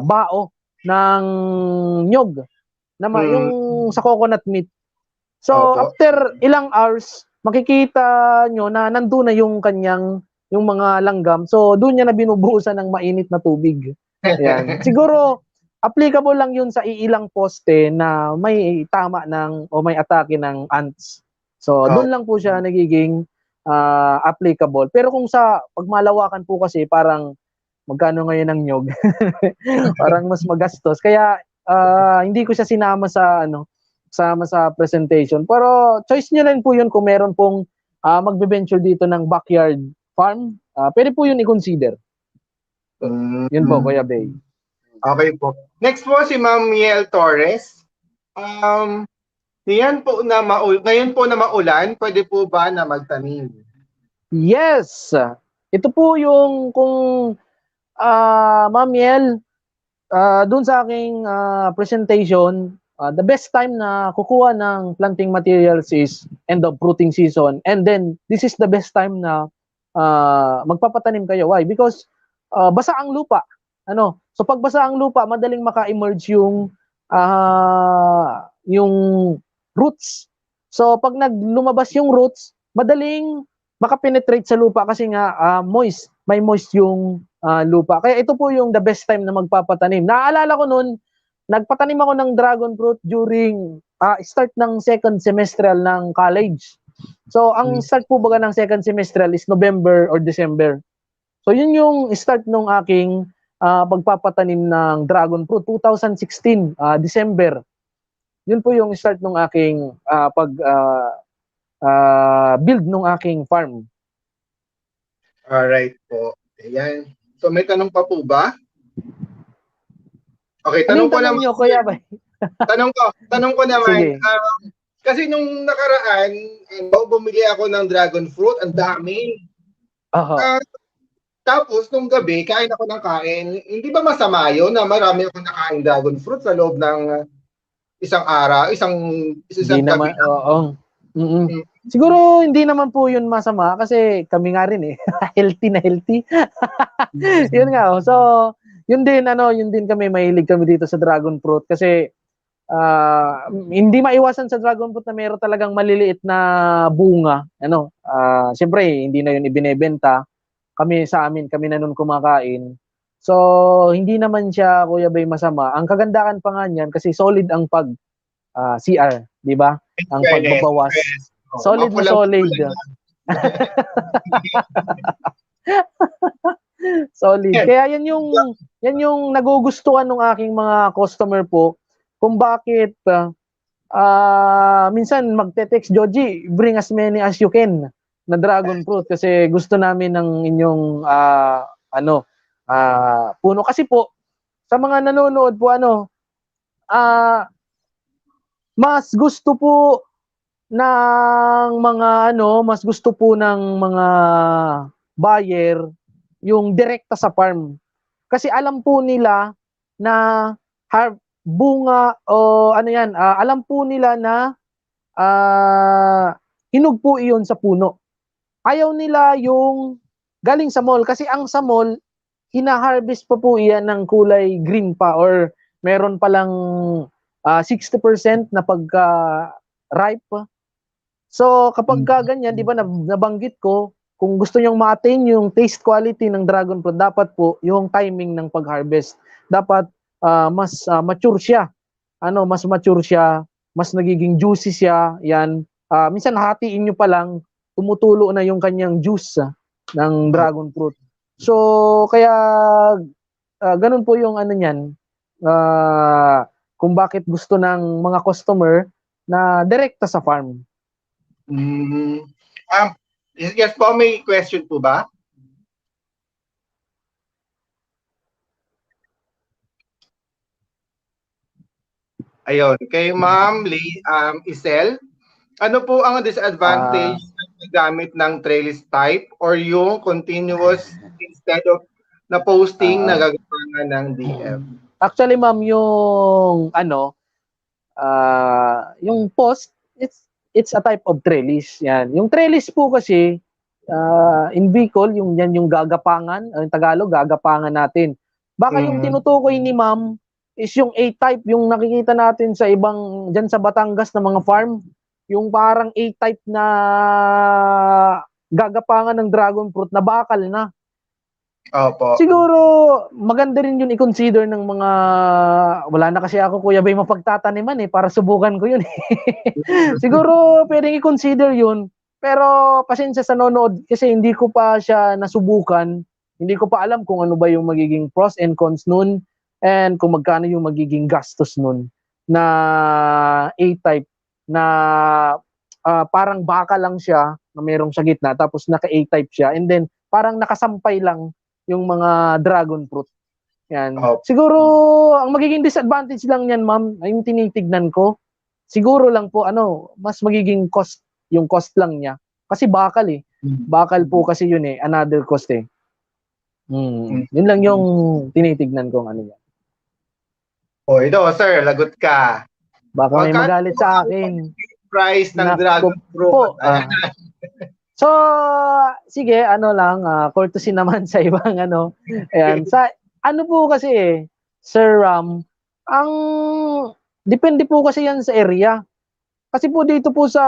bao ng nyog, na yung sa coconut meat. So, after ilang hours, makikita nyo na nandun na yung kanyang, yung mga langgam. So, doon niya na binubuhusan ng mainit na tubig. Ayan. Siguro, applicable lang yun sa iilang poste na may tama ng, o may atake ng ants. So, doon lang po siya nagiging applicable. Pero kung sa pagmalawakan po kasi, parang magkano ngayon ang nyog? Parang mas magastos. Kaya, hindi ko siya sinama sa, sama sa presentation. Pero choice niyo rin po yun kung meron pong magbe-venture dito ng backyard farm. Pwede po yun i-consider. Yun po, Kuya Bay. Okay po. Next po si Ma'am Miel Torres. Ngayon po na maulan, pwede po ba na magtanim? Yes! Ito po yung kung Ma'am Miel, dun sa aking presentation, the best time na kukuha ng planting materials is end of fruiting season. And then, this is the best time na magpapatanim kayo. Why? Because basa ang lupa. So, pag basa ang lupa, madaling maka-emerge yung roots. So, pag lumabas yung roots, madaling makapenetrate sa lupa kasi nga moist. May moist yung lupa. Kaya ito po yung the best time na magpapatanim. Naaalala ko noon, nagpatanim ako ng dragon fruit during start ng second semestral ng college. So, ang start po baga ng second semestral is November or December. So, yun yung start ng aking pagpapatanim ng dragon fruit, 2016, December. Yun po yung start ng aking build ng aking farm. Alright po. Ayan. So, may tanong pa po ba? Okay, tanong ko naman. Nyo, Kuya Bay? tanong ko naman. Sige. Kasi nung nakaraan, bumili ako ng dragon fruit, ang dami. Tapos, nung gabi, kain ako ng kain. Hindi ba masama yun na marami akong nakain dragon fruit sa loob ng isang araw, isang Hindi gabi? naman, oo. Siguro hindi naman po yun masama kasi kami nga rin healthy na healthy. Yun nga. So, yun din kami, mahilig kami dito sa dragon fruit kasi hindi maiwasan sa dragon fruit na meron talagang maliliit na bunga. Siyempre, hindi na yun ibinebenta. Kami na nun kumakain. So, hindi naman siya, Kuya Bay, masama. Ang kagandahan pa nga niyan kasi solid ang CR, di ba? Ang pagbabawas. Solid na solid. Solid. Kaya yan yung nagugustuhan ng aking mga customer po kung bakit minsan magte-text, Joji, bring as many as you can na dragon fruit kasi gusto namin ng inyong puno. Kasi po, sa mga nanonood po, mas gusto po ng mga buyer yung direkta sa farm. Kasi alam po nila na bunga o alam po nila na hinog po iyon sa puno. Ayaw nila yung galing sa mall kasi ang sa mall, hina-harvest pa po iyan ng kulay green pa or meron palang 60% na pagka-ripe. So, kapag ganyan, di ba, nabanggit ko, kung gusto nyong ma-attain yung taste quality ng dragon fruit, dapat po yung timing ng pag-harvest. Dapat mas mature siya. Mas mature siya, mas nagiging juicy siya. Yan. Minsan hatiin nyo pa lang, tumutulo na yung kanyang juice ng dragon fruit. So, kaya ganun po yung niyan, kung bakit gusto ng mga customer na direkta sa farm. Yes po, may question po ba? Ayun, kay Ma'am Isel, ano po ang disadvantage ng gamit ng trellis type or yung continuous instead of na posting na gagawa ng DM? Actually, ma'am, yung post, it's a type of trellis. Yan. Yung trellis po kasi, in Bicol, yung gagapangan, ang Tagalog, gagapangan natin. Baka yung tinutukoy ni ma'am is yung A-type, yung nakikita natin sa ibang, dyan sa Batangas na mga farm, yung parang A-type na gagapangan ng dragon fruit na bakal na. Opo. Siguro, maganda rin yun i-consider ng mga, wala na kasi ako, Kuya Bay, mapagtataniman para subukan ko yun. Siguro, pwedeng i-consider yun. Pero, pasensya sa nanonood, kasi hindi ko pa siya nasubukan. Hindi ko pa alam kung ano ba yung magiging pros and cons nun, and kung magkano yung magiging gastos nun na A-type na parang baka lang siya na merong sa gitna, tapos naka A-type siya, and then parang nakasampay lang yung mga dragon fruit. Yan. Siguro, ang magiging disadvantage lang yan, ma'am, ay yung tinitignan ko, siguro lang po, mas magiging cost, yung cost lang niya. Kasi bakal Bakal po kasi yun another cost Yun lang yung tinitignan kong ano yan. O, ito, sir, lagot ka. Baka may magalit sa akin. Price ng dragon fruit. So, sige, courtesy naman sa ibang Ayan, sa po kasi Sir Ram, depende po kasi yan sa area. Kasi po dito po sa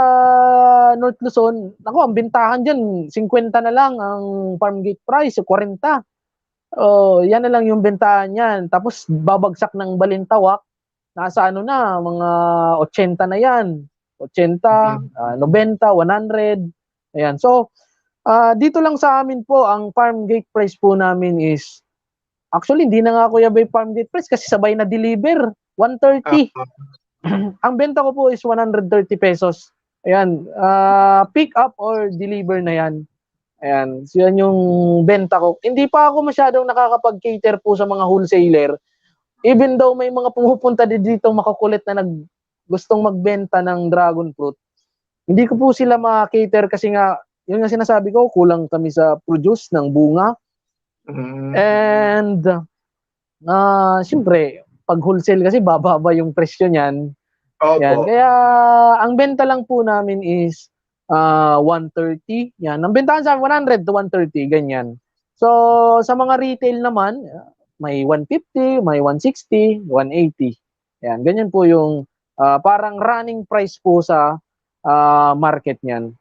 North Luzon, ang bintahan dyan, 50 na lang ang farm gate price, 40. Yan na lang yung bentahan yan. Tapos babagsak ng Balintawak, nasa mga 80 na yan. 80, 90, 100. Ayan. So, dito lang sa amin po, ang farm gate price po namin is, actually, hindi na nga Kuya Bay farm gate price kasi sabay na deliver, 130. Ang benta ko po is 130 pesos. Ayan. Pick up or deliver na yan. Ayan. So, yan yung benta ko. Hindi pa ako masyadong nakakapag-cater po sa mga wholesaler. Even though may mga pumupunta dito makukulit na gustong magbenta ng dragon fruit, hindi ko po sila ma-cater kasi nga, yun nga sinasabi ko, kulang kami sa produce ng bunga. And, siyempre, pag wholesale kasi, bababa yung presyo niyan. Yan. Kaya, ang benta lang po namin is 130. Yan. Ang bentahan sa 100 to 130, ganyan. So, sa mga retail naman, may 150, may 160, 180. Yan. Ganyan po yung parang running price po sa market niyan.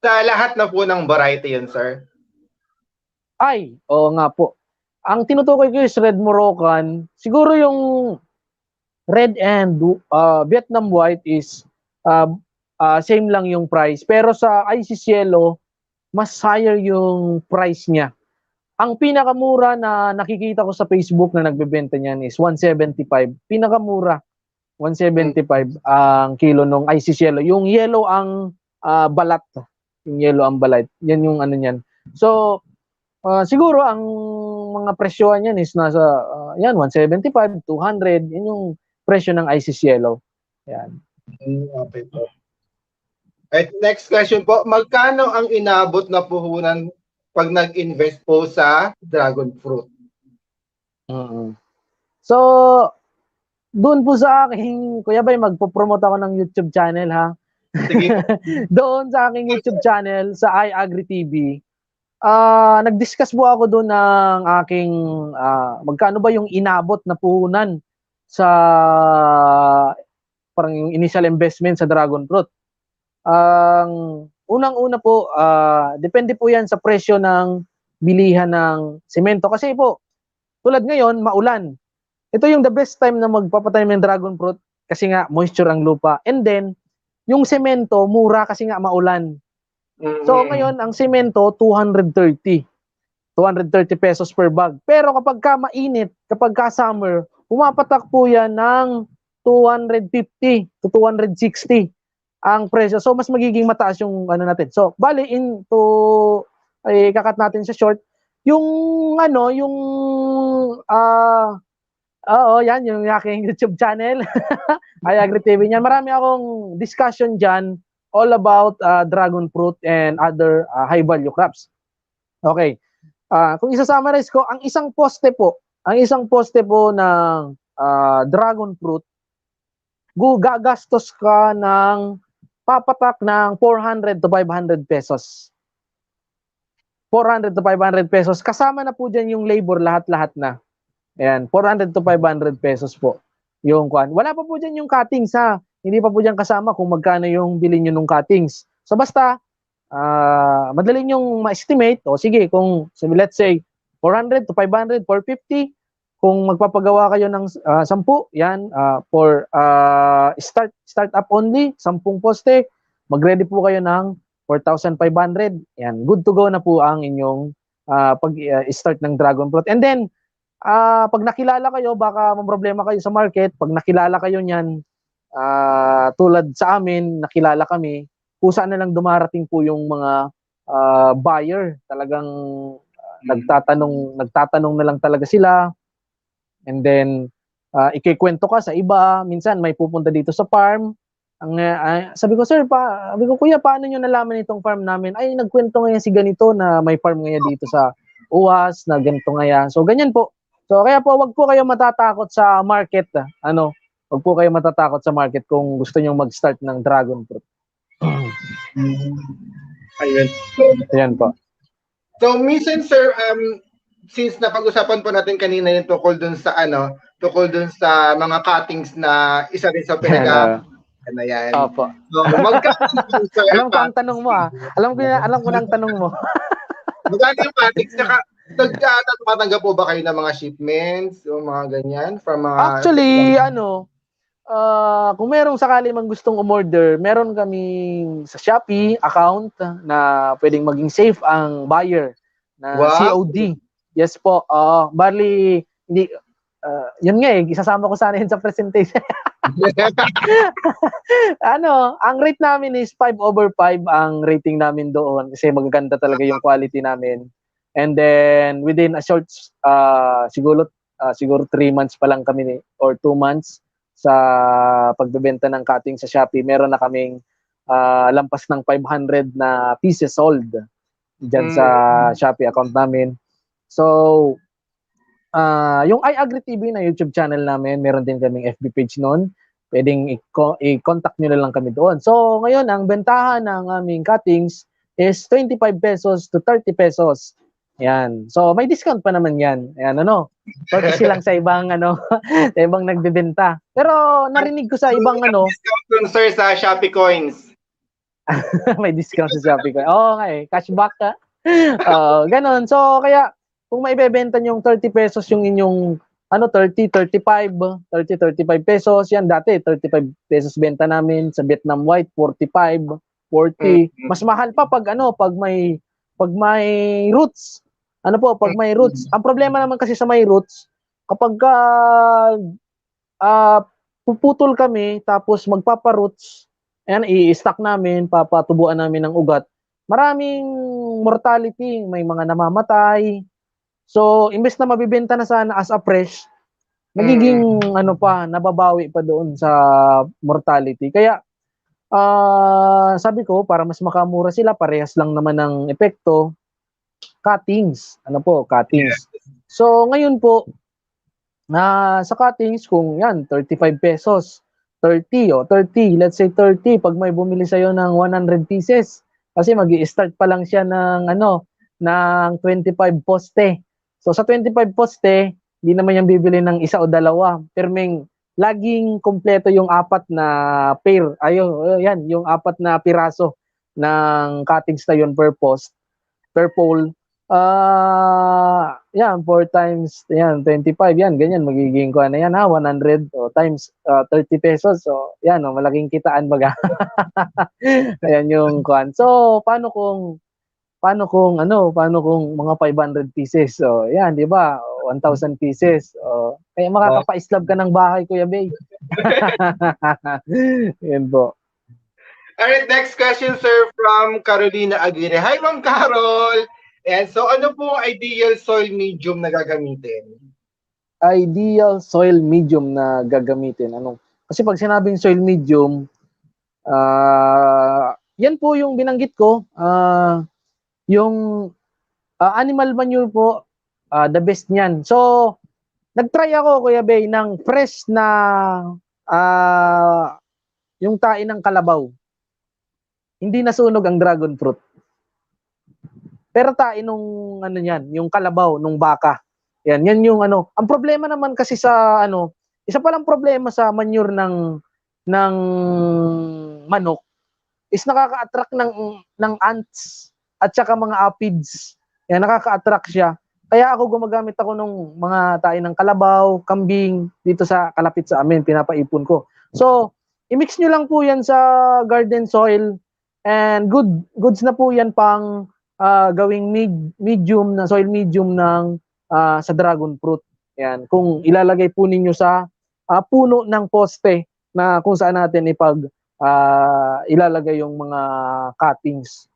Sa lahat na po ng variety yun, sir? Ay, oo nga po. Ang tinutukoy ko is Red Moroccan. Siguro yung Red and Vietnam White is same lang yung price. Pero sa Isis Yellow, mas higher yung price niya. Ang pinakamura na nakikita ko sa Facebook na nagbebenta niyan is 175. Pinakamura, 175 ang kilo nung Isis Yellow. Yung yellow ang balat. Yung yellow ang balat. Yan yung ano niyan. So, siguro ang mga presyohan niyan is nasa 175, 200. Yan yung presyo ng Isis Yellow. Yan. Okay po. At next question po, magkano ang inabot na puhunan pag nag-invest po sa dragon fruit? So, doon po sa aking, Kuya Bay, magpo-promote ako ng YouTube channel, ha? Sige. Doon sa aking YouTube channel, sa iAgriTV, nag-discuss po ako doon ng aking, magkano ba yung inabot na puhunan sa parang yung initial investment sa dragon fruit. Unang-una po, depende po yan sa presyo ng bilihan ng semento. Kasi po, tulad ngayon, maulan. Ito yung the best time na magpapatanim ng dragon fruit kasi nga moisture ang lupa. And then, yung semento, mura kasi nga maulan. So ngayon, ang semento, 230 pesos per bag. Pero kapag ka mainit, kapag ka summer, pumapatak po yan ng 250 to 260 ang presyo. So, mas magiging mataas yung ano natin. So, bali, ay kakat natin sa short, yung ano, yung, yan, yung aking YouTube channel, ay Agri TV niyan. Marami akong discussion dyan all about dragon fruit and other high value crops. Okay. Kung isa-summarize ko, ang isang poste po ng dragon fruit, gagastos ka ng papatak ng 400 to 500 pesos. 400 to 500 pesos. Kasama na po dyan yung labor, lahat-lahat na. Ayan, 400 to 500 pesos po yung kwan. Wala pa po dyan yung cuttings ha. Hindi pa po dyan kasama kung magkano yung bilhin nyo ng cuttings. So basta, madali nyong ma-estimate. O sige, kung let's say 400 to 500, 450. Kung magpapagawa kayo ng 10, yan, for start up only, 10 poste, mag-ready po kayo ng 4,500. Yan, good to go na po ang inyong pag-start ng dragon fruit. And then, pag nakilala kayo, baka problema kayo sa market. Pag nakilala kayo niyan, tulad sa amin, nakilala kami, kusa na lang dumarating po yung mga buyer. Talagang nagtatanong na lang talaga sila. And then, ikikwento ka sa iba. Minsan, may pupunta dito sa farm. Sabi ko, kuya, paano nyo nalaman itong farm namin? Ay, nagkwento ngayon si ganito na may farm ngayon dito sa UAS, na ganito ngayon. So, ganyan po. So, kaya po, wag po kayo matatakot sa market. Wag po kayo matatakot sa market kung gusto nyo mag-start ng dragon fruit. Ayun. Ayan po. So, minsan, sir, since napag-usapan po natin kanina yung tungkol dun sa mga cuttings na isa rin sa ano yan. Opo. So, alam ko ang tanong mo Alam ko na ang tanong mo. Magkano yung cuttings? Tumatanggap po ba kayo ng mga shipments o mga ganyan? From mga... Actually, kung merong sakali mang gustong umorder, meron kaming sa Shopee account na pwedeng maging safe ang buyer na COD. Yes po. Bali, hindi, yun nga isasama ko sana yun sa presentation. Ang rate namin is 5/5 ang rating namin doon kasi magaganda talaga yung quality namin. And then, within a short, siguro 3 months pa lang kami or 2 months sa pagbebenta ng cutting sa Shopee, meron na kaming lampas ng 500 na pieces sold dyan sa Shopee account namin. So, yung iAgri TV na YouTube channel namin, meron din kaming FB page noon. Pwedeng i-contact nyo na lang kami doon. So, ngayon, ang bentahan ng aming cuttings is 25 pesos to 30 pesos. Yan. So, may discount pa naman yan. Ayan, Purchase lang sa ibang, sa ibang nagbebenta. Pero, narinig ko sa ibang, discount sir, sa Shopee Coins. May discount sa Shopee Coins. Okay. Cashback ka. Ganon. So, kaya, kung maibebenta nyo yung 30 pesos yung inyong 35 pesos. Yan dati, 35 pesos benta namin sa Vietnam White, 45, 40. Mas mahal pa pag may roots. Pag may roots. Ang problema naman kasi sa may roots, kapag puputol kami, tapos magpapa-roots, ayan, i-stock namin, papatubuan namin ng ugat, maraming mortality, may mga namamatay. So, imbes na mabibenta na sana as a fresh, nagiging nababawi pa doon sa mortality. Kaya, sabi ko, para mas makamura sila, parehas lang naman ng epekto, cuttings. Cuttings. So, ngayon po, sa cuttings, kung yan, 35 pesos, 30, let's say 30, pag may bumili sa'yo ng 100 pieces, kasi mag-i-start pa lang siya ng 25 poste. So sa 25 poste, hindi naman yan bibili ng isa o dalawa. Pero laging kompleto yung 4 na pair. Yan, yung 4 na piraso ng cuttings na yun per post, per pole. Yan, 4 times, yan, 25, yan, ganyan, magiging 100 times 30 pesos. So, yan, malaking kitaan baga. Ayan yung kuan. So, paano kung mga 500 pieces? So, yan, di ba? 1,000 pieces. Kaya makakapa-slab ka ng bahay, Kuya Bay. Yan po. Alright, next question, sir, from Carolina Aguirre. Hi, Ma'am Carol! And so, ano po ang ideal soil medium na gagamitin? Ideal soil medium na gagamitin. Kasi pag sinabing soil medium, yan po yung binanggit ko. Yung animal manure po, the best niyan. So, nagtry ako, Kuya Bay, ng fresh na yung tae ng kalabaw. Hindi nasunog ang dragon fruit. Pero tae nung yung kalabaw, nung baka. Yan yung Ang problema naman kasi sa isa palang problema sa manure ng manok is nakaka-attract ng ants at saka mga aphids. Yan, nakaka-attract siya. Kaya ako gumagamit ako ng mga tae ng kalabaw, kambing, dito sa kalapit sa amin, pinapaipon ko. So, i-mix nyo lang po yan sa garden soil and goods na po yan pang gawing medium na soil medium ng sa dragon fruit. Yan, kung ilalagay po ninyo sa puno ng poste na kung saan natin ilalagay yung mga cuttings.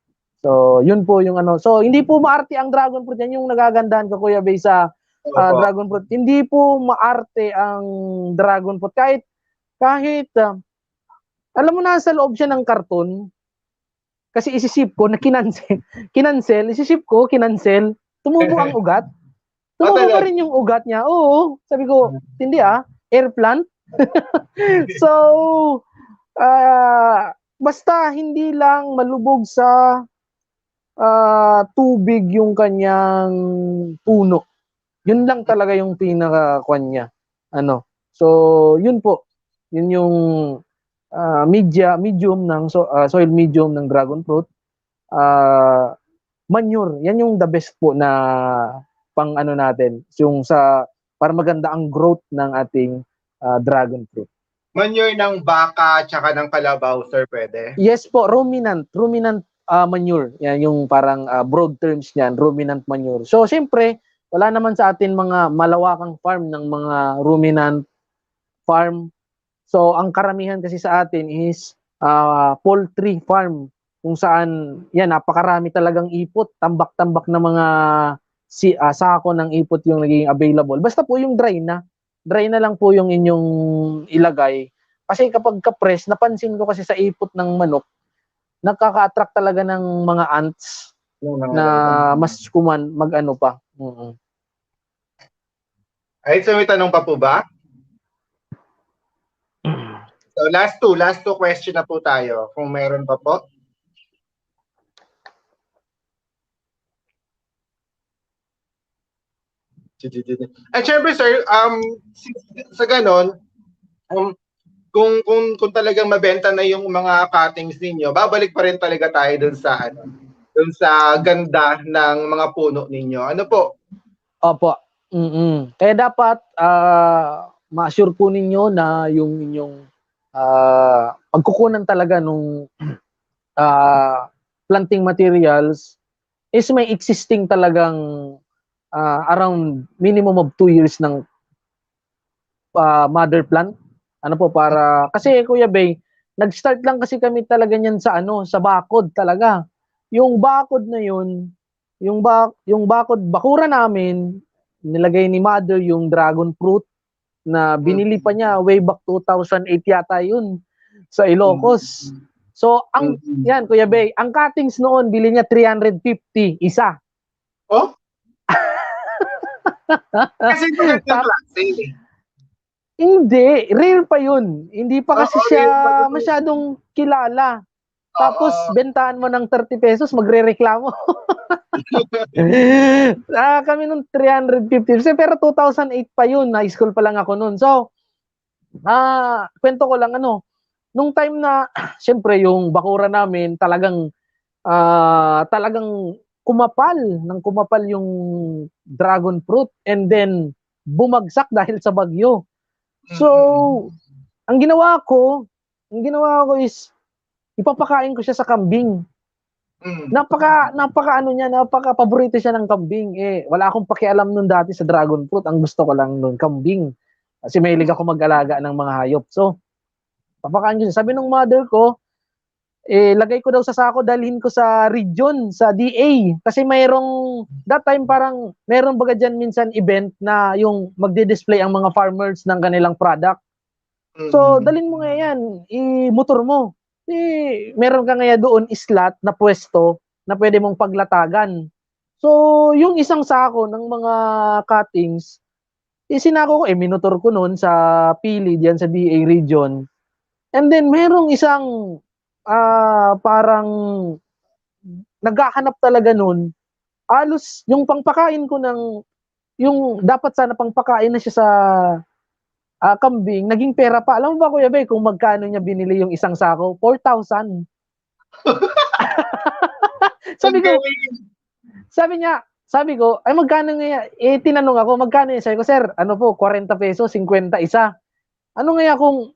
So, yun po yung So, hindi po maarte ang dragon fruit. Yan yung nagagandahan ko, Kuya Bay, sa dragon fruit. Hindi po maarte ang dragon fruit. Kahit alam mo, nasa loob siya ng karton. Kasi isisip ko na kinansel, isisip ko, kinansel, tumubo ang ugat. Tumubo pa rin yung ugat niya. Oo, sabi ko, hindi air plant. So, basta hindi lang malubog sa tubig yung kanyang puno. Yun lang talaga yung pinaka-kwan niya. So, yun po. Yun yung medium ng soil medium ng dragon fruit. Manure, yan yung the best po na pang natin, yung para maganda ang growth ng ating dragon fruit. Manure ng baka tsaka ng kalabaw, sir, pwede? Yes po, ruminant manure. Yan yung parang broad terms niyan, ruminant manure. So, syempre, wala naman sa atin mga malawakang farm ng mga ruminant farm. So, ang karamihan kasi sa atin is poultry farm, kung saan, napakarami talagang ipot, tambak-tambak na mga sako ng ipot yung naging available. Basta po yung dry na lang po yung inyong ilagay. Kasi kapag ka-press, napansin ko kasi sa ipot ng manok, nakaka-attract talaga ng mga ants na mas kuman pa. Ay, so may tanong pa po ba? So last two question na po tayo, kung meron pa po. At syempre, sir, sa ganon, kung talagang mabenta na yung mga cuttings ninyo, babalik pa rin talaga tayo dun sa ganda ng mga puno ninyo. Ano po? Opo. Kaya dapat ma-assure po ninyo na yung inyong pagkukunan talaga nung planting materials is may existing talagang around minimum of 2 years ng mother plant. Kasi Kuya Bay, nag-start lang kasi kami talaga niyan sa bakod talaga. Yung bakod na yun, yung bakod, bakura namin, nilagay ni mother yung dragon fruit na binili pa niya way back 2008 yata yun sa Ilocos. So, yan, Kuya Bay, ang cuttings noon, bili niya 350, isa. Oh? Kasi ito yung klase. Hindi, rare pa yun. Hindi pa kasi siya masyadong kilala. Tapos, bentahan mo ng 30 pesos, magre-reklamo. Kami nung 350. Pero 2008 pa yun, high school pa lang ako nun. So, kwento ko lang nung time na, syempre, yung bakura namin, talagang kumapal yung dragon fruit and then bumagsak dahil sa bagyo. So, ang ginawa ko is ipapakain ko siya sa kambing. Napaka ano niya, napaka paborito siya ng kambing. Wala akong pakialam nun dati sa dragon fruit. Ang gusto ko lang nun kambing. Kasi mahilig ako mag-alaga ng mga hayop. So, papakaan yun. Sabi ng mother ko, lagay ko daw sa sako, dalhin ko sa region, sa DA. Kasi that time parang, mayroong baga dyan minsan event na yung magdi-display ang mga farmers ng kanilang product. So, dalhin mo nga yan, motor mo. Meron ka nga doon slot na pwesto na pwede mong paglatagan. So, yung isang sako ng mga cuttings, sinako ko, minutor ko noon sa Pili, diyan sa DA region. And then, merong isang parang naghahanap talaga noon. Alos, yung pangpakain ko yung dapat sana pangpakain na siya sa kambing, naging pera pa. Alam mo ba, Kuya Bay, kung magkano niya binili yung isang sako? 4,000. Sabi ko, ay magkano nga, tinanong ako, magkano yun? Sabi ko, sir, ano po, 40 pesos, 50 isa. Ano nga kung,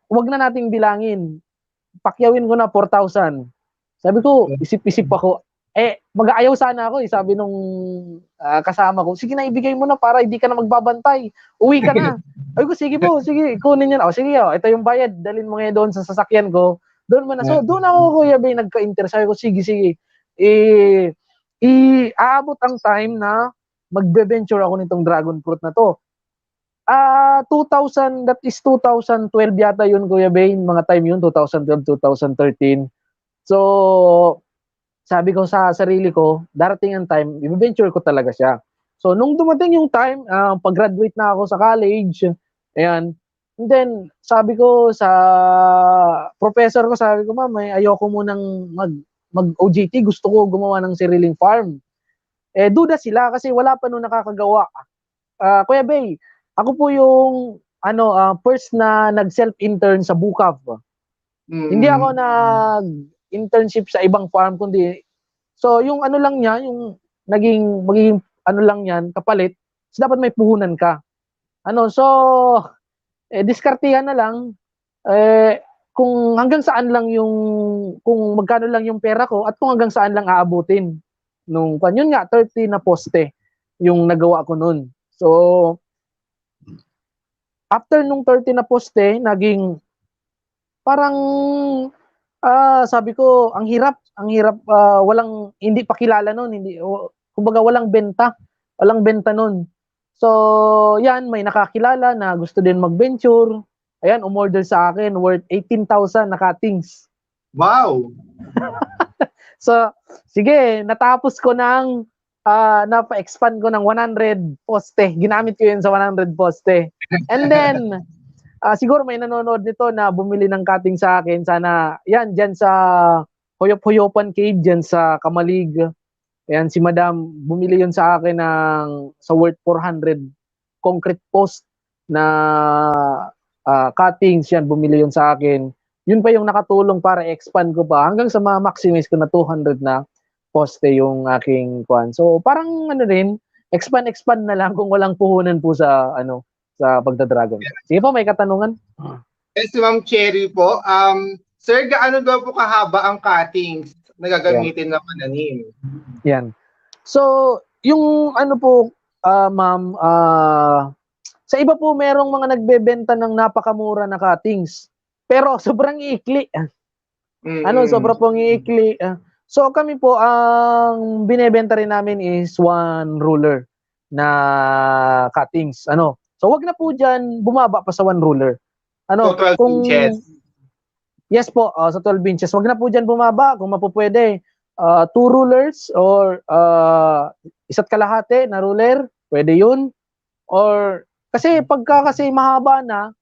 wag na nating bilangin, pakyawin ko na 4,000. Sabi ko, isip-isip ako, mag-aayaw sana ako, sabi nung kasama ko, sige na, ibigay mo na para hindi ka na magbabantay. Uwi ka na. Ay ko, sige po, sige, kunin yan. Sige, ito yung bayad, dalhin mo ngayon doon sa sasakyan ko. Doon mo na. So, doon ako, Kuya Bay, nagka-interest. Sabi ko, sige. Aabot ang time na magbe-venture ako nitong dragon fruit na to. 2000, that is 2012 yata yun, Kuya Bay, mga time yun, 2012, 2013. So, sabi ko sa sarili ko, darating ang time, i-venture ko talaga siya. So, nung dumating yung time, pag-graduate na ako sa college, ayan, and then, sabi ko sa professor ko, sabi ko, ma'am, ayoko munang mag-OJT, gusto ko gumawa ng sariling farm. Duda sila kasi wala pa nung nakakagawa. Kuya Bay, ako po yung first na nag-self-intern sa Bukav. Hindi ako nag-internship sa ibang farm, kundi so yung lang niya, yung magiging lang yan, kapalit, so dapat may puhunan ka. Diskartihan na lang, kung hanggang saan lang kung magkano lang yung pera ko at kung hanggang saan lang aabutin. Yun nga, 30 na poste yung nagawa ko nun. So, after nung 30 na poste, naging parang sabi ko, ang hirap, hindi pa kilala nun, kumbaga walang benta nun. So, yan, may nakakilala na gusto din mag-venture. Ayan, umorder sa akin, worth 18,000 na cuttings. Wow! So, sige, natapos ko napa-expand ko ng 100 poste. Ginamit ko yun sa 100 poste. And then, siguro may nanonood nito na bumili ng cutting sa akin. Sana, yan, dyan sa Hoyop-Hoyopan Cave, dyan sa Kamalig. Ayan, si Madam, bumili yun sa akin sa worth 400 concrete post na cuttings. Yan, bumili yun sa akin. Yun pa yung nakatulong para expand ko pa hanggang sa ma-maximize ko na 200 na poste yung aking kwan. So, parang expand na lang kung walang puhunan po sa pagdadragon. Sige po, may katanungan? Yes, Ma'am Cherry po. Sir, gaano daw po kahaba ang cuttings na gagamitin na pananim? Yan. So, yung ma'am, sa iba po merong mga nagbebenta ng napakamura na cuttings. Pero sobrang iikli. Sobrang pong iikli. So, kami po, ang binebenta rin namin is 1 ruler na cuttings. So, wag na po dyan bumaba pa sa 1 ruler. So, 12 inches. Yes po, sa 12 inches. Wag na po dyan bumaba kung mapupwede. 2 rulers or 1.5 na ruler, pwede yun. Or, kasi pagka mahaba na,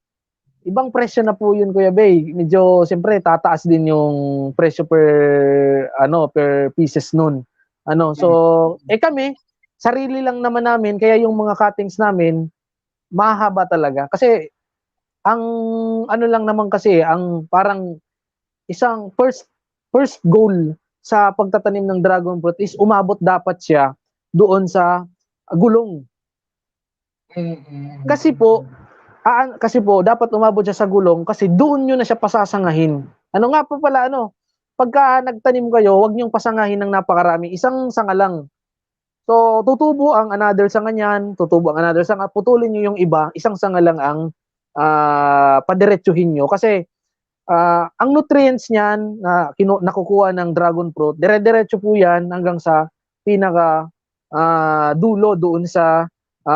ibang presyo na po yun, Kuya Bay. Medyo, siyempre, tataas din yung presyo per pieces nun. So, kami, sarili lang naman namin, kaya yung mga cuttings namin, mahaba talaga. Kasi, ang lang naman kasi, ang parang isang first goal sa pagtatanim ng dragon fruit is umabot dapat siya doon sa gulong. Kasi po, dapat umabot siya sa gulong kasi doon nyo na siya pasasangahin. pagka nagtanim kayo, huwag niyong pasangahin ng napakarami, isang sanga lang. So, tutubo ang another sanga niyan, tutubo ang another sanga, putulin niyo yung iba, isang sanga lang ang padiretsuhin niyo. Kasi, ang nutrients niyan na nakukuha ng dragon fruit, dire-diretso po yan hanggang sa pinaka dulo doon sa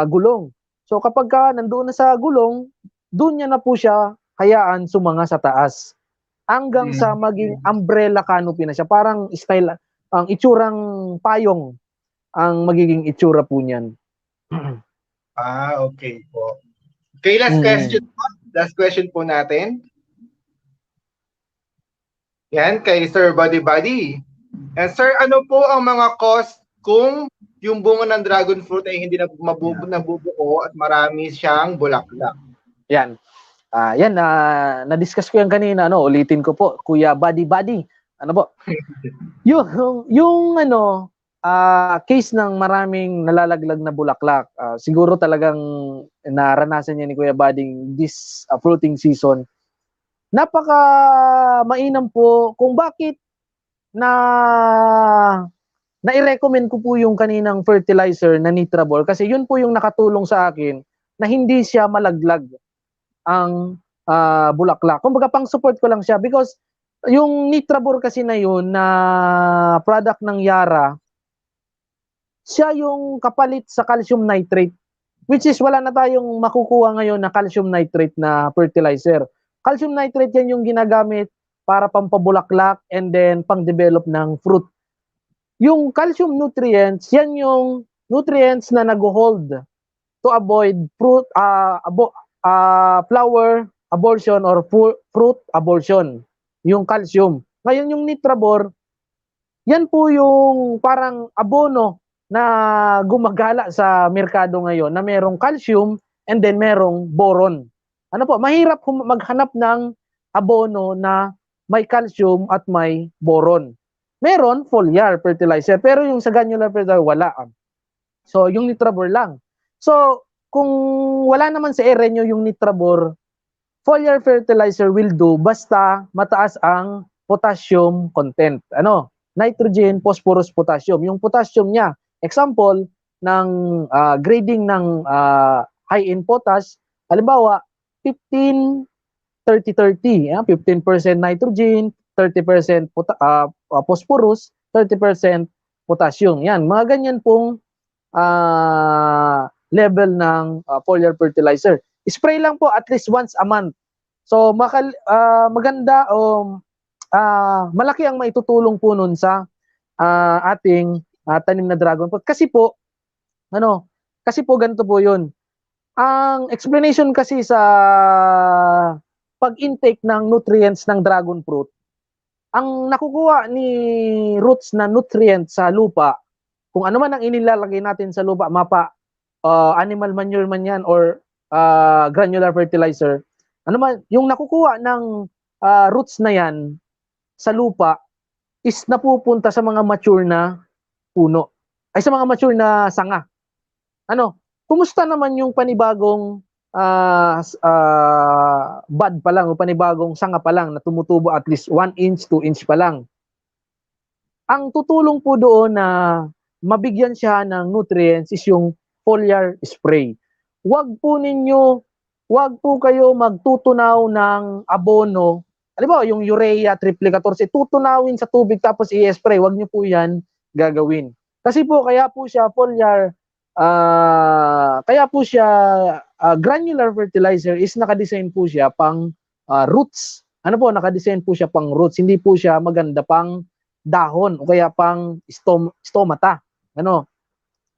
gulong. So, kapag ka nandoon na sa gulong, doon niya na po siya hayaan sumanga sa taas. Hanggang sa maging umbrella canopy na siya. Parang style, ang itsurang payong ang magiging itsura po niyan. Okay po. Okay, last question po. Last question po natin. Yan, kay Sir Buddy Buddy. And sir, ano po ang mga cost kung yung bunga ng dragon fruit ay hindi nabubuo at marami siyang bulaklak? Yan. Yan, na-discuss ko yan kanina, ulitin ko po, Kuya Buddy Buddy. Ano po? yung case ng maraming nalalaglag na bulaklak, siguro talagang naranasan niya ni Kuya Buddy this fruiting season. Napaka mainam po kung bakit na-recommend ko po yung kaninang fertilizer na Nitrabor kasi yun po yung nakatulong sa akin na hindi siya malaglag ang bulaklak. Kumbaga pang support ko lang siya because yung Nitrabor kasi na yun na product ng Yara, siya yung kapalit sa calcium nitrate, which is wala na tayong makukuha ngayon na calcium nitrate na fertilizer. Calcium nitrate yan yung ginagamit para pampabulaklak and then pang-develop ng fruit. Yung calcium nutrients, yan yung nutrients na nag-hold to avoid flower abortion or fruit abortion. Yung calcium. Ngayon yung Nitrabor, yan po yung parang abono na gumagala sa merkado ngayon na merong calcium and then merong boron. Ano po, mahirap maghanap ng abono na may calcium at may boron. Meron foliar fertilizer, pero yung sa granular fertilizer, wala. So, yung Nitrabor lang. So, kung wala naman sa area nyo yung Nitrabor, foliar fertilizer will do basta mataas ang potassium content. Nitrogen, phosphorus, potassium. Yung potassium niya, example ng grading ng high in potash, halimbawa 15 30-30, 15% nitrogen, 30% phosphorus, 30% potassium. Yan, mga ganyan pong level ng foliar fertilizer. Spray lang po at least once a month. So maganda o malaki ang maitutulong po nun sa ating tanim na dragon fruit. Kasi po ganito po 'yun. Ang explanation kasi sa pag-intake ng nutrients ng dragon fruit, ang nakukuha ni roots na nutrients sa lupa, kung ano man ang inilalagay natin sa lupa, animal manure man yan or granular fertilizer, yung nakukuha ng roots na yan sa lupa is napupunta sa mga mature na puno, ay sa mga mature na sanga. Kumusta naman yung panibagong bud pa lang o panibagong sanga pa lang na tumutubo at least 1 inch, 2 inch pa lang? Ang tutulong po doon na mabigyan siya ng nutrients is yung foliar spray. Wag po kayo magtutunaw ng abono. Halimbawa, yung urea, triple 14, tutunawin sa tubig tapos i-spray. Wag niyo po yan gagawin. Kasi po, kaya po siya foliar, granular fertilizer is nakadesign po siya pang roots. Nakadesign po siya pang roots. Hindi po siya maganda pang dahon o kaya pang stomata.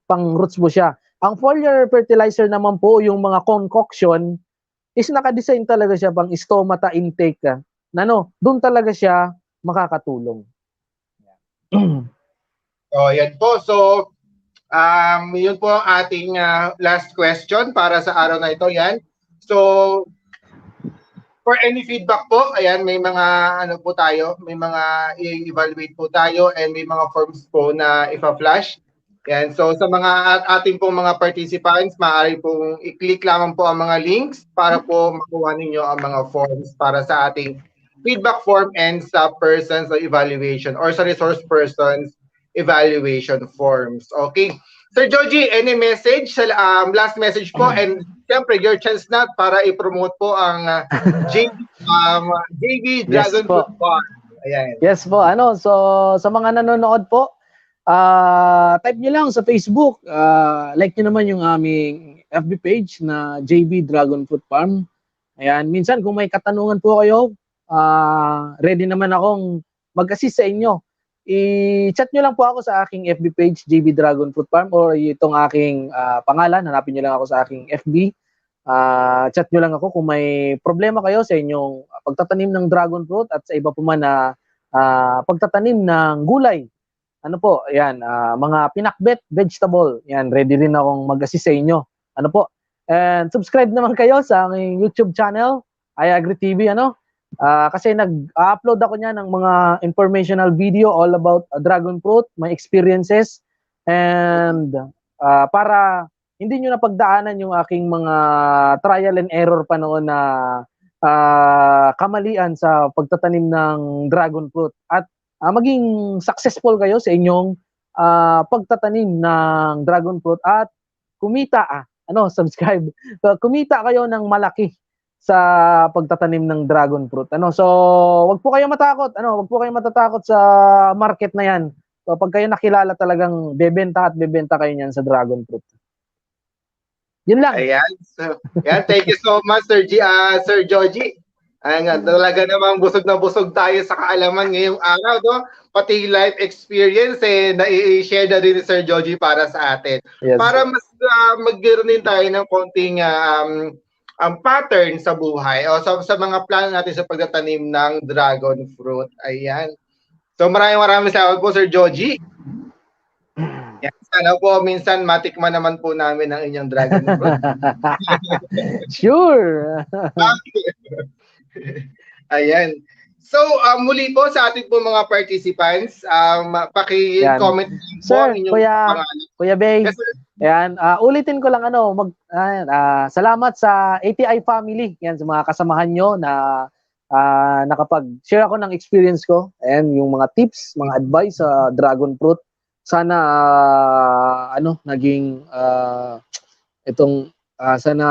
Pang roots po siya. Ang foliar fertilizer naman po, yung mga concoction, is nakadesign talaga siya pang stomata intake. Doon talaga siya makakatulong. Yan po. So, yun po ang ating last question para sa araw na ito. Yan. So, for any feedback po, ayan, may mga po tayo, may mga i-evaluate po tayo and may mga forms po na ipa-flash. Yan. So, sa mga ating pong mga participants, maaari pong i-click lamang po ang mga links para po makuha ninyo ang mga forms para sa ating feedback form and sa persons evaluation or sa resource persons evaluation forms. Okay. Sir Joji, any message? Last message po, and siyempre, your chance na para i-promote po ang JB Dragon Yes po. Fruit Farm. Ayan. Yes po. So sa mga nanonood po, type nyo lang sa Facebook. Like nyo naman yung aming FB page na JB Dragon Fruit Farm. Ayan. Minsan kung may katanungan po kayo, ready naman akong mag-assist sa inyo. I-chat nyo lang po ako sa aking FB page, JB Dragon Fruit Farm, or itong aking pangalan. Hanapin nyo lang ako sa aking FB. Chat nyo lang ako kung may problema kayo sa inyong pagtatanim ng dragon fruit at sa iba po man na pagtatanim ng gulay. Ano po, yan, mga pinakbet, vegetable. Yan, ready rin akong mag-assist sa inyo. Ano po? And subscribe naman kayo sa aking YouTube channel, iAgriTV, kasi nag-upload ako niya ng mga informational video all about dragon fruit, my experiences, and para hindi nyo napagdaanan yung aking mga trial and error pa noon na kamalian sa pagtatanim ng dragon fruit at maging successful kayo sa inyong pagtatanim ng dragon fruit at kumita, subscribe, kumita kayo ng malaki sa pagtatanim ng dragon fruit. So, wag po kayo matakot. Wag po kayo matatakot sa market na 'yan. So, pag kayo nakilala, talagang bebenta at bebenta kayo niyan sa dragon fruit. Yun lang. Ayan. So, thank you so much, Sir Joji. Ayan, talaga namang busog na busog tayo sa kaalaman ngayong araw, no? Pati life experience na-i-share na rin ni Sir Joji para sa atin. Yes. Para mas magkaroon din tayo ng konting pattern sa buhay o sa mga plano natin sa pagtatanim ng dragon fruit. Ayan. So maraming salamat po, Sir Joji. Yan, sana po minsan matikman naman po namin ang inyong dragon fruit. Sure. Ayan. So muli po sa ating po mga participants, paki-comment po Sir, ang inyong pangalan. Kuya Bay. Yes, sir. Ayan, ulitin ko lang salamat sa ATI family. Yan, sa mga kasamahan nyo na nakapag-share ako ng experience ko and yung mga tips, mga advice sa dragon fruit. Sana naging sana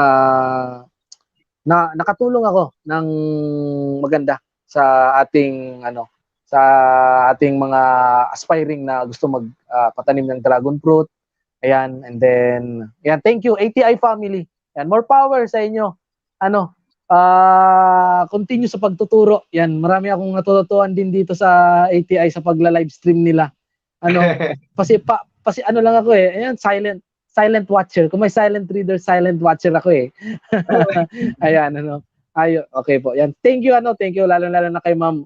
nakatulong ako ng maganda sa ating mga aspiring na gusto magpatanim ng dragon fruit. Ayan, and then, thank you, ATI family. Ayan, more power sa inyo. Continue sa pagtuturo. Yan, marami akong natututuan din dito sa ATI sa pagla-livestream nila. Kasi lang ako Ayan, silent watcher. Kung may silent reader, silent watcher ako Ayan, okay po. Yan, thank you lalo na kay Ma'am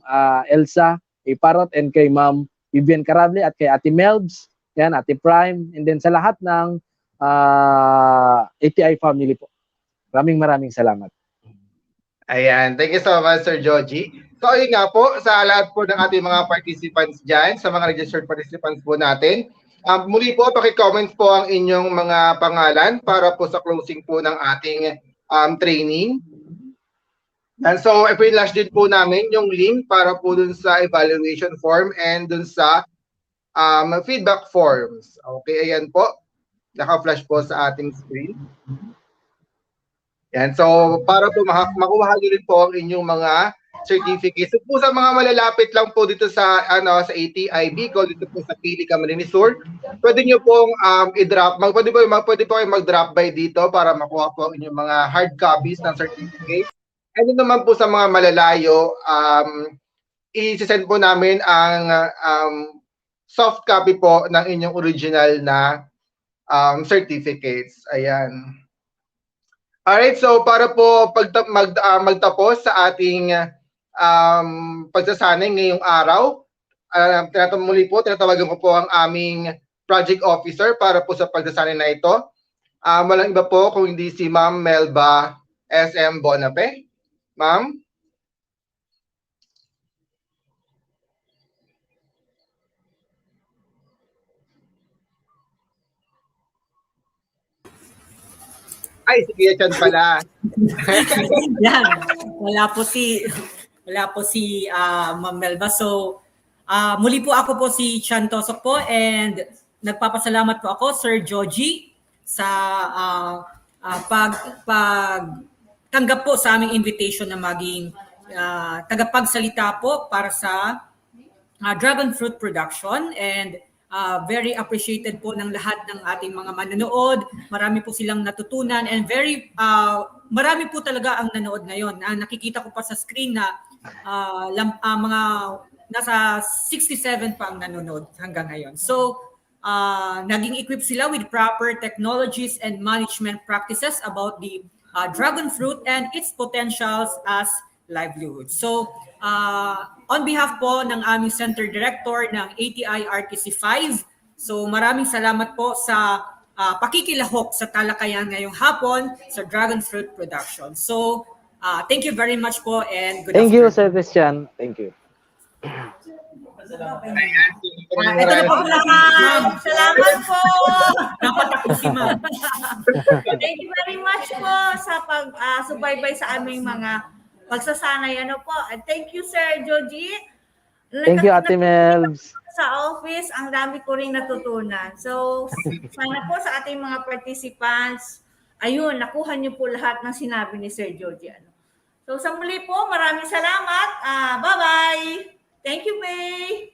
Elsa, kay Parrot, and kay Ma'am Vivian Carable at kay Ate Melbs. Yan, Ate Prime, and then sa lahat ng ATI family po. Maraming salamat. Ayan, thank you so much, Sir Joji. So, ayun nga po, sa lahat po ng ating mga participants dyan, sa mga registered participants po natin, muli po, paki-comment po ang inyong mga pangalan para po sa closing po ng ating training. And so, i-flash din po namin yung link para po dun sa evaluation form and dun sa feedback forms. Okay, ayan po. Naka-flash po sa ating screen. Yan. So, para po makuha nyo rin po ang inyong mga certificates. So, po sa mga malalapit lang po dito sa sa ATI Bicol, dito po sa Pili, Camarines Sur, pwede nyo pong i-drop. Pwede po kayo mag-drop by dito para makuha po ang inyong mga hard copies ng certificates. And naman po sa mga malalayo, i-send po namin ang soft copy po ng inyong original na certificates. Ayan. Alright, so para po magtapos sa ating pagsasanay ngayong araw, tinatawagan ko po ang aming project officer para po sa pagsasanay na ito. Walang iba po kung hindi si Ma'am Melba SM Bonape. Ma'am? Ay, si Kuya Chan pala. Yan. Wala po si wala po si Ma'am Melba. So, muli po ako po si Chan Tosok po and nagpapasalamat po ako, Sir Joji, sa pagtanggap po sa aming invitation na maging tagapagsalita po para sa dragon fruit production, and very appreciated po ng lahat ng ating mga manonood. Marami po silang natutunan and marami po talaga ang nanood ngayon. Nakikita ko pa sa screen na mga nasa 67 pa ang nanonood hanggang ngayon. So, naging equipped sila with proper technologies and management practices about the dragon fruit and its potentials as livelihood. So, on behalf po ng aming Center Director ng ATI RTC 5, so maraming salamat po sa pakikilahok sa talakayan ngayong hapon sa dragon fruit production. So, thank you very much po and good Thank you, afternoon. Sir Christian. Thank you. Ito na po ma'am. Salamat po. Dapat ako si ma'am. Thank you very much po sa pag-subaybay sa aming mga pagsasanay. Ano po. And thank you, Sir Joji. Thank you, Ate Melbs. Sa office, ang dami ko rin natutunan. So, sana po sa ating mga participants, ayun, nakuha niyo po lahat ng sinabi ni Sir Joji. So, sa muli po, maraming salamat. Bye-bye. Thank you, May.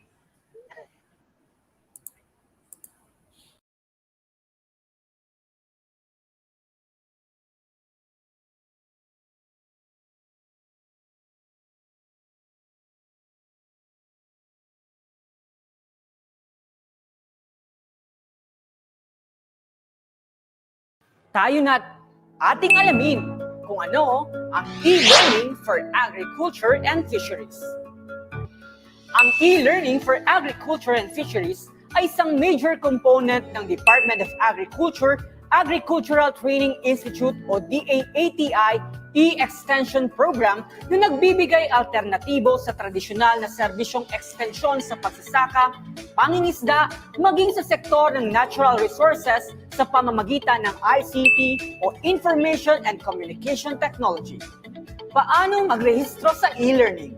Tayo na't ating alamin kung ano ang e-learning for agriculture and fisheries. Ang e-learning for agriculture and fisheries ay isang major component ng Department of Agriculture, Agricultural Training Institute o DAATI e-extension program na nagbibigay alternatibo sa tradisyonal na serbisyong ekstensyon sa pagsasaka, pangingisda, maging sa sektor ng natural resources sa pamamagitan ng ICT o Information and Communication Technology. Paano magrehistro sa e-learning?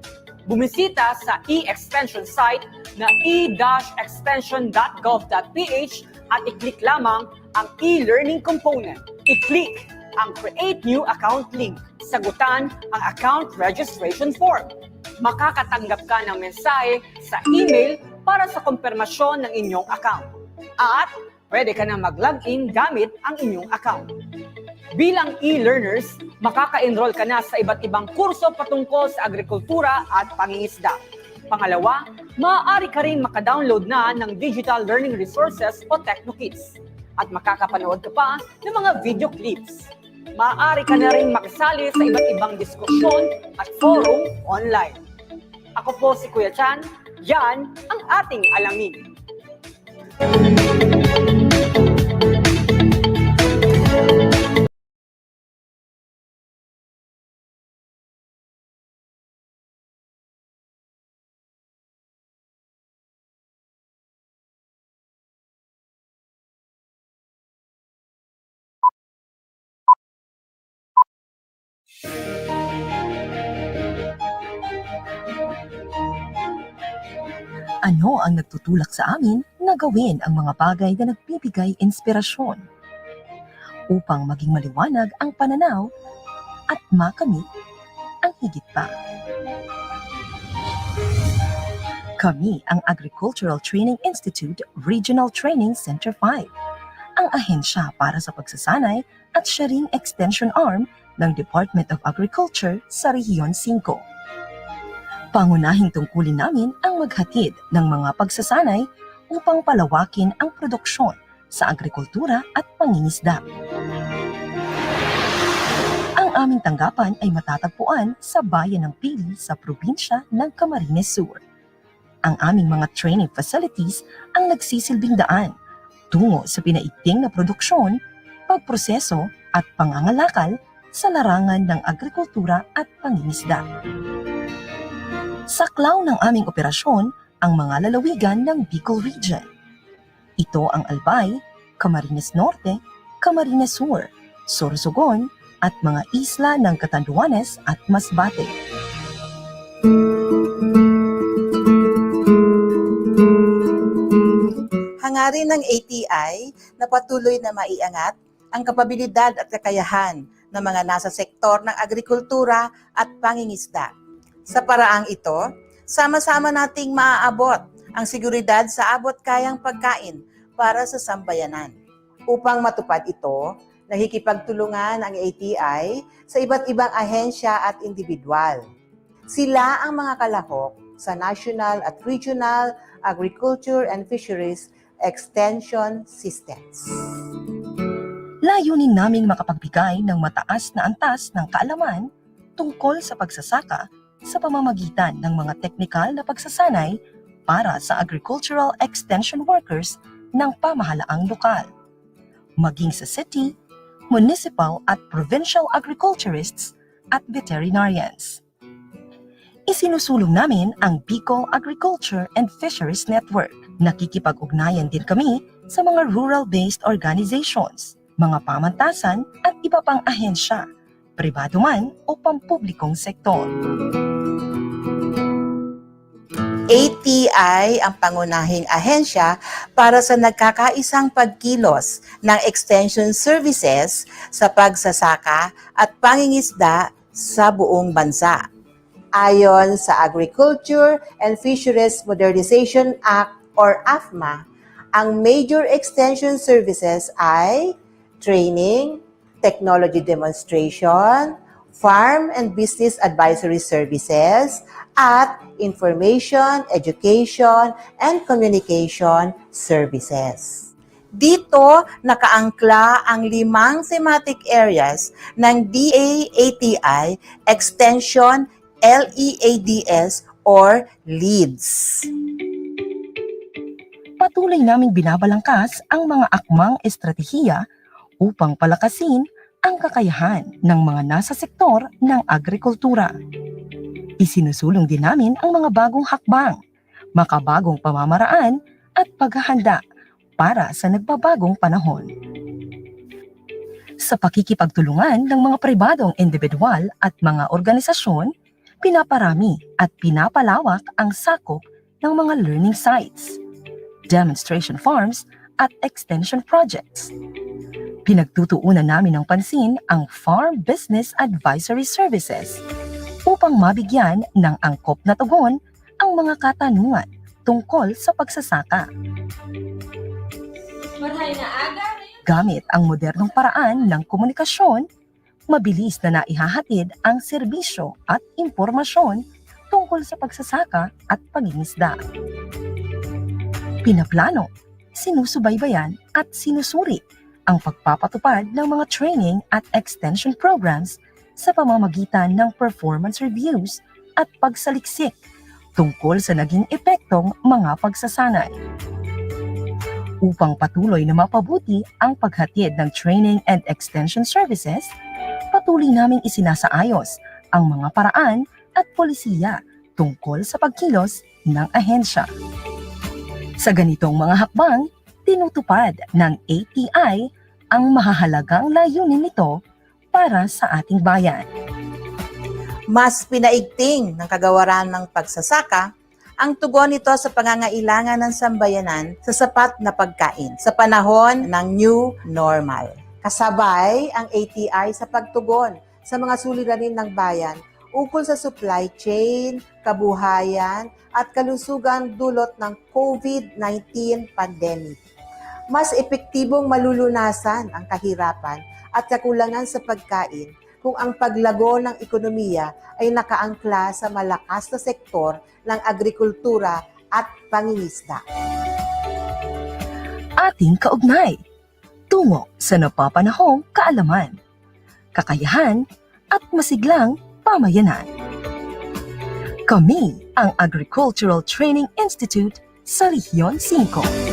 Bumisita sa e-extension site na e-extension.gov.ph at i-click lamang ang e-learning component. I-click ang Create New Account link. Sagutan ang account registration form. Makakatanggap ka ng mensahe sa email para sa kumpirmasyon ng inyong account. At pwede ka na mag-login gamit ang inyong account. Bilang e-learners, makaka-enroll ka na sa iba't ibang kurso patungkol sa agrikultura at pangingisda. Pangalawa, maaari ka rin makadownload na ng digital learning resources o TechnoKits. At makakapanood ka pa ng mga video clips. Maaari ka na rin makisali sa iba't ibang diskusyon at forum online. Ako po si Kuya Chan, yan ang ating alamin. Ano ang nagtutulak sa amin na gawin ang mga bagay na nagbibigay inspirasyon upang maging maliwanag ang pananaw at makamit ang higit pa. Kami ang Agricultural Training Institute Regional Training Center 5, ang ahensya para sa pagsasanay at siya ring extension arm ng Department of Agriculture sa Rehiyon 5. Pangunahing tungkulin namin ang maghatid ng mga pagsasanay upang palawakin ang produksyon sa agrikultura at pangingisda. Ang aming tanggapan ay matatagpuan sa bayan ng Pili sa probinsya ng Camarines Sur. Ang aming mga training facilities ang nagsisilbing daan tungo sa pinaigting na produksyon, pagproseso at pangangalakal sa larangan ng agrikultura at pangingisda. Saklaw ng aming operasyon ang mga lalawigan ng Bicol Region. Ito ang Albay, Camarines Norte, Camarines Sur, Sorsogon at mga isla ng Catanduanes at Masbate. suliranin ng ATI na patuloy na maiangat ang kapabilidad at kakayahan ng mga nasa sektor ng agrikultura at pangingisda. Sa paraang ito, sama-sama nating maaabot ang seguridad sa abot-kayang pagkain para sa sambayanan. Upang matupad ito, nakikipagtulungan ang ATI sa iba't ibang ahensya at individual. Sila ang mga kalahok sa national at regional agriculture and fisheries extension systems. Layunin naming makapagbigay ng mataas na antas ng kaalaman tungkol sa pagsasaka sa pamamagitan ng mga teknikal na pagsasanay para sa agricultural extension workers ng pamahalaang lokal, maging sa city, municipal at provincial agriculturists at veterinarians. Isinusulong namin ang Bicol Agriculture and Fisheries Network. Nakikipag-ugnayan din kami sa mga rural-based organizations, mga pamantasan at iba pang ahensya, pribado man o pampublikong sektor. ATI ang pangunahing ahensya para sa nagkakaisang pagkilos ng extension services sa pagsasaka at pangingisda sa buong bansa. Ayon sa Agriculture and Fisheries Modernization Act or AFMA, ang major extension services ay training, technology demonstration, farm and business advisory services, at information, education, and communication services. Dito, nakaangkla ang 5 thematic areas ng DA-ATI Extension LEADS or LEADS. Patuloy naming binabalangkas ang mga akmang estratehiya upang palakasin ang kakayahan ng mga nasa sektor ng agrikultura. Isinusulong din namin ang mga bagong hakbang, makabagong pamamaraan at paghahanda para sa nagbabagong panahon. Sa pakikipagtulungan ng mga pribadong individual at mga organisasyon, pinaparami at pinapalawak ang sakop ng mga learning sites, demonstration farms at extension projects. Pinagtutuunan namin ng pansin ang Farm Business Advisory Services upang mabigyan ng angkop na tugon ang mga katanungan tungkol sa pagsasaka. Gamit ang modernong paraan ng komunikasyon, mabilis na naihahatid ang serbisyo at impormasyon tungkol sa pagsasaka at pangingisda. Pinaplano, sinusubaybayan at sinusuri ang pagpapatupad ng mga training at extension programs sa pamamagitan ng performance reviews at pagsaliksik tungkol sa naging epektong mga pagsasanay. Upang patuloy na mapabuti ang paghatid ng training and extension services, patuloy naming isinasaayos ang mga paraan at polisiya tungkol sa pagkilos ng ahensya. Sa ganitong mga hakbang, tinutupad ng ATI ang mahahalagang layunin nito para sa ating bayan. Mas pinaigting ng kagawaran ng pagsasaka ang tugon nito sa pangangailangan ng sambayanan sa sapat na pagkain sa panahon ng new normal. Kasabay ang ATI sa pagtugon sa mga suliranin ng bayan ukol sa supply chain, kabuhayan at kalusugan dulot ng COVID-19 pandemic. Mas epektibong malulunasan ang kahirapan at kakulangan sa pagkain kung ang paglago ng ekonomiya ay nakaangkla sa malakas na sektor ng agrikultura at pangingisda. Ating kaugnay, tungo sa napapanahong kaalaman, kakayahan at masiglang pamayanan. Kami ang Agricultural Training Institute sa Rehiyon 5.